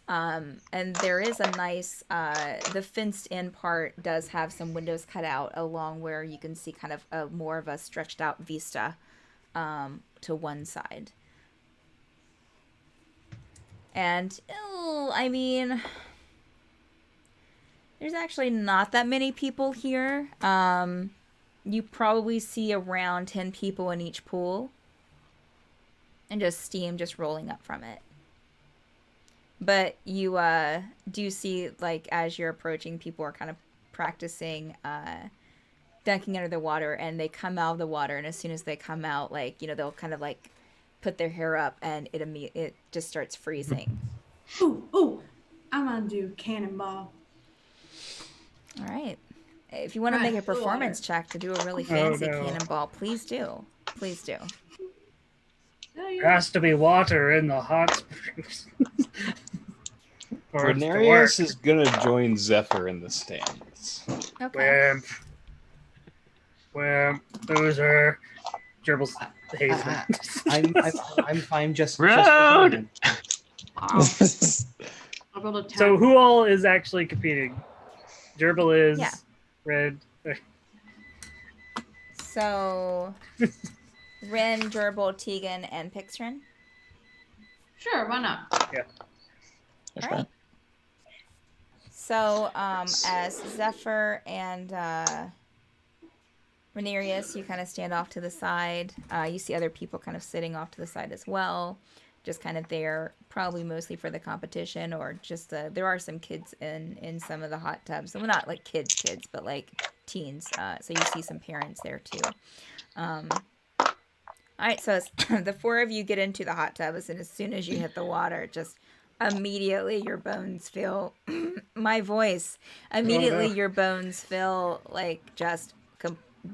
And there is a nice, the fenced-in part does have some windows cut out along where you can see kind of more of a stretched-out vista to one side. And, there's actually not that many people here. You probably see around 10 people in each pool. And just steam just rolling up from it. But you do see, like, as you're approaching, people are kind of practicing dunking under the water, and they come out of the water, and as soon as they come out, like, you know, they'll kind of like put their hair up, and it just starts freezing. Ooh, I'm gonna do cannonball. All right. If you want to make a performance check to do a really fancy cannonball, please do. Please do. There has to be water in the hot springs. Renarius is gonna join Zephyr in the stands. Okay. Wimp, loser. Jurbles hates me. I'm fine just Road! Wow. I'll build a town. So who all is actually competing? Gerbil is Red. So Rin, Jurble, Tegan, and Pixtrin. Sure, why not? Yeah. All right. So as Zephyr and Renarius, you kind of stand off to the side. You see other people kind of sitting off to the side as well, just kind of there, probably mostly for the competition, or just there are some kids in some of the hot tubs. Well, not like kids, but like teens. So you see some parents there too. All right, so as the four of you get into the hot tubs, and as soon as you hit the water, just immediately your bones feel my voice. Immediately your bones feel like just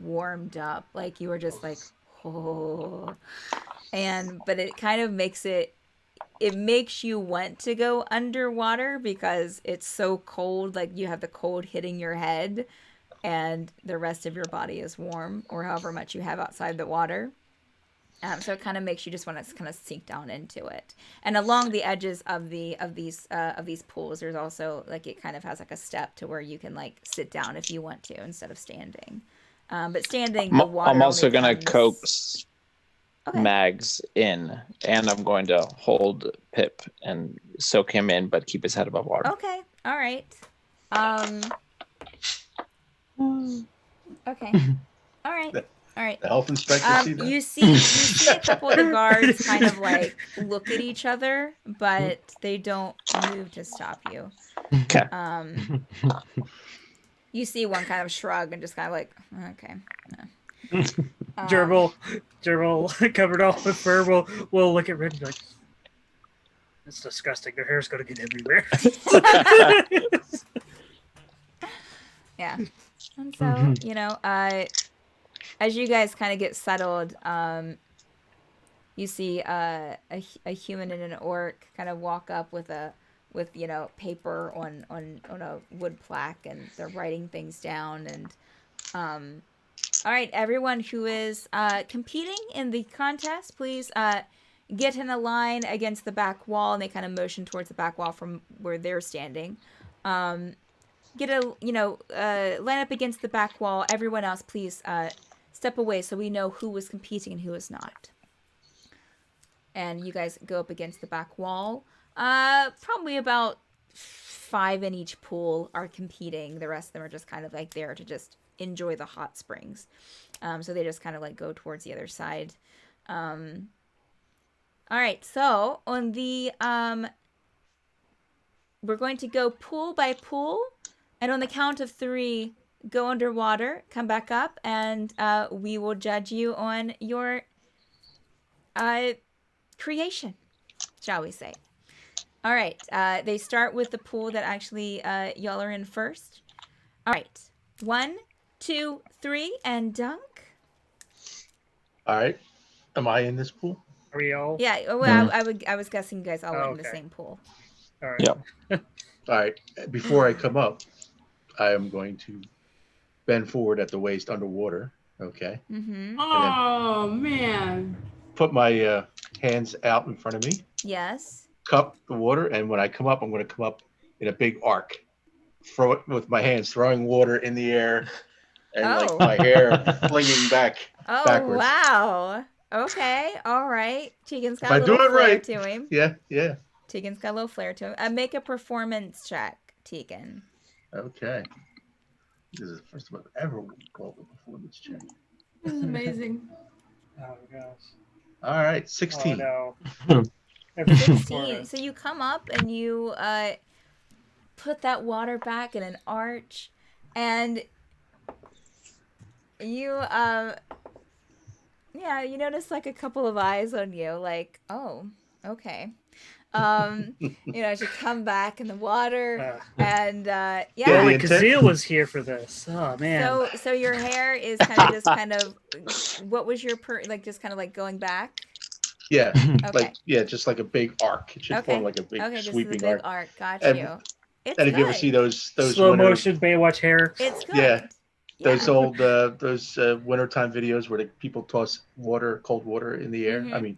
warmed up, like you were just like, oh. But it kind of makes it makes you want to go underwater because it's so cold. Like you have the cold hitting your head and the rest of your body is warm, or however much you have outside the water. So it kind of makes you just want to kind of sink down into it. And along the edges of these pools, there's also like, it kind of has like a step to where you can like sit down if you want to instead of standing. But standing, the water. I'm also gonna coax Mags in, and I'm going to hold Pip and soak him in, but keep his head above water. Okay. All right. Okay. All right. All right. The health inspector see that? You see a couple of the guards kind of like look at each other, but they don't move to stop you. Okay. You see one kind of shrug and just kind of like, okay. No. Gerbil covered all with fur. We'll look at Red and be like, it's disgusting. Their hair's gonna get everywhere. Yeah. And so, you know, as you guys kind of get settled, you see a human and an orc kind of walk up with you know, paper on a wood plaque, and they're writing things down. And all right, everyone who is competing in the contest, please get in a line against the back wall, and they kind of motion towards the back wall from where they're standing. Get line up against the back wall. Everyone else, please step away so we know who was competing and who was not. And you guys go up against the back wall. Probably about 5 in each pool are competing. The rest of them are just kind of like there to just enjoy the hot springs. So they just kind of like go towards the other side. All right, so on the we're going to go pool by pool, and on the count of 3, go underwater, come back up, and we will judge you on your creation, shall we say. All right, they start with the pool that actually y'all are in first. All right, 1, 2, 3, and dunk. All right. Am I in this pool? Are we all? Yeah, well, I was guessing you guys all went in the same pool. All right. Yeah. All right. Before I come up, I am going to bend forward at the waist underwater. Okay. Mm-hmm. Oh, man. Put my hands out in front of me. Yes. Cup the water, and when I come up, I'm going to come up in a big arc. Throw it with my hands, throwing water in the air, and like my hair flinging back backwards. Wow. Okay. All right. Tegan's got If I a little do it flair right. to him. Yeah. Tegan's got a little flair to him. Make a performance check, Tegan. Okay. This is the first time I've ever called a performance check. This is amazing. Oh gosh. All right, 16. Oh no. 16. So you come up and you put that water back in an arch, and you you notice like a couple of eyes on you, like, oh, okay. As you come back in the water, and Only Kazeel was here for this. Oh man. So your hair is kind of what was your just kind of like going back? Yeah. Okay. Just like a big arc. It should form like a big sweeping just a big arc. Got you. It's and if good. You ever see those slow motion Baywatch hair, it's good. Yeah. Those old wintertime videos where the people toss cold water in the air. I mean,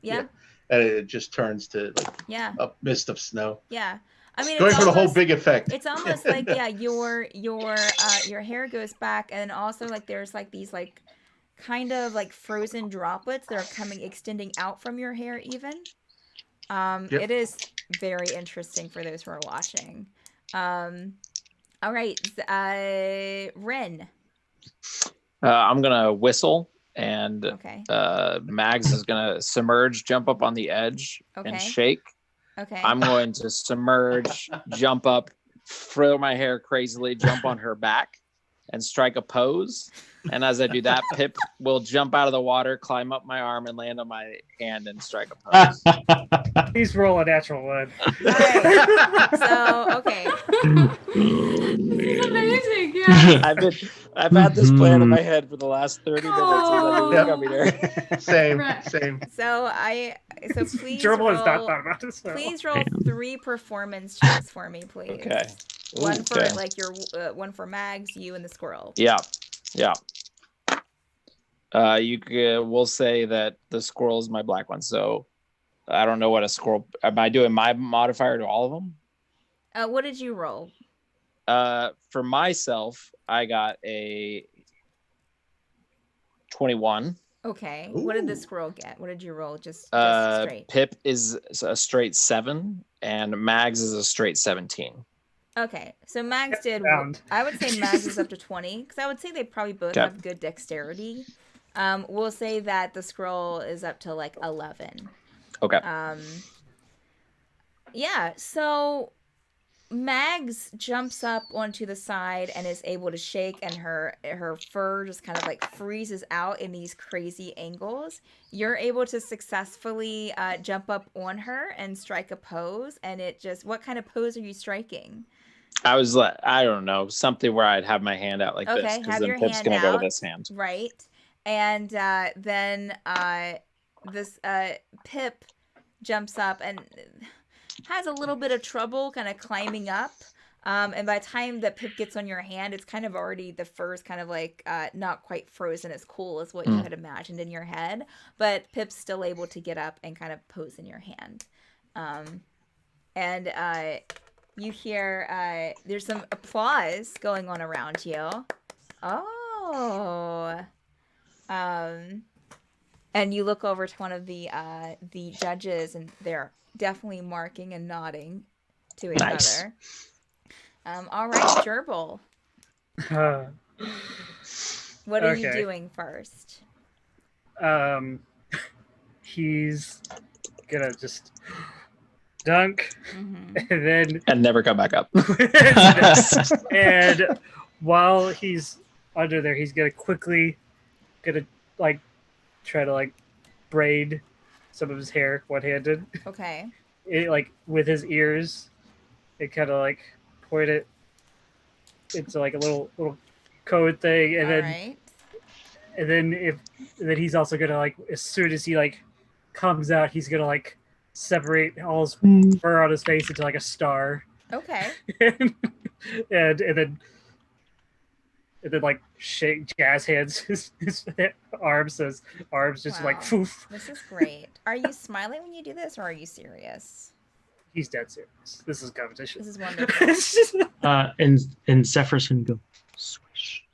and it just turns to like a mist of snow. Yeah. I mean, going for the whole big effect. It's almost like your hair goes back, and also like there's like these like kind of like frozen droplets that are extending out from your hair even. It is very interesting for those who are watching. All right, Ren. I'm gonna whistle, and Mags is gonna submerge, jump up on the edge, and shake. Okay. I'm going to submerge, jump up, throw my hair crazily, jump on her back, and strike a pose. And as I do that, Pip will jump out of the water, climb up my arm, and land on my hand and strike a pose. Please roll a natural one. All right. So, okay. This is amazing. Yeah. I've had this plan in my head for the last 30 minutes. Same. So please Jurble has not thought about this. Please roll 3 performance checks for me, please. Okay. One for like your one for Mags, you, and the squirrel. Yeah. We'll say that the squirrel is my black one. So I don't know what a squirrel. Am I doing my modifier to all of them? What did you roll? For myself, I got a 21. Okay. Ooh. What did the squirrel get? What did you roll? Just straight. Pip is a straight 7, and Mags is a straight 17. Okay, so Mags did. I would say Mags is up to 20 because I would say they probably both have good dexterity. We'll say that the scroll is up to like 11. Okay. So Mags jumps up onto the side and is able to shake, and her fur just kind of like freezes out in these crazy angles. You're able to successfully jump up on her and strike a pose, and what kind of pose are you striking? I was like, I don't know, something where I'd have my hand out like this, because then Pip's going to go to this hand. Right. And then this Pip jumps up and has a little bit of trouble kind of climbing up. And by the time that Pip gets on your hand, it's kind of already, the fur's kind of like not quite frozen as cool as what you had imagined in your head. But Pip's still able to get up and kind of pose in your hand. You hear there's some applause going on around you. Oh. And you look over to one of the judges, and they're definitely marking and nodding to each other. All right, Jurble. What are you doing first? He's gonna just dunk, and never come back up. And while he's under there, he's gonna like try to like braid some of his hair one-handed. Okay. Like with his ears, it kind of like point it into like a little code thing, and then he's also gonna like, as soon as he like comes out, he's gonna like separate all his fur on his face into like a star. Okay. and then like shake jazz hands his arms, so his arms just like poof. This is great. Are you smiling when you do this, or are you serious? He's dead serious. This is competition. This is wonderful. And Zephyr's gonna go swish,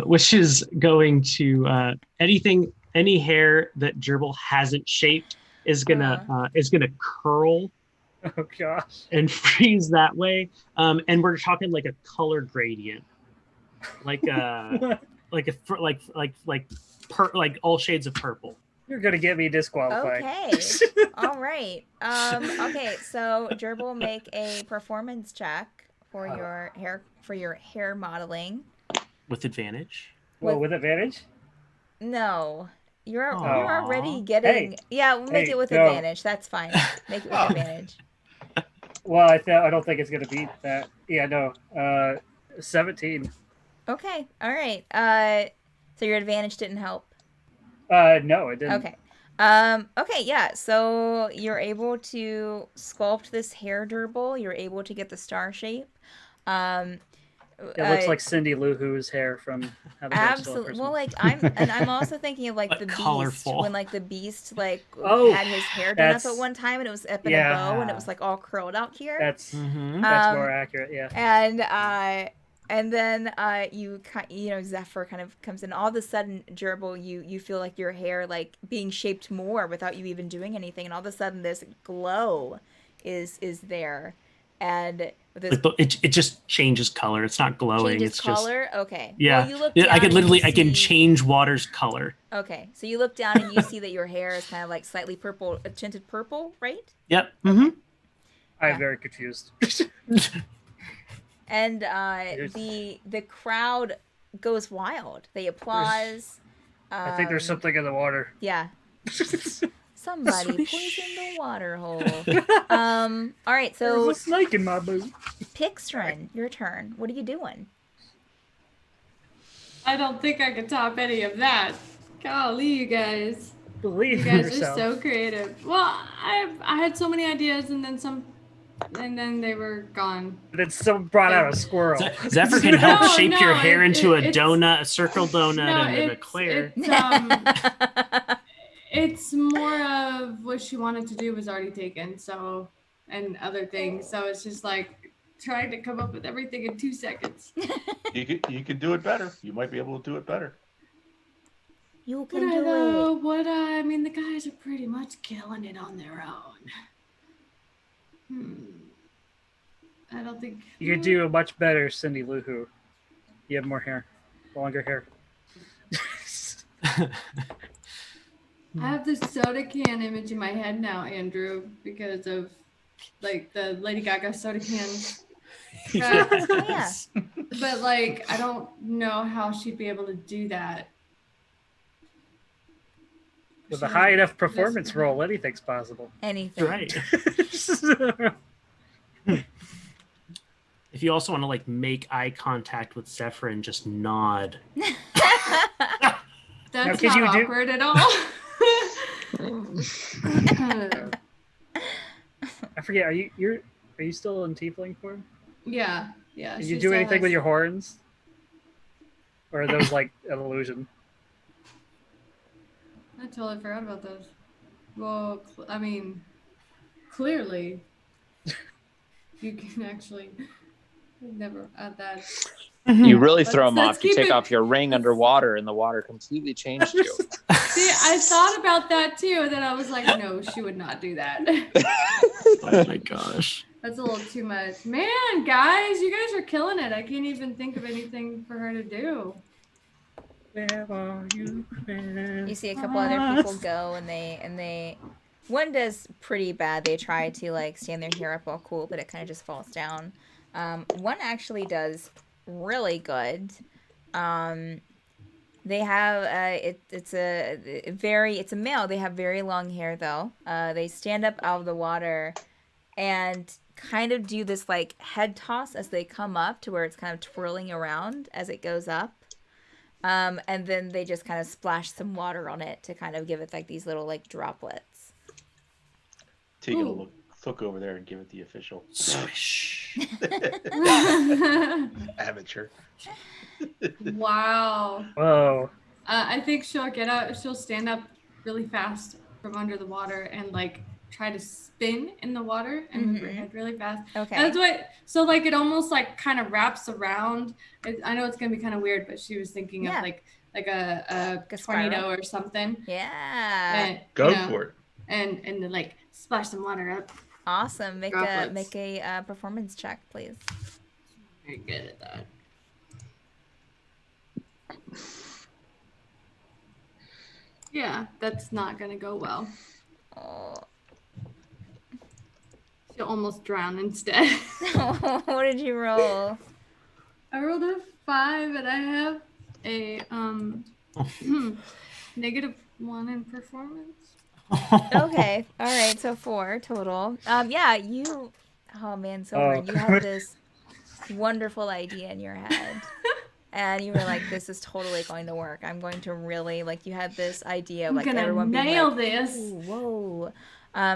which is going to any hair that Jurble hasn't shaped is gonna curl. Oh gosh. And freeze that way. And we're talking like a color gradient, like all shades of purple. You're gonna get me disqualified. Okay. All right. Okay, so Gerbil, make a performance check for your hair modeling. With advantage. Well, with advantage? No. You're Aw. already getting we'll make it with advantage. That's fine. Make it with advantage. Well, I don't think it's gonna beat that. Yeah, no. 17. Okay. All right. So your advantage didn't help. No, it didn't. Okay. Okay, yeah. So you're able to sculpt this hair Gerbil. You're able to get the star shape. It looks like Cindy Lou Who's hair from How the Grinch Stole Absolutely. Christmas. Well, like I'm also thinking of like But the colorful. Beast when like the Beast like Oh, had his hair done up that's- at one time and it was up in a bow and it was like all curled out here. That's Mm-hmm. more accurate. Yeah. And then Zephyr kind of comes in. All of a sudden, Gerbil, you feel like your hair like being shaped more without you even doing anything, and all of a sudden this glow is there, and this It just changes color. It's not glowing. changes It's color. Okay. Yeah. Well, you look I down could and literally you I can see- change water's color. Okay, so you look down and you see that your hair is kind of like slightly purple, tinted purple, right? Yep. Mm-hmm. I'm very confused. And the crowd goes wild. They applause. I think there's something in the water. Yeah. Somebody poison the water hole. All right, so There's a snake in my boot. Pixtrin, your turn. What are you doing? I don't think I could top any of that. Golly, you guys. Believe You in guys yourself. are so creative. Well, I had so many ideas and then they were gone. Then someone brought out a squirrel. Zephyr can help No, shape your no, hair into a it's- donut, a circle donut, No, and an eclair. It's more of what she wanted to do was already taken, so and other things. So it's just like trying to come up with everything in 2 seconds. You could do it better. You might be able to do it better. You Would can I do though? it. Would I? I mean, the guys are pretty much killing it on their own. I don't think You could do a much better Cindy Lou Who. You have more hair. Longer hair. I have this soda can image in my head now, Andrew, because of like the Lady Gaga soda cans. Yes. But like, I don't know how she'd be able to do that. With a high enough performance roll, anything's possible. Anything. Right. If you also want to like make eye contact with Zephyr and just nod. That's could not you do- awkward at all. I forget. Are you still in tiefling form? Yeah. Did she you do still anything has- with your horns? Or are those like an illusion? I totally forgot about those. Well, I mean, clearly, you can actually never add that. You really throw Let's- them let's off. You keep take it- off your ring underwater, and the water completely changed you. See, I thought about that too, and then I was like, no, she would not do that. Oh my gosh. That's a little too much. Man, guys, you guys are killing it. I can't even think of anything for her to do. Where are you? You see a couple other people go and they one does pretty bad. They try to like stand their hair up all cool, but it kind of just falls down. One actually does really good. They have it's a male. They have very long hair though. They stand up out of the water and kind of do this like head toss as they come up to where it's kind of twirling around as it goes up. And then they just kind of splash some water on it to kind of give it like these little like droplets. Take a look over there and give it the official Swish. amateur. Wow. Whoa. I think she'll stand up really fast from under the water and like try to spin in the water and move her head really fast. Okay. That's what. So like it almost like kind of wraps around. I know it's gonna be kind of weird, but she was thinking Yeah. of like a a tornado spiral. or something. Yeah. And, Go you know, for it. And then like splash some water up. Awesome. Make Droplets. a performance check, please. Very good at that. Yeah, that's not gonna go well. Oh. She'll almost drown instead. What did you roll? I rolled a 5 and I have a -1 in performance. Okay. All right. So 4 total. Yeah, you. Oh man, Silver, you had this wonderful idea in your head, and you were like, "This is totally going to work. I'm going to really like." You had this idea, I'm like gonna everyone being nail like, this. "Ooh, whoa."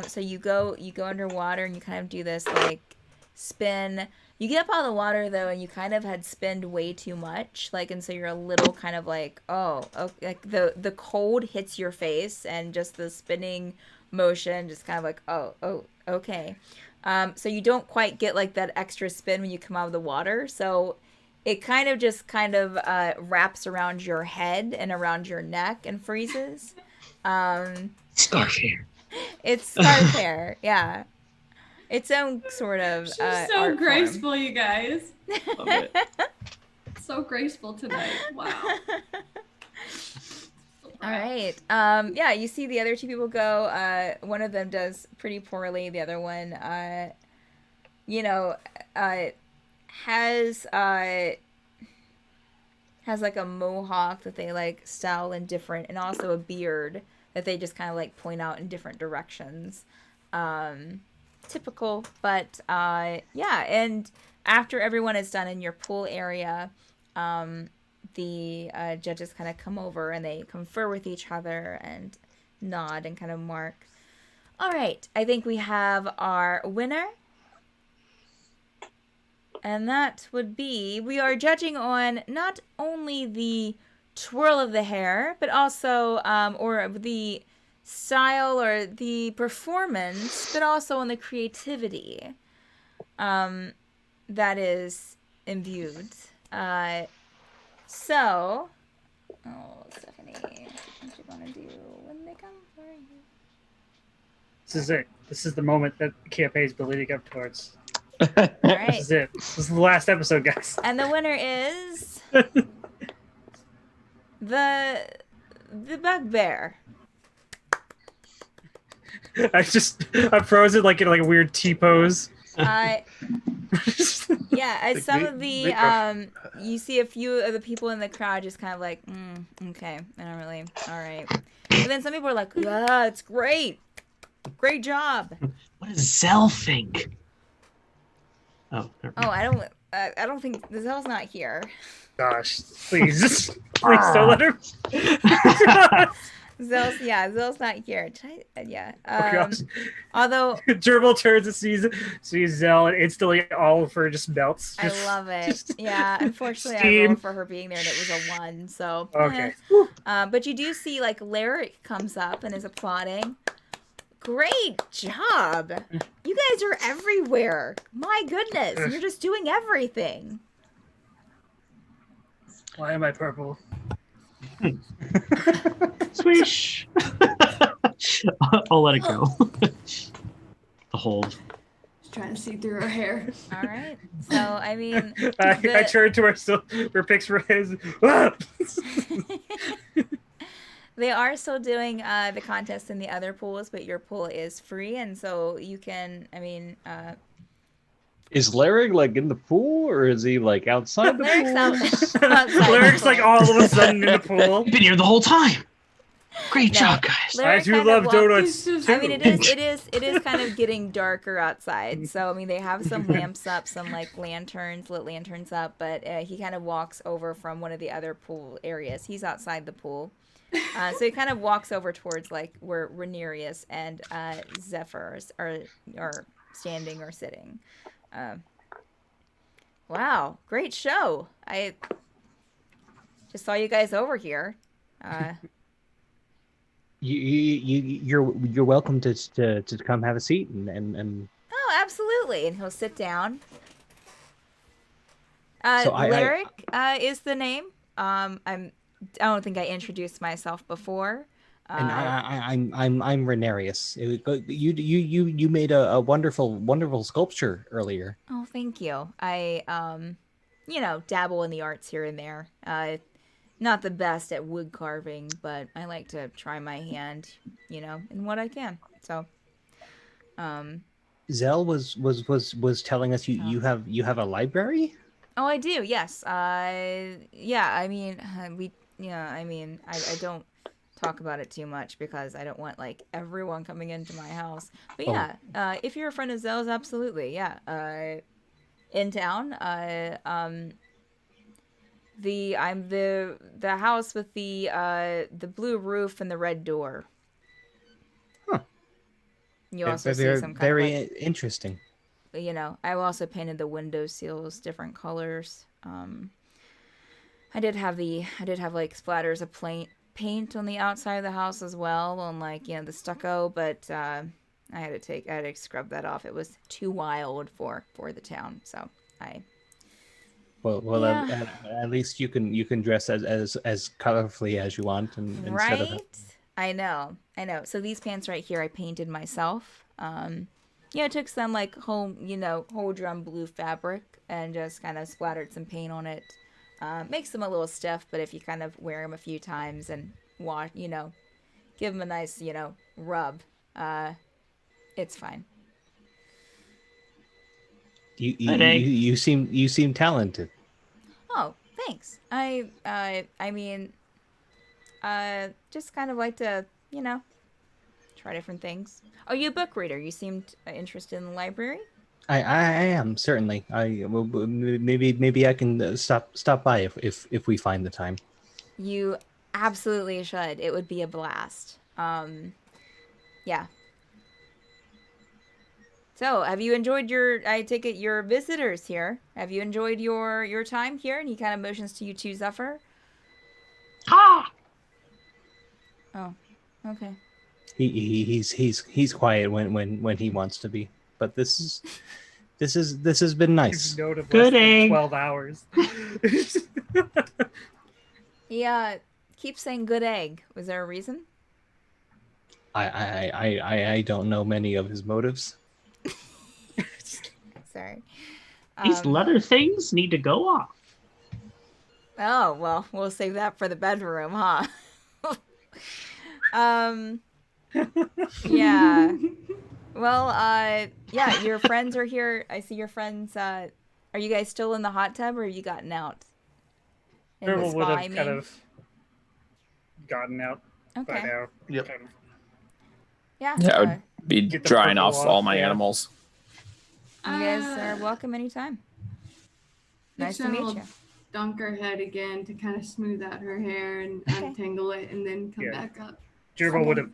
So you go underwater and you kind of do this like spin. You get up out of the water though, and you kind of had spinned way too much, like, and so you're a little kind of like, oh, like the cold hits your face, and just the spinning motion, just kind of like, oh, okay. So you don't quite get like that extra spin when you come out of the water, so it kind of just wraps around your head and around your neck and freezes. Scarf hair. It's scarf hair, yeah. Its own sort of She's so art graceful, form. you guys. Love it. So graceful tonight. Wow. All right. Yeah, you see the other two people go. One of them does pretty poorly. The other one, has like a mohawk that they like style in different, and also a beard that they just kind of like point out in different directions. Typical, but yeah. And after everyone is done in your pool area, the judges kind of come over and they confer with each other and nod and kind of mark. All right, I think we have our winner. And that would be, we are judging on not only the twirl of the hair, but also, or the style or the performance, but also on the creativity that is imbued. So, Stephanie, what you want to do when they come for you? This is it. This is the moment that the campaign's been leading up towards. All right. This is it. This is the last episode, guys. And the winner is the bugbear. I'm frozen like in like a weird T pose. Yeah, as some of the you see a few of the people in the crowd just kind of like, okay, I don't really, all right. But then some people are like, yeah, it's great job. What does Zell think? Oh, I don't think Zell's not here. Gosh, please don't let her. Zell's not here. Yeah. Gosh. Although Jurble turns and sees Zell, and instantly all of her just melts. I love it. Yeah, unfortunately, steam. I rolled for her being there, and it was a 1. So okay. But you do see like Larek comes up and is applauding. Great job! You guys are everywhere. My goodness, you're just doing everything. Why am I purple? Swish. I'll let it go. The hold. Just trying to see through her hair. All right. So I mean, I turned to her, her picks for his. They are still doing the contest in the other pools, but your pool is free, and so you can. I mean, is Larek like in the pool, or is he like outside the pool? Larek's like all of a sudden in the pool. Been here the whole time. Great job, guys. Larek I do love donuts. Too. I mean, it is kind of getting darker outside. So I mean, they have some lamps up, some like lit lanterns up, but he kind of walks over from one of the other pool areas. He's outside the pool. So he kind of walks over towards like where Rhaenyra and Zephyr are standing or sitting. Wow, great show! I just saw you guys over here. You're welcome to come have a seat and. Oh, absolutely, and he'll sit down. So Larek is the name. I don't think I introduced myself before. And I'm Rhaenyra. You made a wonderful sculpture earlier. Oh, thank you. I dabble in the arts here and there. not the best at wood carving, but I like to try my hand, in what I can. So, Zell was telling us you have a library. oh, I do. Yes. Yeah. I mean, I don't talk about it too much because I don't want like everyone coming into my house. But yeah, if you're a friend of Zell's, absolutely. Yeah. In town. I'm the house with the blue roof and the red door. Huh. You also see some kind very of interesting. I also painted the window sills different colors. I did have like splatters of paint on the outside of the house as well, on like the stucco, but I had to scrub that off. It was too wild for the town, so I. Well, Yeah. at least you can dress as colorfully as you want, and Right? instead of I know. So these pants right here, I painted myself. It took some like whole drum blue fabric and just kind of splattered some paint on it. Makes them a little stiff, but if you kind of wear them a few times and wash, give them a nice, rub, it's fine. You seem talented. Oh, thanks. I mean, just kind of like to, try different things. Are you a book reader? You seemed interested in the library. I am certainly. Maybe I can stop by if we find the time. You absolutely should. It would be a blast. Yeah. So, have you enjoyed I take it your visitors here? Have you enjoyed your time here? And he kind of motions to you too, Zephyr. Ha! Oh, okay. He's quiet when he wants to be, but this has been nice. Good egg. 12 hours. Yeah, keep saying good egg. Was there a reason? I don't know many of his motives. Sorry. These leather things need to go off. Oh, well, we'll save that for the bedroom, huh? Yeah. Well, yeah, your friends are here. I see your friends. Are you guys still in the hot tub, or have you gotten out? Jurble would have kind of gotten out by now. Yep. Kind of. Yeah. Yeah, I would be Get the drying purple off off, all my yeah. animals. You guys are welcome anytime. Nice to meet you. Dunk her head again to kind of smooth out her hair and untangle it, and then come back up. Jurble would have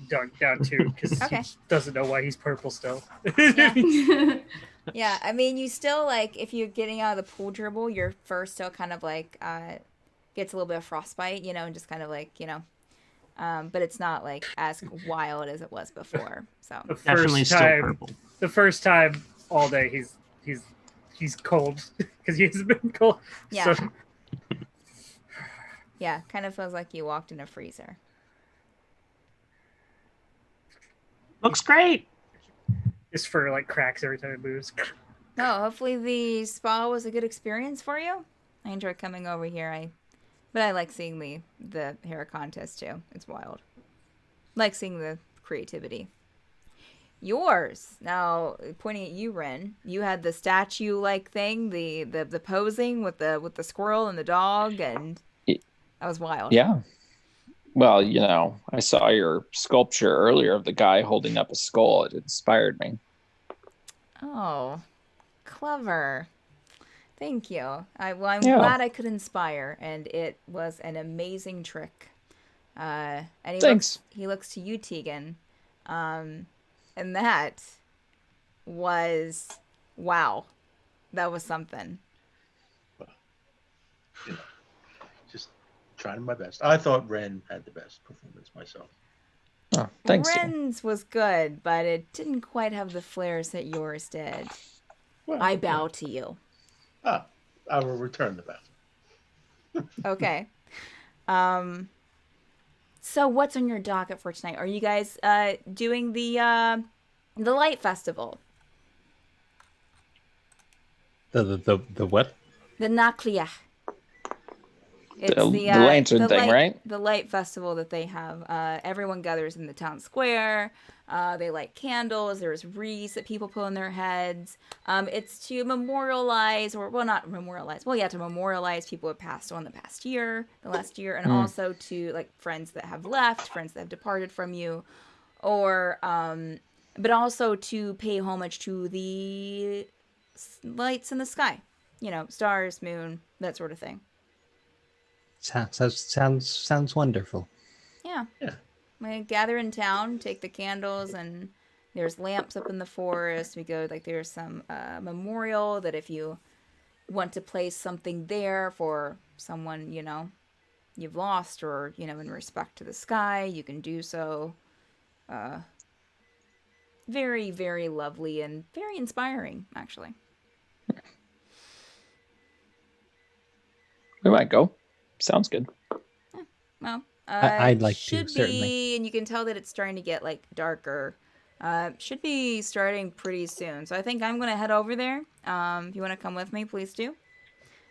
dunked down too because Okay. he doesn't know why he's purple still. Yeah. Yeah, I mean, you still, like, if you're getting out of the pool, Jurble, your fur still kind of, like, gets a little bit of frostbite, and just kind of, like, but it's not, like, as wild as it was before, so. Definitely still purple. The first time all day he's cold because he hasn't been cold. Yeah. So, Yeah, kind of feels like you walked in a freezer. Looks great. his fur like cracks every time it moves. No, hopefully the spa was a good experience for you. I enjoy coming over here. But I like seeing the hair contest too. It's wild. Like seeing the creativity. Yours. Now, pointing at you, Ren, you had the statue-like thing, the posing with the squirrel and the dog, and that was wild. Yeah. Well, I saw your sculpture earlier of the guy holding up a skull. It inspired me. Oh, clever. Thank you. I'm glad I could inspire, and it was an amazing trick. And Thanks. He looks to you, Tegan. And that was, wow. That was something. Just trying my best. I thought Ren had the best performance myself. Oh, thanks. Ren's was good, but it didn't quite have the flares that yours did. Well, I bow to you. I will return the bow. Okay. So what's on your docket for tonight? Are you guys doing the light festival? The what? The Nachlichtje. It's The lantern thing, right? The light festival that they have. Everyone gathers in the town square. They light candles. There's wreaths that people put on their heads. It's to memorialize, to memorialize people who have passed on the last year, and also to like friends that have left, friends that have departed from you, or but also to pay homage to the lights in the sky. Stars, moon, that sort of thing. Sounds wonderful. Yeah. We gather in town, take the candles, and there's lamps up in the forest. We go, there's some memorial that if you want to place something there for someone, you've lost, or, in respect to the sky, you can do so. Very, very lovely and very inspiring, actually. We might go. Sounds good. Yeah, well, I'd like to, certainly. Be, and you can tell that it's starting to get darker. Should be starting pretty soon. So I think I'm gonna head over there. If you want to come with me, please do.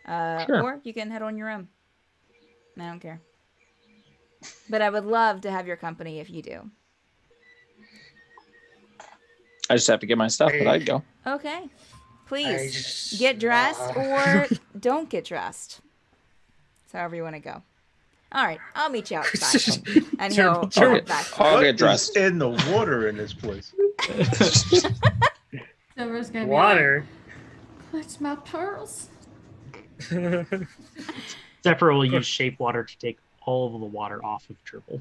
Sure. Or you can head on your own. I don't care. But I would love to have your company if you do. I just have to get my stuff, but I'd go. Okay. Please get dressed or don't get dressed. It's however you want to go. All right, I'll meet you outside. And he'll head back. I'll get dressed. In the water in this place. Silver's gonna Water. be like, clutch my pearls. Zephyr will use shape water to take all of the water off of Jurble.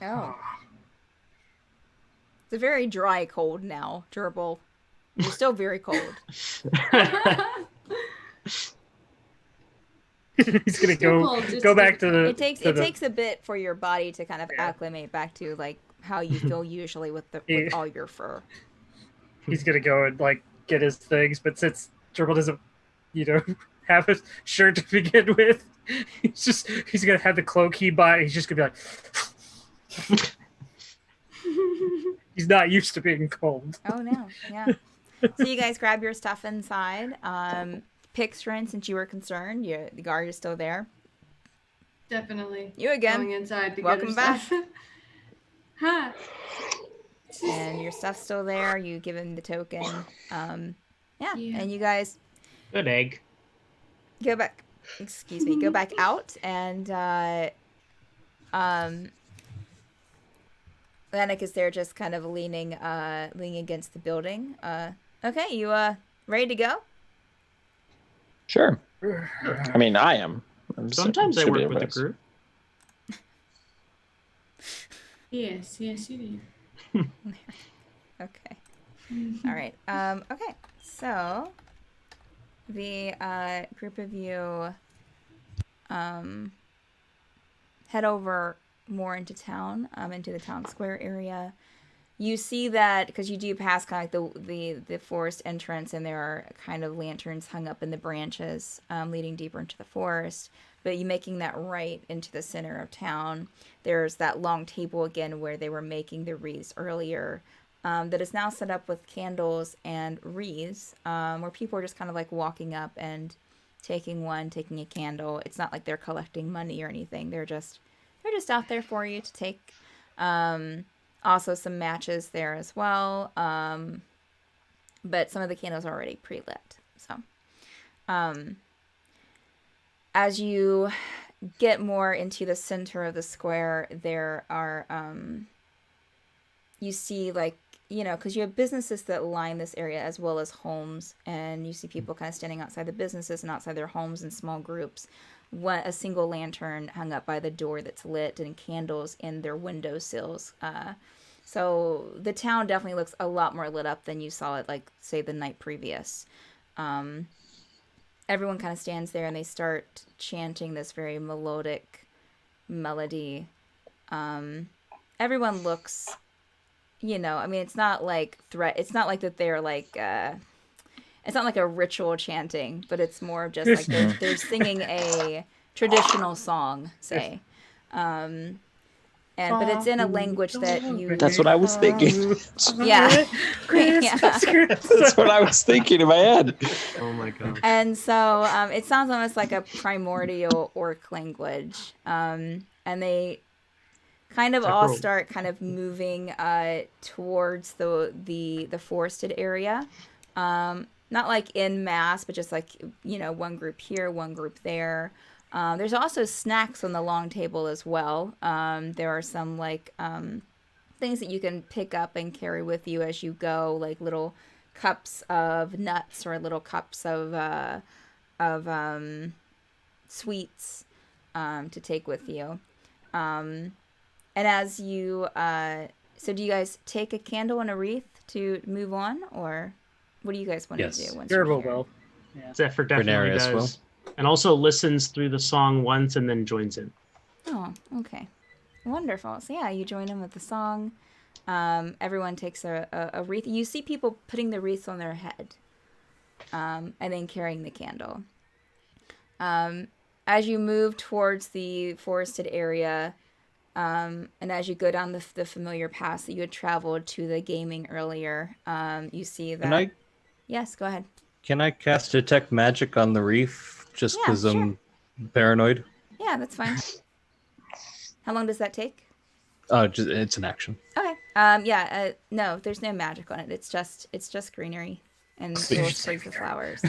Oh. It's a very dry cold now, Jurble. You're still very cold. He's gonna go back to the. It takes a bit for your body to kind of acclimate back to how you feel usually with all your fur. He's gonna go and get his things, but since Jurble doesn't, have a shirt to begin with, he's gonna have the cloak he bought. He's just gonna be like. He's not used to being cold. Oh no, yeah. So you guys grab your stuff inside. Pixrin, since you were concerned, the guard is still there. Definitely. You again. Going inside to Welcome get back. Stuff. Hi. And your stuff's still there. You give him the token. And you guys. Good egg. Go back. Excuse me. Go back out and Larek is there, just kind of leaning against the building. Okay, you ready to go? Sure. I mean, I am. Sometimes I work with a group. Yes, you do. Okay. All right. Okay. So the group of you head over more into town, into the town square area. You see that because you do pass kind of the forest entrance, and there are kind of lanterns hung up in the branches, leading deeper into the forest. But you making that right into the center of town, there's that long table again where they were making the wreaths earlier, that is now set up with candles and wreaths, where people are just kind of walking up and taking a candle. It's not like they're collecting money or anything. They're just out there for you to take. Also some matches there as well. But some of the candles are already pre-lit. So, as you get more into the center of the square, there are, you see because you have businesses that line this area as well as homes, and you see people kind of standing outside the businesses and outside their homes in small groups. A single lantern hung up by the door that's lit, and candles in their windowsills. So the town definitely looks a lot more lit up than you saw it, say, the night previous. Everyone kind of stands there and they start chanting this very melodic melody. Everyone looks, it's not like it's not like that they're it's not like a ritual chanting, but it's more of just they're singing a traditional song, say. And but it's in a language that you. That's what I was thinking. Yeah. Yeah. That's what I was thinking in my head. Oh my god. And so it sounds almost like a primordial orc language. And they kind of all start kind of moving towards the forested area. Not like in mass, but just like, one group here, one group there. There's also snacks on the long table as well. There are some like things that you can pick up and carry with you as you go, like little cups of nuts or little cups of sweets to take with you. And as you, so do you guys take a candle and a wreath to move on, or what do you guys want to do? Once Jurble will. Yeah. Zephyr definitely Bernarius does. And also listens through the song once and then joins in. Oh, okay. Wonderful. So yeah, you join in with the song. Everyone takes a wreath. You see people putting the wreaths on their head and then carrying the candle. As you move towards the forested area, and as you go down the familiar paths that you had traveled to the gaming earlier, you see that... Yes, go ahead. Can I cast Detect Magic on the reef just because I'm paranoid? Yeah, that's fine. How long does that take? Oh, it's an action. Okay. No, there's no magic on it. It's just greenery and little sprigs of flowers.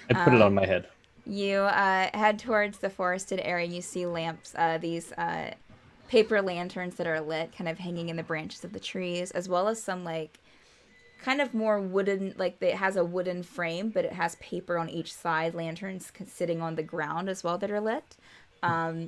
I put it on my head. You head towards the forested area and you see lamps, these paper lanterns that are lit, kind of hanging in the branches of the trees, as well as some like kind of more wooden, like it has a wooden frame, but it has paper on each side, lanterns sitting on the ground as well that are lit.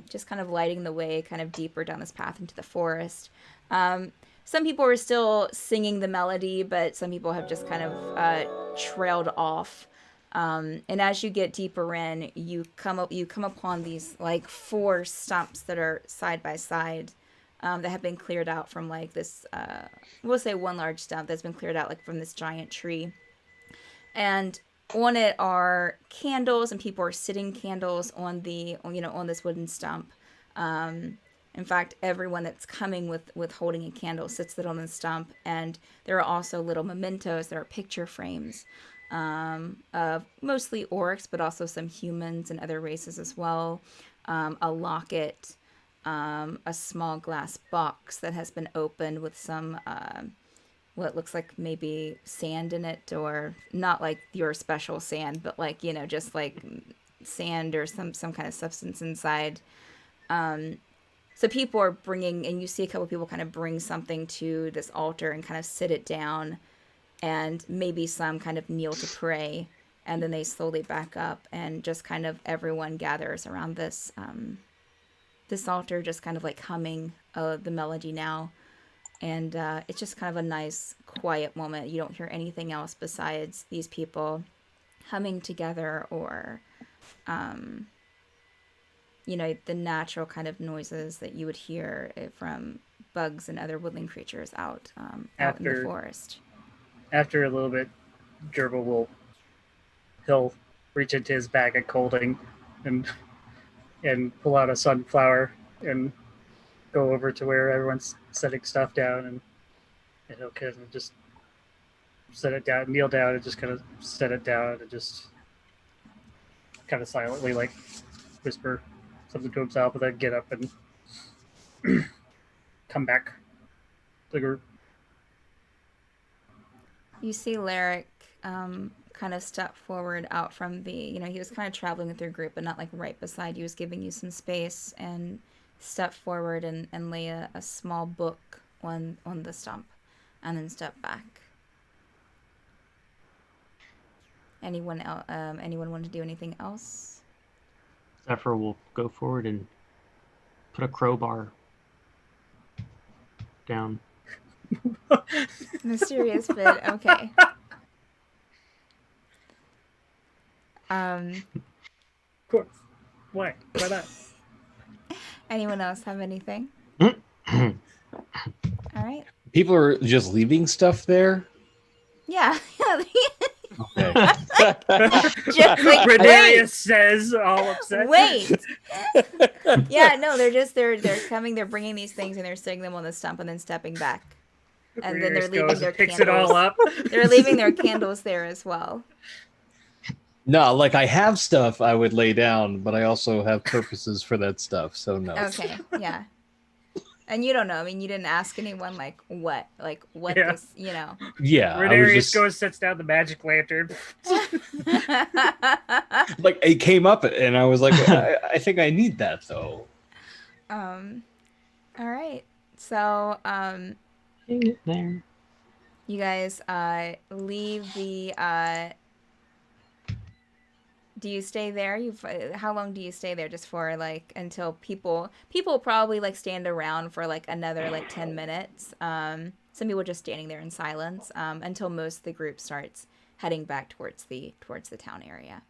Just kind of lighting the way kind of deeper down this path into the forest. Some people are still singing the melody, but some people have just kind of trailed off. And as you get deeper in, you come upon these like 4 stumps that are side by side, that have been cleared out from like this, we'll say one large stump that's been cleared out like from this giant tree. And on it are candles, and people are sitting candles on on this wooden stump. In fact, everyone that's coming with holding a candle sits it on the stump, and there are also little mementos. There are picture frames of mostly orcs, but also some humans and other races as well. A locket, a small glass box that has been opened with some what looks like maybe sand in it, or not like your special sand, but like, just like sand or some kind of substance inside. So people are bringing, and you see a couple people kind of bring something to this altar and kind of sit it down, and maybe some kind of kneel to pray, and then they slowly back up, and just kind of everyone gathers around this this altar, just kind of like humming the melody now. And it's just kind of a nice, quiet moment. You don't hear anything else besides these people humming together, or, the natural kind of noises that you would hear from bugs and other woodland creatures out in the forest. After a little bit, Jurble he'll reach into his bag of colding and pull out a sunflower and go over to where everyone's setting stuff down, and he'll kind of just set it down, kneel down, and just kind of set it down, and just kind of silently like whisper something to himself, and then get up and come back to the group. You see Larek kind of step forward out from the, he was kind of traveling with your group, but not like right beside you, was giving you some space, and step forward and lay a small book on the stump, and then step back. Anyone want to do anything else? Zephyr will go forward and put a crowbar down. Mysterious, but okay. Of course. Why not? Anyone else have anything? All right. People are just leaving stuff there. Yeah. Okay. Just like, Renarius says, all upset. wait. Yeah, no, they're coming. They're bringing these things and they're setting them on the stump and then stepping back. And then they're Renarius leaving goes their and picks candles. it all up. They're leaving their candles there as well. No, like I have stuff I would lay down, but I also have purposes for that stuff. So no. Okay, yeah. And you don't know. I mean, you didn't ask anyone what Yeah. this, you know. Yeah, I was Renarius just goes, sets down the magic lantern. like it came up, and I was like, I think I need that though. All right. So, Hang it there. you guys leave the do you stay there? How long do you stay there? Just for like until people probably like stand around for like another like 10 minutes. Some people just standing there in silence until most of the group starts heading back towards the town area.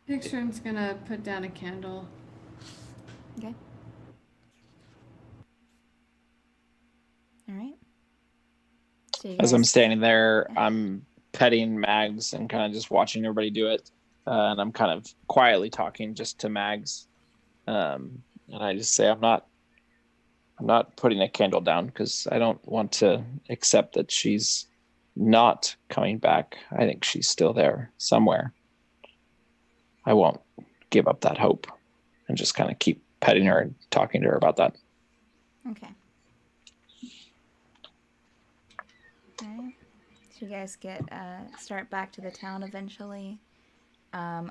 Picture's gonna put down a candle. Okay. All right. So you As I'm guys- standing there, I'm petting Mags and kind of just watching everybody do it. And I'm kind of quietly talking just to Mags. And I just say, I'm not putting a candle down because I don't want to accept that she's not coming back. I think she's still there somewhere. I won't give up that hope and just kind of keep petting her and talking to her about that. Okay. Alright. So you guys start back to the town eventually,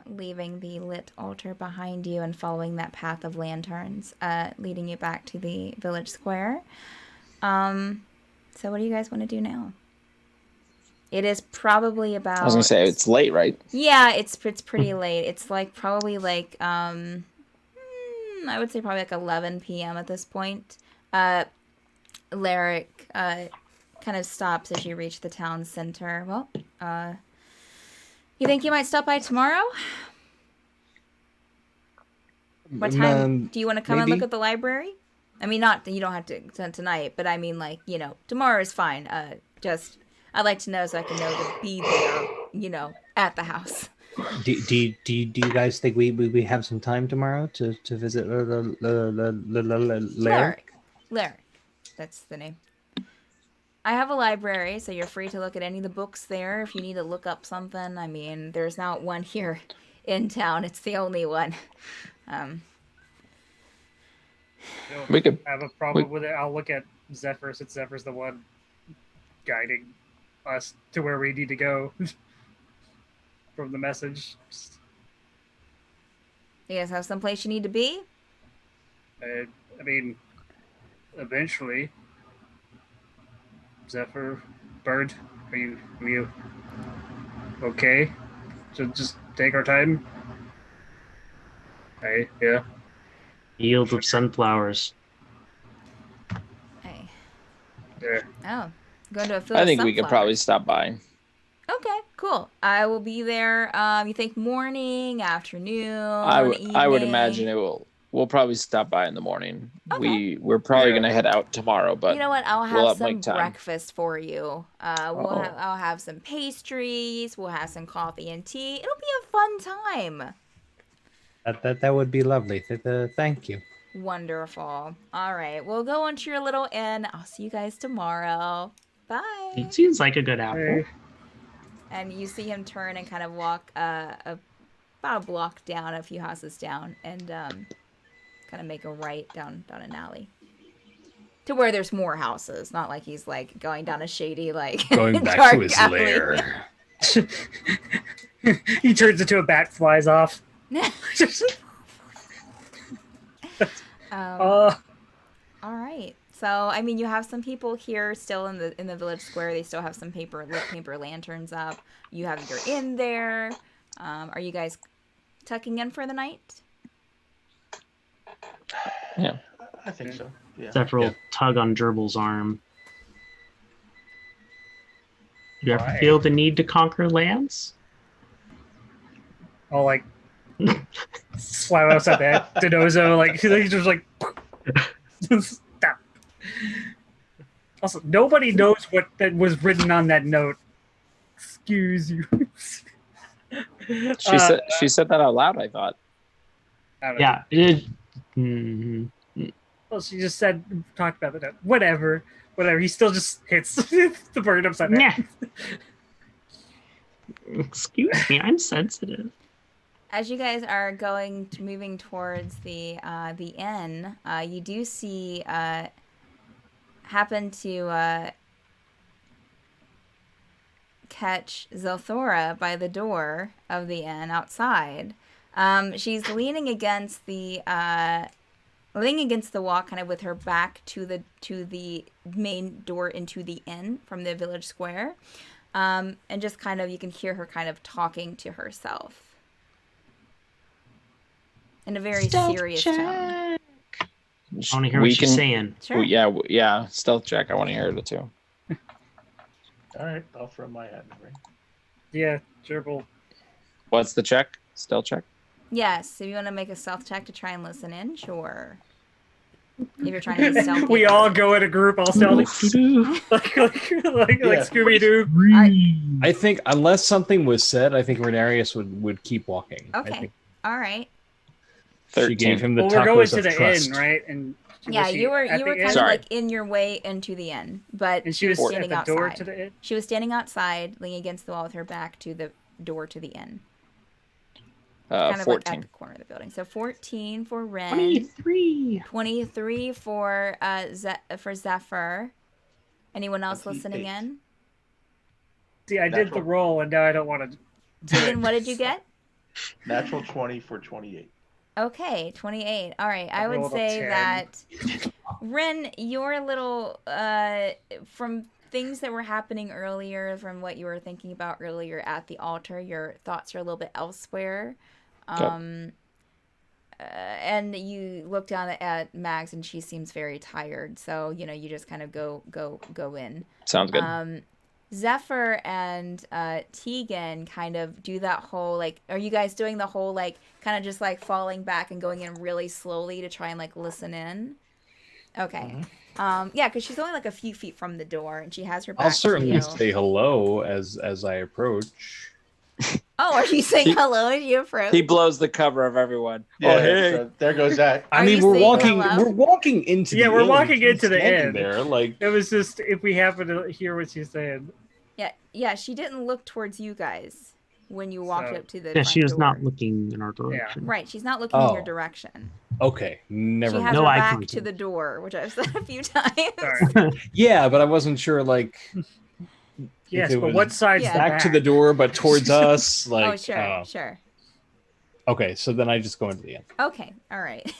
leaving the lit altar behind you and following that path of lanterns, leading you back to the village square. So what do you guys want to do now? It is probably about... I was going to say, it's late, right? Yeah, it's pretty late. It's like probably like, I would say probably like 11 p.m. at this point. Larek kind of stops as you reach the town center. Well, you think you might stop by tomorrow? What time do you want to come and look at the library? I mean, you don't have to tonight, but I mean, like, you know, tomorrow is fine. I'd like to know so I can know to be there, you know, at the house. Do you guys think we have some time tomorrow to visit Larek? Larek, that's the name. I have a library, so you're free to look at any of the books there if you need to look up something. I mean, there's not one here in town. It's the only one. We could have a problem with it. I'll look at Zephyr since Zephyr's the one guiding us to where we need to go from the message. You guys have someplace you need to be? I mean, eventually. Zephyr, Bird, are you okay? So just take our time. Hey, yeah. Yield of sunflowers. Hey. Yeah. Oh, going to a field I of think we could probably stop by. Okay, cool. I will be there. You think morning, afternoon, I would evening? imagine we'll probably stop by in the morning. Okay. We're probably gonna head out tomorrow, but you know what? I'll we'll have some make time. breakfast for you. I'll have some pastries. We'll have some coffee and tea. It'll be a fun time. That would be lovely. Thank you. Wonderful. All right, we'll go into your little inn. I'll see you guys tomorrow. Bye. It seems like a good apple. And you see him turn and kind of walk about a block down, a few houses down, and kind of make a right down an alley to where there's more houses. Not like he's like going down a shady like Going back dark to his alley. lair. He turns into a bat, flies off. All right. So I mean, you have some people here still in the village square. They still have some paper lanterns up. You have your inn there. Are you guys tucking in for the night? Yeah, I think so. Yeah. Zephyr will tug on Jurbles' arm. You ever Why? feel the need to conquer lands? I'll like slam outside that Denozo, like he's just like stop. Also, nobody knows what that was written on that note. Excuse you. She said that out loud, I thought. Yeah. Well, she just talked about the note. Whatever. He still just hits the bird upside down. Yeah. Excuse me, I'm sensitive. As you guys are moving towards the inn, you do see happen to catch Zelthura by the door of the inn outside. She's leaning against the wall, kind of with her back to the main door into the inn from the village square, and just kind of you can hear her kind of talking to herself in a very serious tone. I want to hear what she's saying. Sure. Yeah. Stealth check. I want to hear it too. All right, I'll throw my hat in the ring. Yeah, Jurble. What's the check? Stealth check? Yes, if you want to make a stealth check to try and listen in, sure. If you're trying to be stealthy. We all go in a group, all stealthy. like Scooby-Doo. I think unless something was said, I think Renarius would keep walking. Okay. All right. 13. She gave him the Well, tacos we're going to of the trust. inn, right? And Yeah, you were kind of Sorry. like in your way into the inn, but And she was standing at the outside. door to the inn? She was standing outside, leaning against the wall with her back to the door to the inn. Kind of 14. like at the corner of the building. So 14 for Ren. 23 for Zephyr. Anyone else listening in? See, I did the roll, and now I don't want to. Tegan, what did you get? Natural 20 for 28. Okay, 28. All right, I would rolled a say 10. that Ren, you're a little from things that were happening earlier, from what you were thinking about earlier at the altar. Your thoughts are a little bit elsewhere. And you look down at Mags, and she seems very tired. So you just kind of go in. Sounds good. Zephyr and Tegan kind of do that whole, like, are you guys doing the whole, like, kind of just, like, falling back and going in really slowly to try and, like, listen in? Okay. Yeah, because she's only, like, a few feet from the door, and she has her back I'll to certainly you. say hello as I approach. Oh, are you saying hello as you approach? He blows the cover of everyone. Yeah, Oh, hey. so there goes that. Are I mean, you we're saying walking. hello? We're walking into. Yeah, the we're inn. walking She's into the standing inn. There, like It was just if we happen to hear what she's saying. Yeah, she didn't look towards you guys when you walked up to the Yeah, she front was door. not looking in our direction. Right, she's not looking in your Oh. direction. okay, never She has mind. No her eye back contact. to the door, which I've said a few times. Sorry. Yeah, but I wasn't sure. Like, Yes, if it but was what side's Yeah. the back to the door, but towards us. Like, Oh, sure, sure. Okay, so then I just go into the inn. Okay, all right.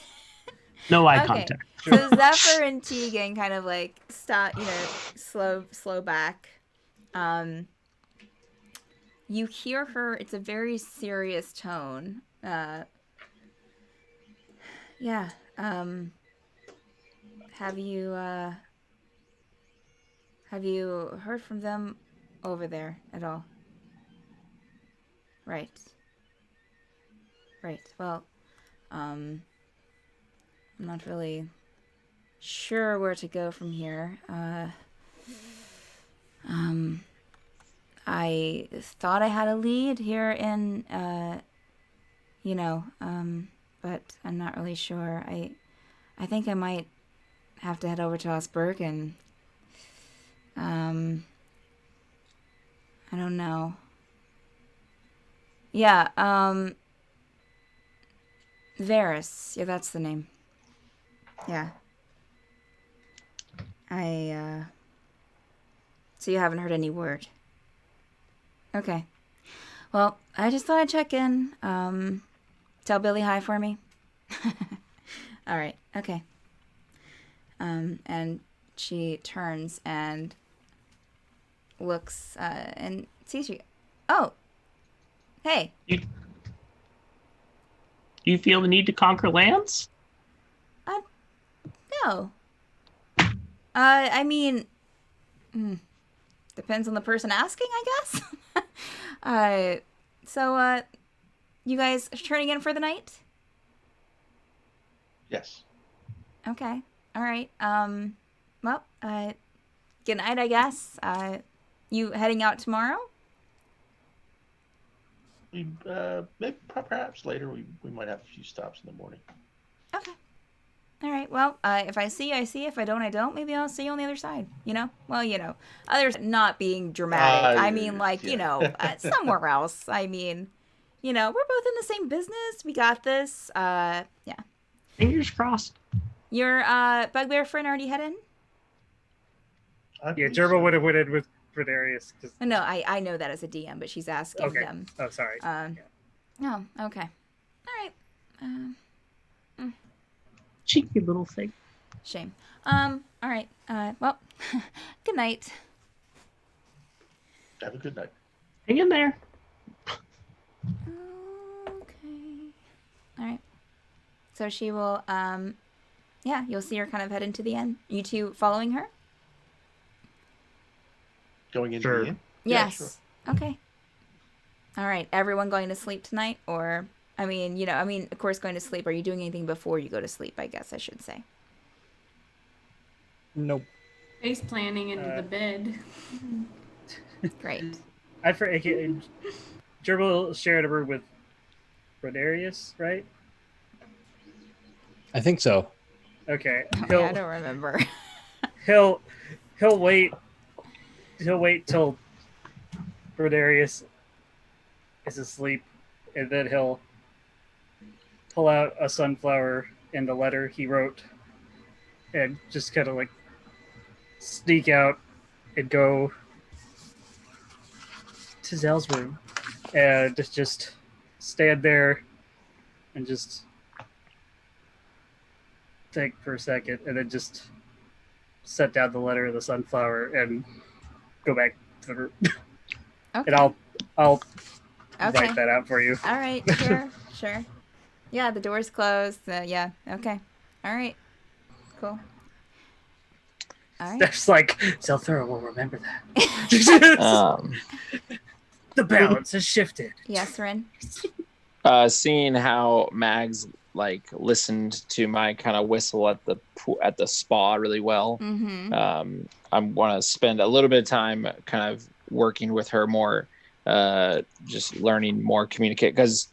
No eye Okay. contact. So Zephyr and Tegan kind of like stop, slow back. You hear her, it's a very serious tone. Yeah. Have you heard from them over there at all? Right. Well, I'm not really sure where to go from here. I thought I had a lead here in, but I'm not really sure. I think I might have to head over to Osberg and, I don't know. Yeah, Varys. Yeah, that's the name. Yeah. So you haven't heard any word? Okay. Well, I just thought I'd check in. Tell Billy hi for me. All right. Okay. And she turns and looks and sees you. Oh. Hey. Do you feel the need to conquer lands? No. I mean, depends on the person asking, I guess. So, you guys turning in for the night? Yes. Okay. All right. Well, good night, I guess. You heading out tomorrow? We maybe perhaps later we might have a few stops in the morning. Okay. All right. Well, if I see you, I see. If I don't, I don't. Maybe I'll see you on the other side. You know? Well, you know. Others not being dramatic. I mean, like, you know, somewhere else. I mean, you know, we're both in the same business. We got this. Yeah. Fingers crossed. Your bugbear friend already headed? Yeah, Gerbil would have went in with Fredarius. No, I know that as a DM, but she's asking them. Oh, sorry. Oh, okay. All right. Cheeky little thing. Shame. All right. Well, good night. Have a good night. Hang in there. Okay. All right. So she will, yeah, you'll see her kind of head into the inn. You two following her? Going into the inn? Yes. Yeah, sure. Okay. All right. Everyone going to sleep tonight? Or, I mean, you know, of course, going to sleep. Are you doing anything before you go to sleep, I guess I should say? Nope. Face planning into the bed. Great. Gerbil shared a room with Fredarius, right? I think so. Okay. I don't remember. He'll wait. He'll wait till Fredarius is asleep, and then he'll pull out a sunflower and the letter he wrote, and just kind of like sneak out and go to Zell's room, and just stand there and just think for a second, and then just set down the letter of the sunflower and go back to the room. Okay. And I'll Okay. write that out for you. All right. Sure. Yeah, the door's closed. Yeah. Okay. All right. Cool. All right. That's like, Zelthura will remember that. The balance has shifted. Yes, Ren? Seeing how Mags like listened to my kind of whistle at the spa really well. Mm-hmm. I want to spend a little bit of time kind of working with her more, just learning more communicate, because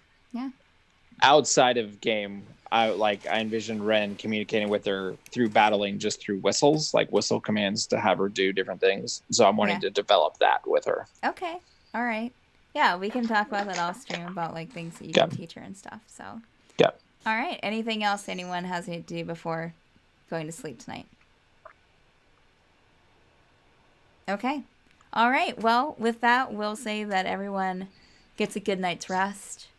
outside of game, I envision Ren communicating with her through battling, just through whistles, like whistle commands to have her do different things. So I'm wanting to develop that with her. Okay. All right. Yeah, we can talk about that off stream about like things that you can teach her and stuff. So. Yeah. All right. Anything else anyone has to do before going to sleep tonight? Okay. All right. Well, with that, we'll say that everyone gets a good night's rest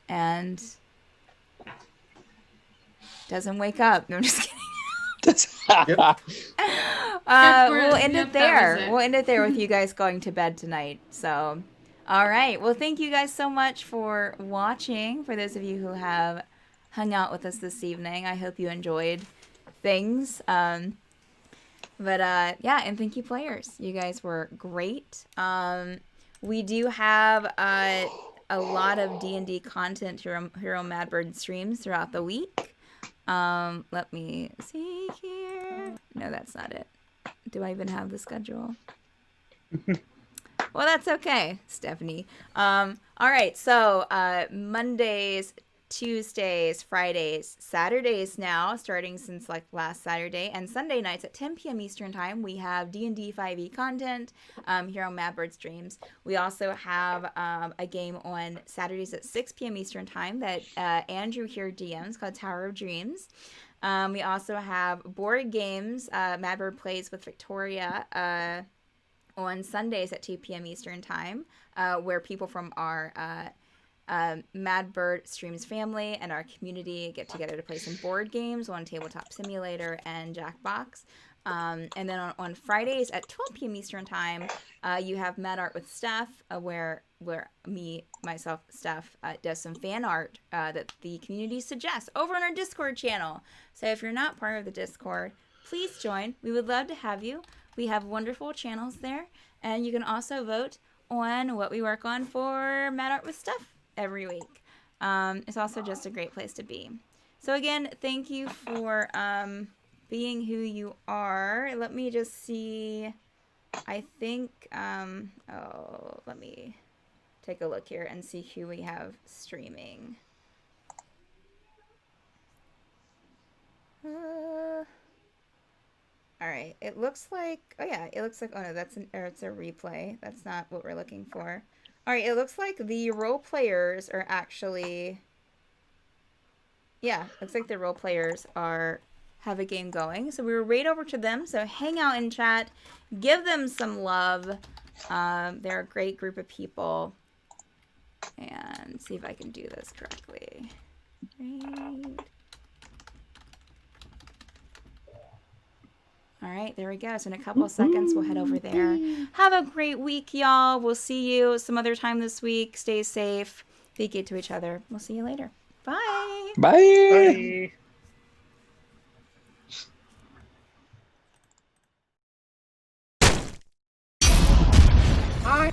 and doesn't wake up. No, I'm just kidding. We'll end it there. We'll end it there with you guys going to bed tonight. So, all right. Well, thank you guys so much for watching. For those of you who have hung out with us this evening, I hope you enjoyed things. Yeah, and thank you, players. You guys were great. We do have a lot of D&D content, Hero Madbird streams throughout the week. Let me see here. No, that's not it. Do I even have the schedule? Well, that's okay, Stephanie. All right, so Mondays, Tuesdays, Fridays, Saturdays now, starting since like last Saturday, and Sunday nights at 10 p.m. Eastern Time, we have D&D 5e content, Hero Madbird streams. We also have a game on Saturdays at 6 p.m. Eastern Time that Andrew here DMs called Tower of Dreams. We also have board games, Madbird plays with Victoria on Sundays at 2 p.m. Eastern Time, where people from our Madbird Streams family and our community get together to play some board games on Tabletop Simulator and Jackbox. And then on Fridays at 12 p.m. Eastern Time, you have Mad Art with Steph, where Steph, does some fan art that the community suggests over on our Discord channel. So if you're not part of the Discord, please join. We would love to have you. We have wonderful channels there, and you can also vote on what we work on for Mad Art with Steph every week. It's also just a great place to be. So again, thank you for being who you are, let me just see. I think, let me take a look here and see who we have streaming. All right, it looks like, oh no, it's a replay. That's not what we're looking for. All right, it looks like the role players are actually, looks like the role players have a game going. So we were right over to them. So hang out in chat, give them some love. They're a great group of people. And see if I can do this correctly. Right. All right, there we go. So in a couple of seconds, we'll head over there. Have a great week, y'all. We'll see you some other time this week. Stay safe. Be good to each other. We'll see you later. Bye. Bye. Bye. Bye.